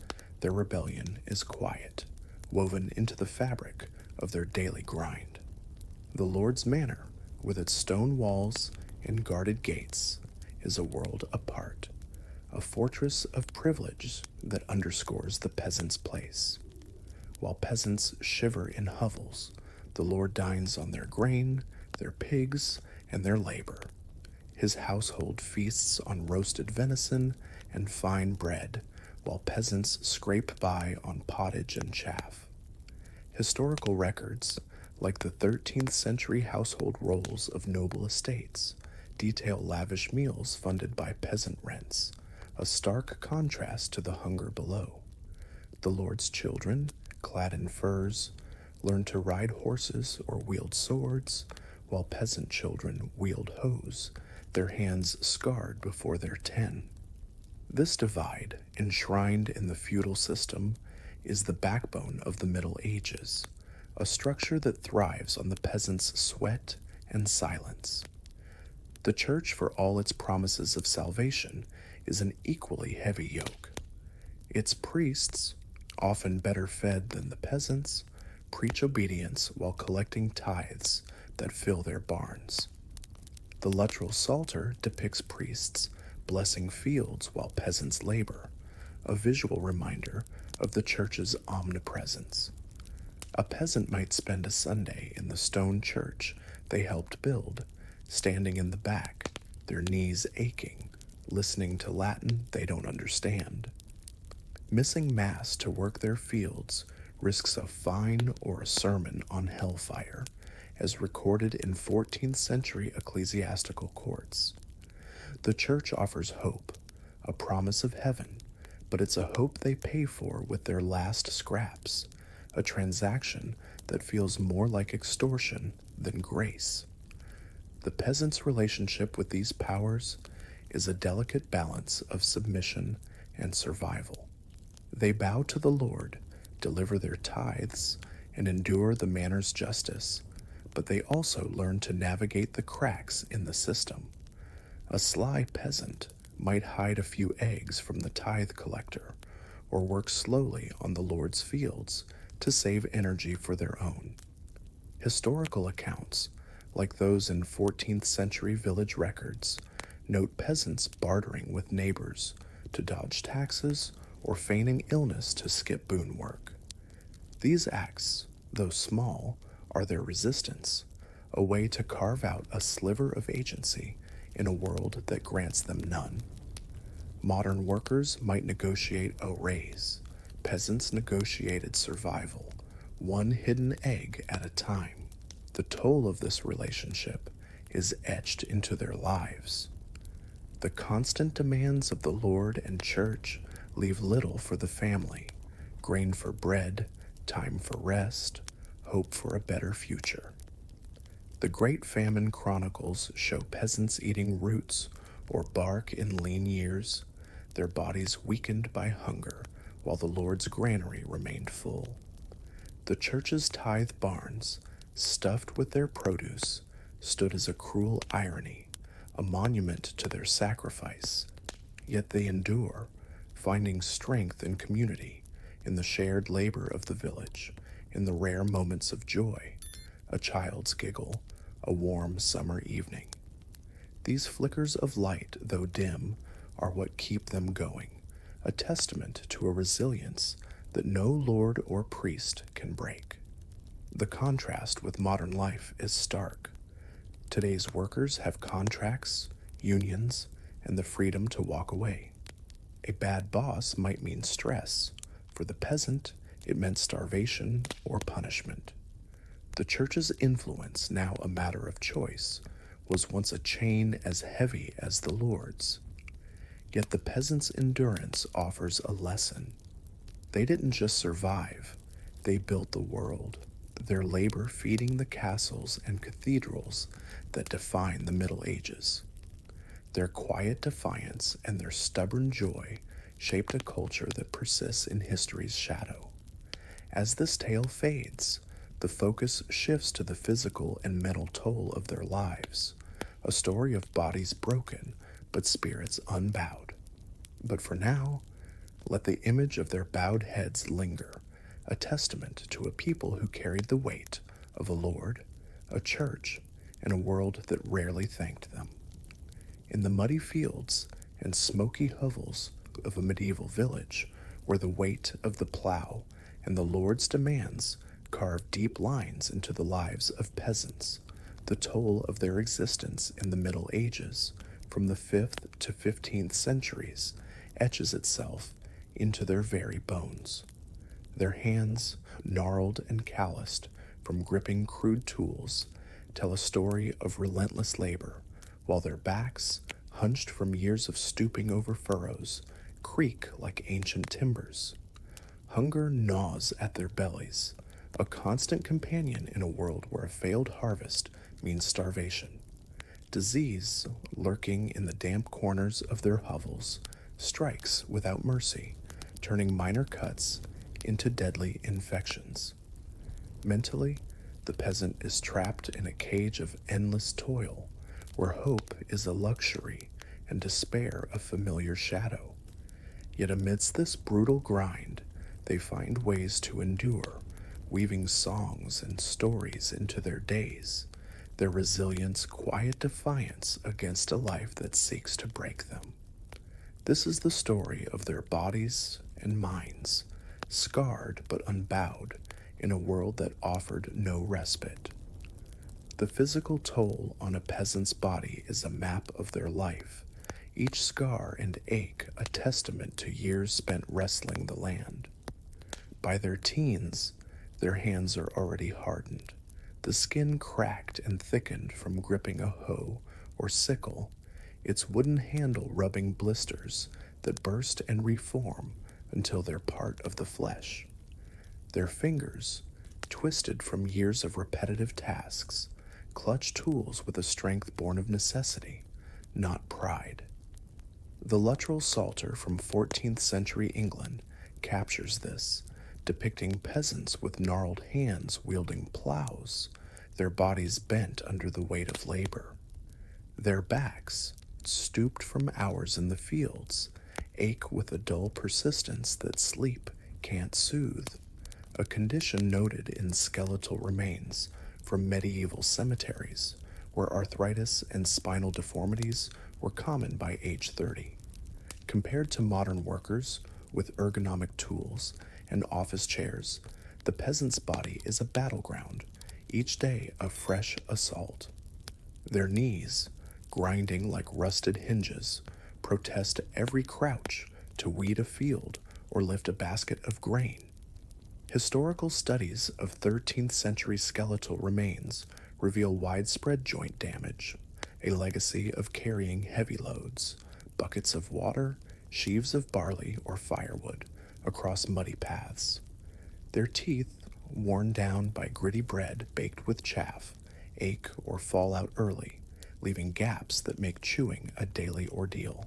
their rebellion is quiet, woven into the fabric of their daily grind. The Lord's Manor, with its stone walls and guarded gates, is a world apart, a fortress of privilege that underscores the peasant's place. While peasants shiver in hovels, the Lord dines on their grain, their pigs, and their labor. His household feasts on roasted venison and fine bread, while peasants scrape by on pottage and chaff. Historical records, like the 13th century household rolls of noble estates, detail lavish meals funded by peasant rents, a stark contrast to the hunger below. The Lord's children, clad in furs, learn to ride horses or wield swords, while peasant children wield hoes, their hands scarred before their 10. This divide, enshrined in the feudal system, is the backbone of the Middle Ages, a structure that thrives on the peasant's sweat and silence. The church, for all its promises of salvation, is an equally heavy yoke. Its priests, often better fed than the peasants, preach obedience while collecting tithes that fill their barns. The literal Psalter depicts priests blessing fields while peasants labor, a visual reminder of the church's omnipresence. A peasant might spend a Sunday in the stone church they helped build, standing in the back, their knees aching, listening to Latin they don't understand. Missing Mass to work their fields risks a fine or a sermon on hellfire, as recorded in 14th century ecclesiastical courts. The church offers hope, a promise of heaven, but it's a hope they pay for with their last scraps, a transaction that feels more like extortion than grace. The peasant's relationship with these powers is a delicate balance of submission and survival. They bow to the Lord, deliver their tithes, and endure the manor's justice, but they also learn to navigate the cracks in the system. A sly peasant might hide a few eggs from the tithe collector, or work slowly on the Lord's fields to save energy for their own. Historical accounts, like those in 14th century village records, note peasants bartering with neighbors to dodge taxes or feigning illness to skip boon work. These acts, though small, are their resistance, a way to carve out a sliver of agency in a world that grants them none. Modern workers might negotiate a raise. Peasants negotiated survival, one hidden egg at a time. The toll of this relationship is etched into their lives. The constant demands of the Lord and church leave little for the family: grain for bread, time for rest, hope for a better future. The Great Famine Chronicles show peasants eating roots or bark in lean years, their bodies weakened by hunger, while the Lord's granary remained full. The church's tithe barns, stuffed with their produce, stood as a cruel irony, a monument to their sacrifice. Yet they endure, finding strength in community, in the shared labor of the village, in the rare moments of joy, a child's giggle, a warm summer evening. These flickers of light, though dim, are what keep them going, a testament to a resilience that no lord or priest can break. The contrast with modern life is stark. Today's workers have contracts, unions, and the freedom to walk away. A bad boss might mean stress. For the peasant, it meant starvation or punishment. The church's influence, now a matter of choice, was once a chain as heavy as the Lord's. Yet the peasant's endurance offers a lesson. They didn't just survive, they built the world, their labor feeding the castles and cathedrals that define the Middle Ages. Their quiet defiance and their stubborn joy shaped a culture that persists in history's shadow. As this tale fades, the focus shifts to the physical and mental toll of their lives, a story of bodies broken but spirits unbowed. But for now, let the image of their bowed heads linger, a testament to a people who carried the weight of a Lord, a church, and a world that rarely thanked them. In the muddy fields and smoky hovels of a medieval village, where the weight of the plow and the Lord's demands carved deep lines into the lives of peasants, the toll of their existence in the Middle Ages, from the 5th to 15th centuries, etches itself into their very bones. Their hands, gnarled and calloused from gripping crude tools, tell a story of relentless labor, while their backs, hunched from years of stooping over furrows, creak like ancient timbers. Hunger gnaws at their bellies, a constant companion in a world where a failed harvest means starvation. Disease, lurking in the damp corners of their hovels, strikes without mercy, turning minor cuts into deadly infections. Mentally, the peasant is trapped in a cage of endless toil, where hope is a luxury and despair a familiar shadow. Yet amidst this brutal grind, they find ways to endure, weaving songs and stories into their days, their resilience quiet defiance against a life that seeks to break them. This is the story of their bodies and minds, scarred but unbowed in a world that offered no respite. The physical toll on a peasant's body is a map of their life, each scar and ache a testament to years spent wrestling the land. By their teens, their hands are already hardened, the skin cracked and thickened from gripping a hoe or sickle, its wooden handle rubbing blisters that burst and reform until they're part of the flesh. Their fingers, twisted from years of repetitive tasks, clutch tools with a strength born of necessity, not pride. The Luttrell Psalter from 14th century England captures this, depicting peasants with gnarled hands wielding plows, their bodies bent under the weight of labor. Their backs, stooped from hours in the fields, ache with a dull persistence that sleep can't soothe, a condition noted in skeletal remains from medieval cemeteries, where arthritis and spinal deformities were common by age 30. Compared to modern workers with ergonomic tools and office chairs, the peasant's body is a battleground, each day a fresh assault. Their knees, grinding like rusted hinges, protest every crouch to weed a field or lift a basket of grain. Historical studies of 13th century skeletal remains reveal widespread joint damage, a legacy of carrying heavy loads, buckets of water, sheaves of barley or firewood, across muddy paths. Their teeth, worn down by gritty bread baked with chaff, ache or fall out early, leaving gaps that make chewing a daily ordeal.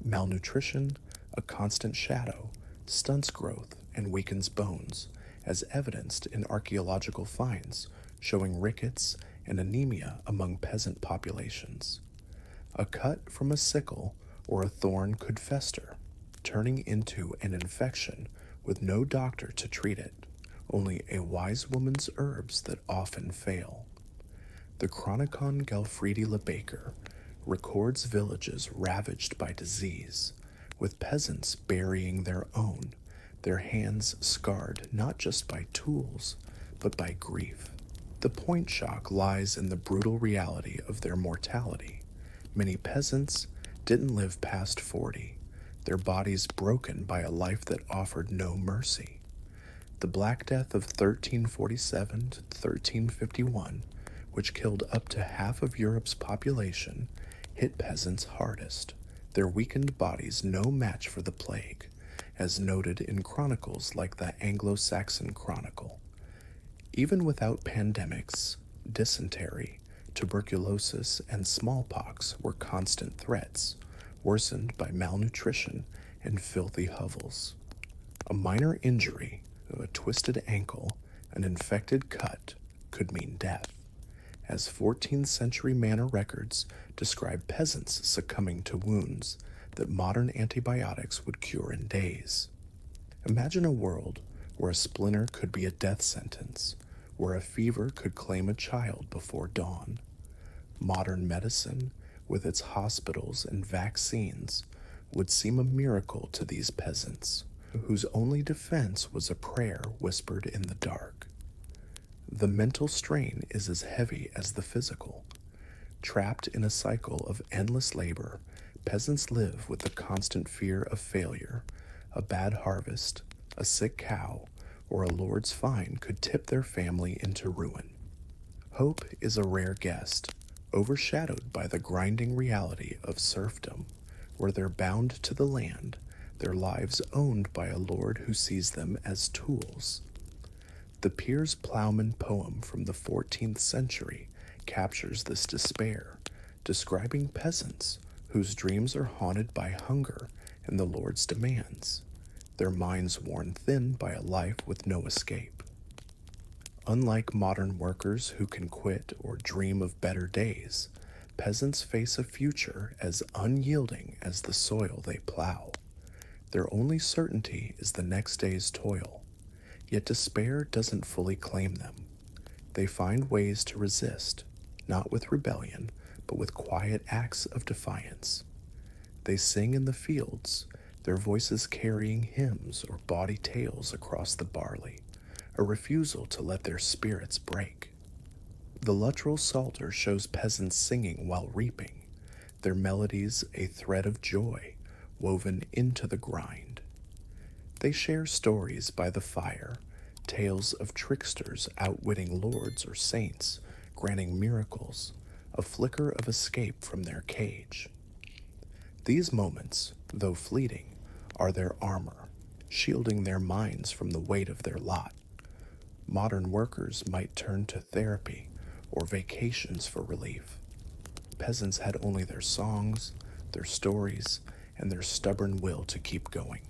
Malnutrition, a constant shadow, stunts growth and weakens bones, as evidenced in archaeological finds showing rickets and anemia among peasant populations. A cut from a sickle or a thorn could fester, turning into an infection with no doctor to treat it, only a wise woman's herbs that often fail. The Chronicon Galfridi Le Baker records villages ravaged by disease, with peasants burying their own, their hands scarred not just by tools, but by grief. The point shock lies in the brutal reality of their mortality. Many peasants didn't live past 40, their bodies broken by a life that offered no mercy. The Black Death of 1347 to 1351 which killed up to half of Europe's population, hit peasants hardest, their weakened bodies no match for the plague, as noted in chronicles like the Anglo-Saxon Chronicle. Even without pandemics, dysentery, tuberculosis, and smallpox were constant threats, worsened by malnutrition and filthy hovels. A minor injury, a twisted ankle, an infected cut, could mean death, as 14th century manor records describe peasants succumbing to wounds that modern antibiotics would cure in days. Imagine a world where a splinter could be a death sentence, where a fever could claim a child before dawn. Modern medicine, with its hospitals and vaccines, would seem a miracle to these peasants, whose only defense was a prayer whispered in the dark. The mental strain is as heavy as the physical. Trapped in a cycle of endless labor, peasants live with the constant fear of failure. A bad harvest, a sick cow, or a lord's fine could tip their family into ruin. Hope is a rare guest, overshadowed by the grinding reality of serfdom, where they're bound to the land, their lives owned by a lord who sees them as tools. The Piers Plowman poem from the 14th century captures this despair, describing peasants whose dreams are haunted by hunger and the Lord's demands, their minds worn thin by a life with no escape. Unlike modern workers who can quit or dream of better days, peasants face a future as unyielding as the soil they plow. Their only certainty is the next day's toil, yet despair doesn't fully claim them. They find ways to resist, not with rebellion, but with quiet acts of defiance. They sing in the fields, their voices carrying hymns or bawdy tales across the barley, a refusal to let their spirits break. The Luttrell Psalter shows peasants singing while reaping, their melodies a thread of joy woven into the grind. They share stories by the fire, tales of tricksters outwitting lords or saints, granting miracles, a flicker of escape from their cage. These moments, though fleeting, are their armor, shielding their minds from the weight of their lot. Modern workers might turn to therapy or vacations for relief. Peasants had only their songs, their stories, and their stubborn will to keep going.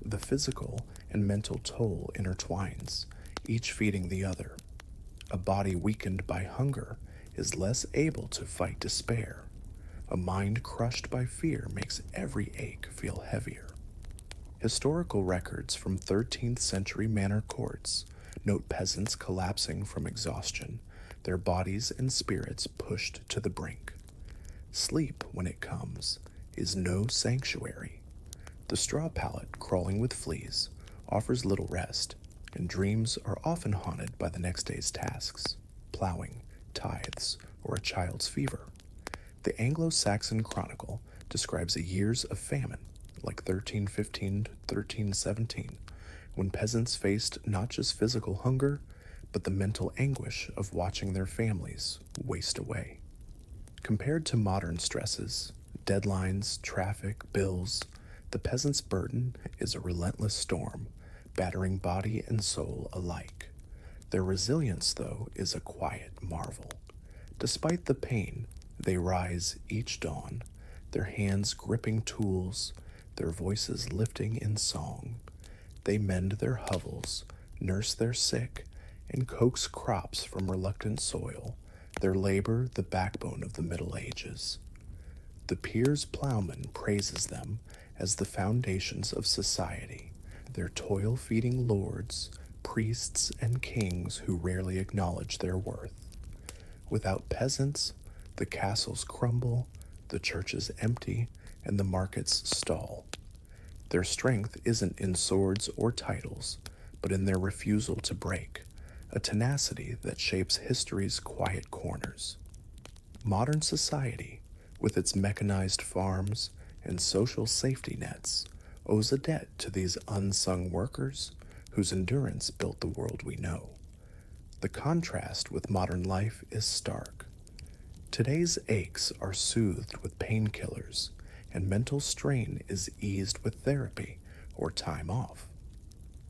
The physical and mental toll intertwines, each feeding the other. A body weakened by hunger is less able to fight despair. A mind crushed by fear makes every ache feel heavier. Historical records from 13th century manor courts note peasants collapsing from exhaustion, their bodies and spirits pushed to the brink. Sleep, when it comes, is no sanctuary. The straw pallet, crawling with fleas, offers little rest, and dreams are often haunted by the next day's tasks, plowing, tithes, or a child's fever. The Anglo-Saxon Chronicle describes years of famine, like 1315 to 1317, when peasants faced not just physical hunger, but the mental anguish of watching their families waste away. Compared to modern stresses, deadlines, traffic, bills, the peasant's burden is a relentless storm, battering body and soul alike. Their resilience, though, is a quiet marvel. Despite the pain, they rise each dawn, their hands gripping tools, their voices lifting in song. They mend their hovels, nurse their sick, and coax crops from reluctant soil, their labor the backbone of the Middle Ages. The Piers Plowman praises them as the foundations of society, their toil-feeding lords, priests, and kings who rarely acknowledge their worth. Without peasants, the castles crumble, the churches empty, and the markets stall. Their strength isn't in swords or titles, but in their refusal to break, a tenacity that shapes history's quiet corners. Modern society, with its mechanized farms and social safety nets, owes a debt to these unsung workers whose endurance built the world we know. The contrast with modern life is stark. Today's aches are soothed with painkillers, and mental strain is eased with therapy or time off.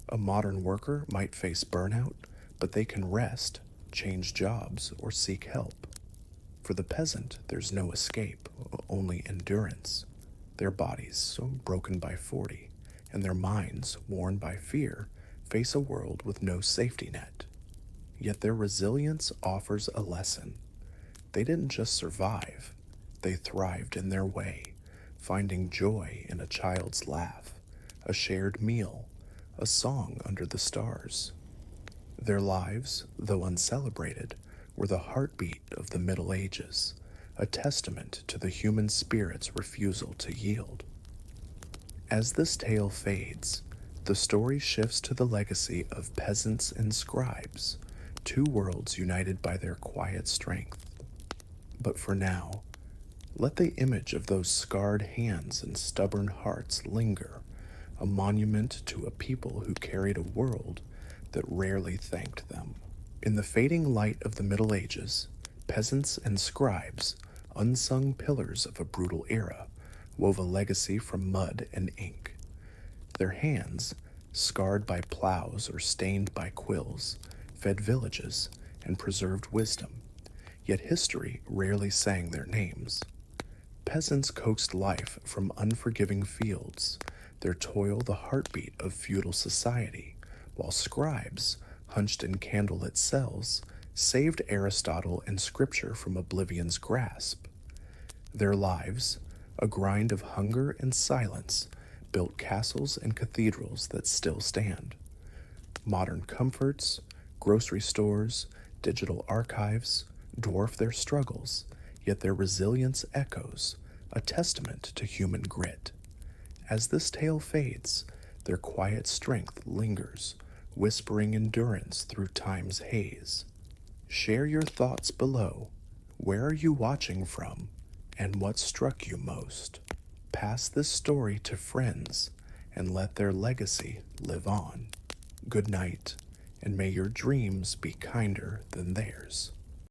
A modern worker might face burnout, but they can rest, change jobs, or seek help. For the peasant, there's no escape, only endurance. Their bodies, so broken by 40, and their minds, worn by fear, face a world with no safety net. Yet their resilience offers a lesson. They didn't just survive, they thrived in their way, finding joy in a child's laugh, a shared meal, a song under the stars. Their lives, though uncelebrated, were the heartbeat of the Middle Ages, a testament to the human spirit's refusal to yield. As this tale fades, the story shifts to the legacy of peasants and scribes, two worlds united by their quiet strength. But for now, let the image of those scarred hands and stubborn hearts linger, a monument to a people who carried a world that rarely thanked them. In the fading light of the Middle Ages, peasants and scribes, unsung pillars of a brutal era, wove a legacy from mud and ink. Their hands, scarred by plows or stained by quills, fed villages and preserved wisdom, yet history rarely sang their names. Peasants coaxed life from unforgiving fields, their toil the heartbeat of feudal society, while scribes, hunched in candlelit cells, saved Aristotle and Scripture from oblivion's grasp. Their lives, a grind of hunger and silence, built castles and cathedrals that still stand. Modern comforts, grocery stores, digital archives dwarf their struggles, yet their resilience echoes, a testament to human grit. As this tale fades, their quiet strength lingers, whispering endurance through time's haze. Share your thoughts below. Where are you watching from, and what struck you most? Pass this story to friends, and let their legacy live on. Good night, and may your dreams be kinder than theirs.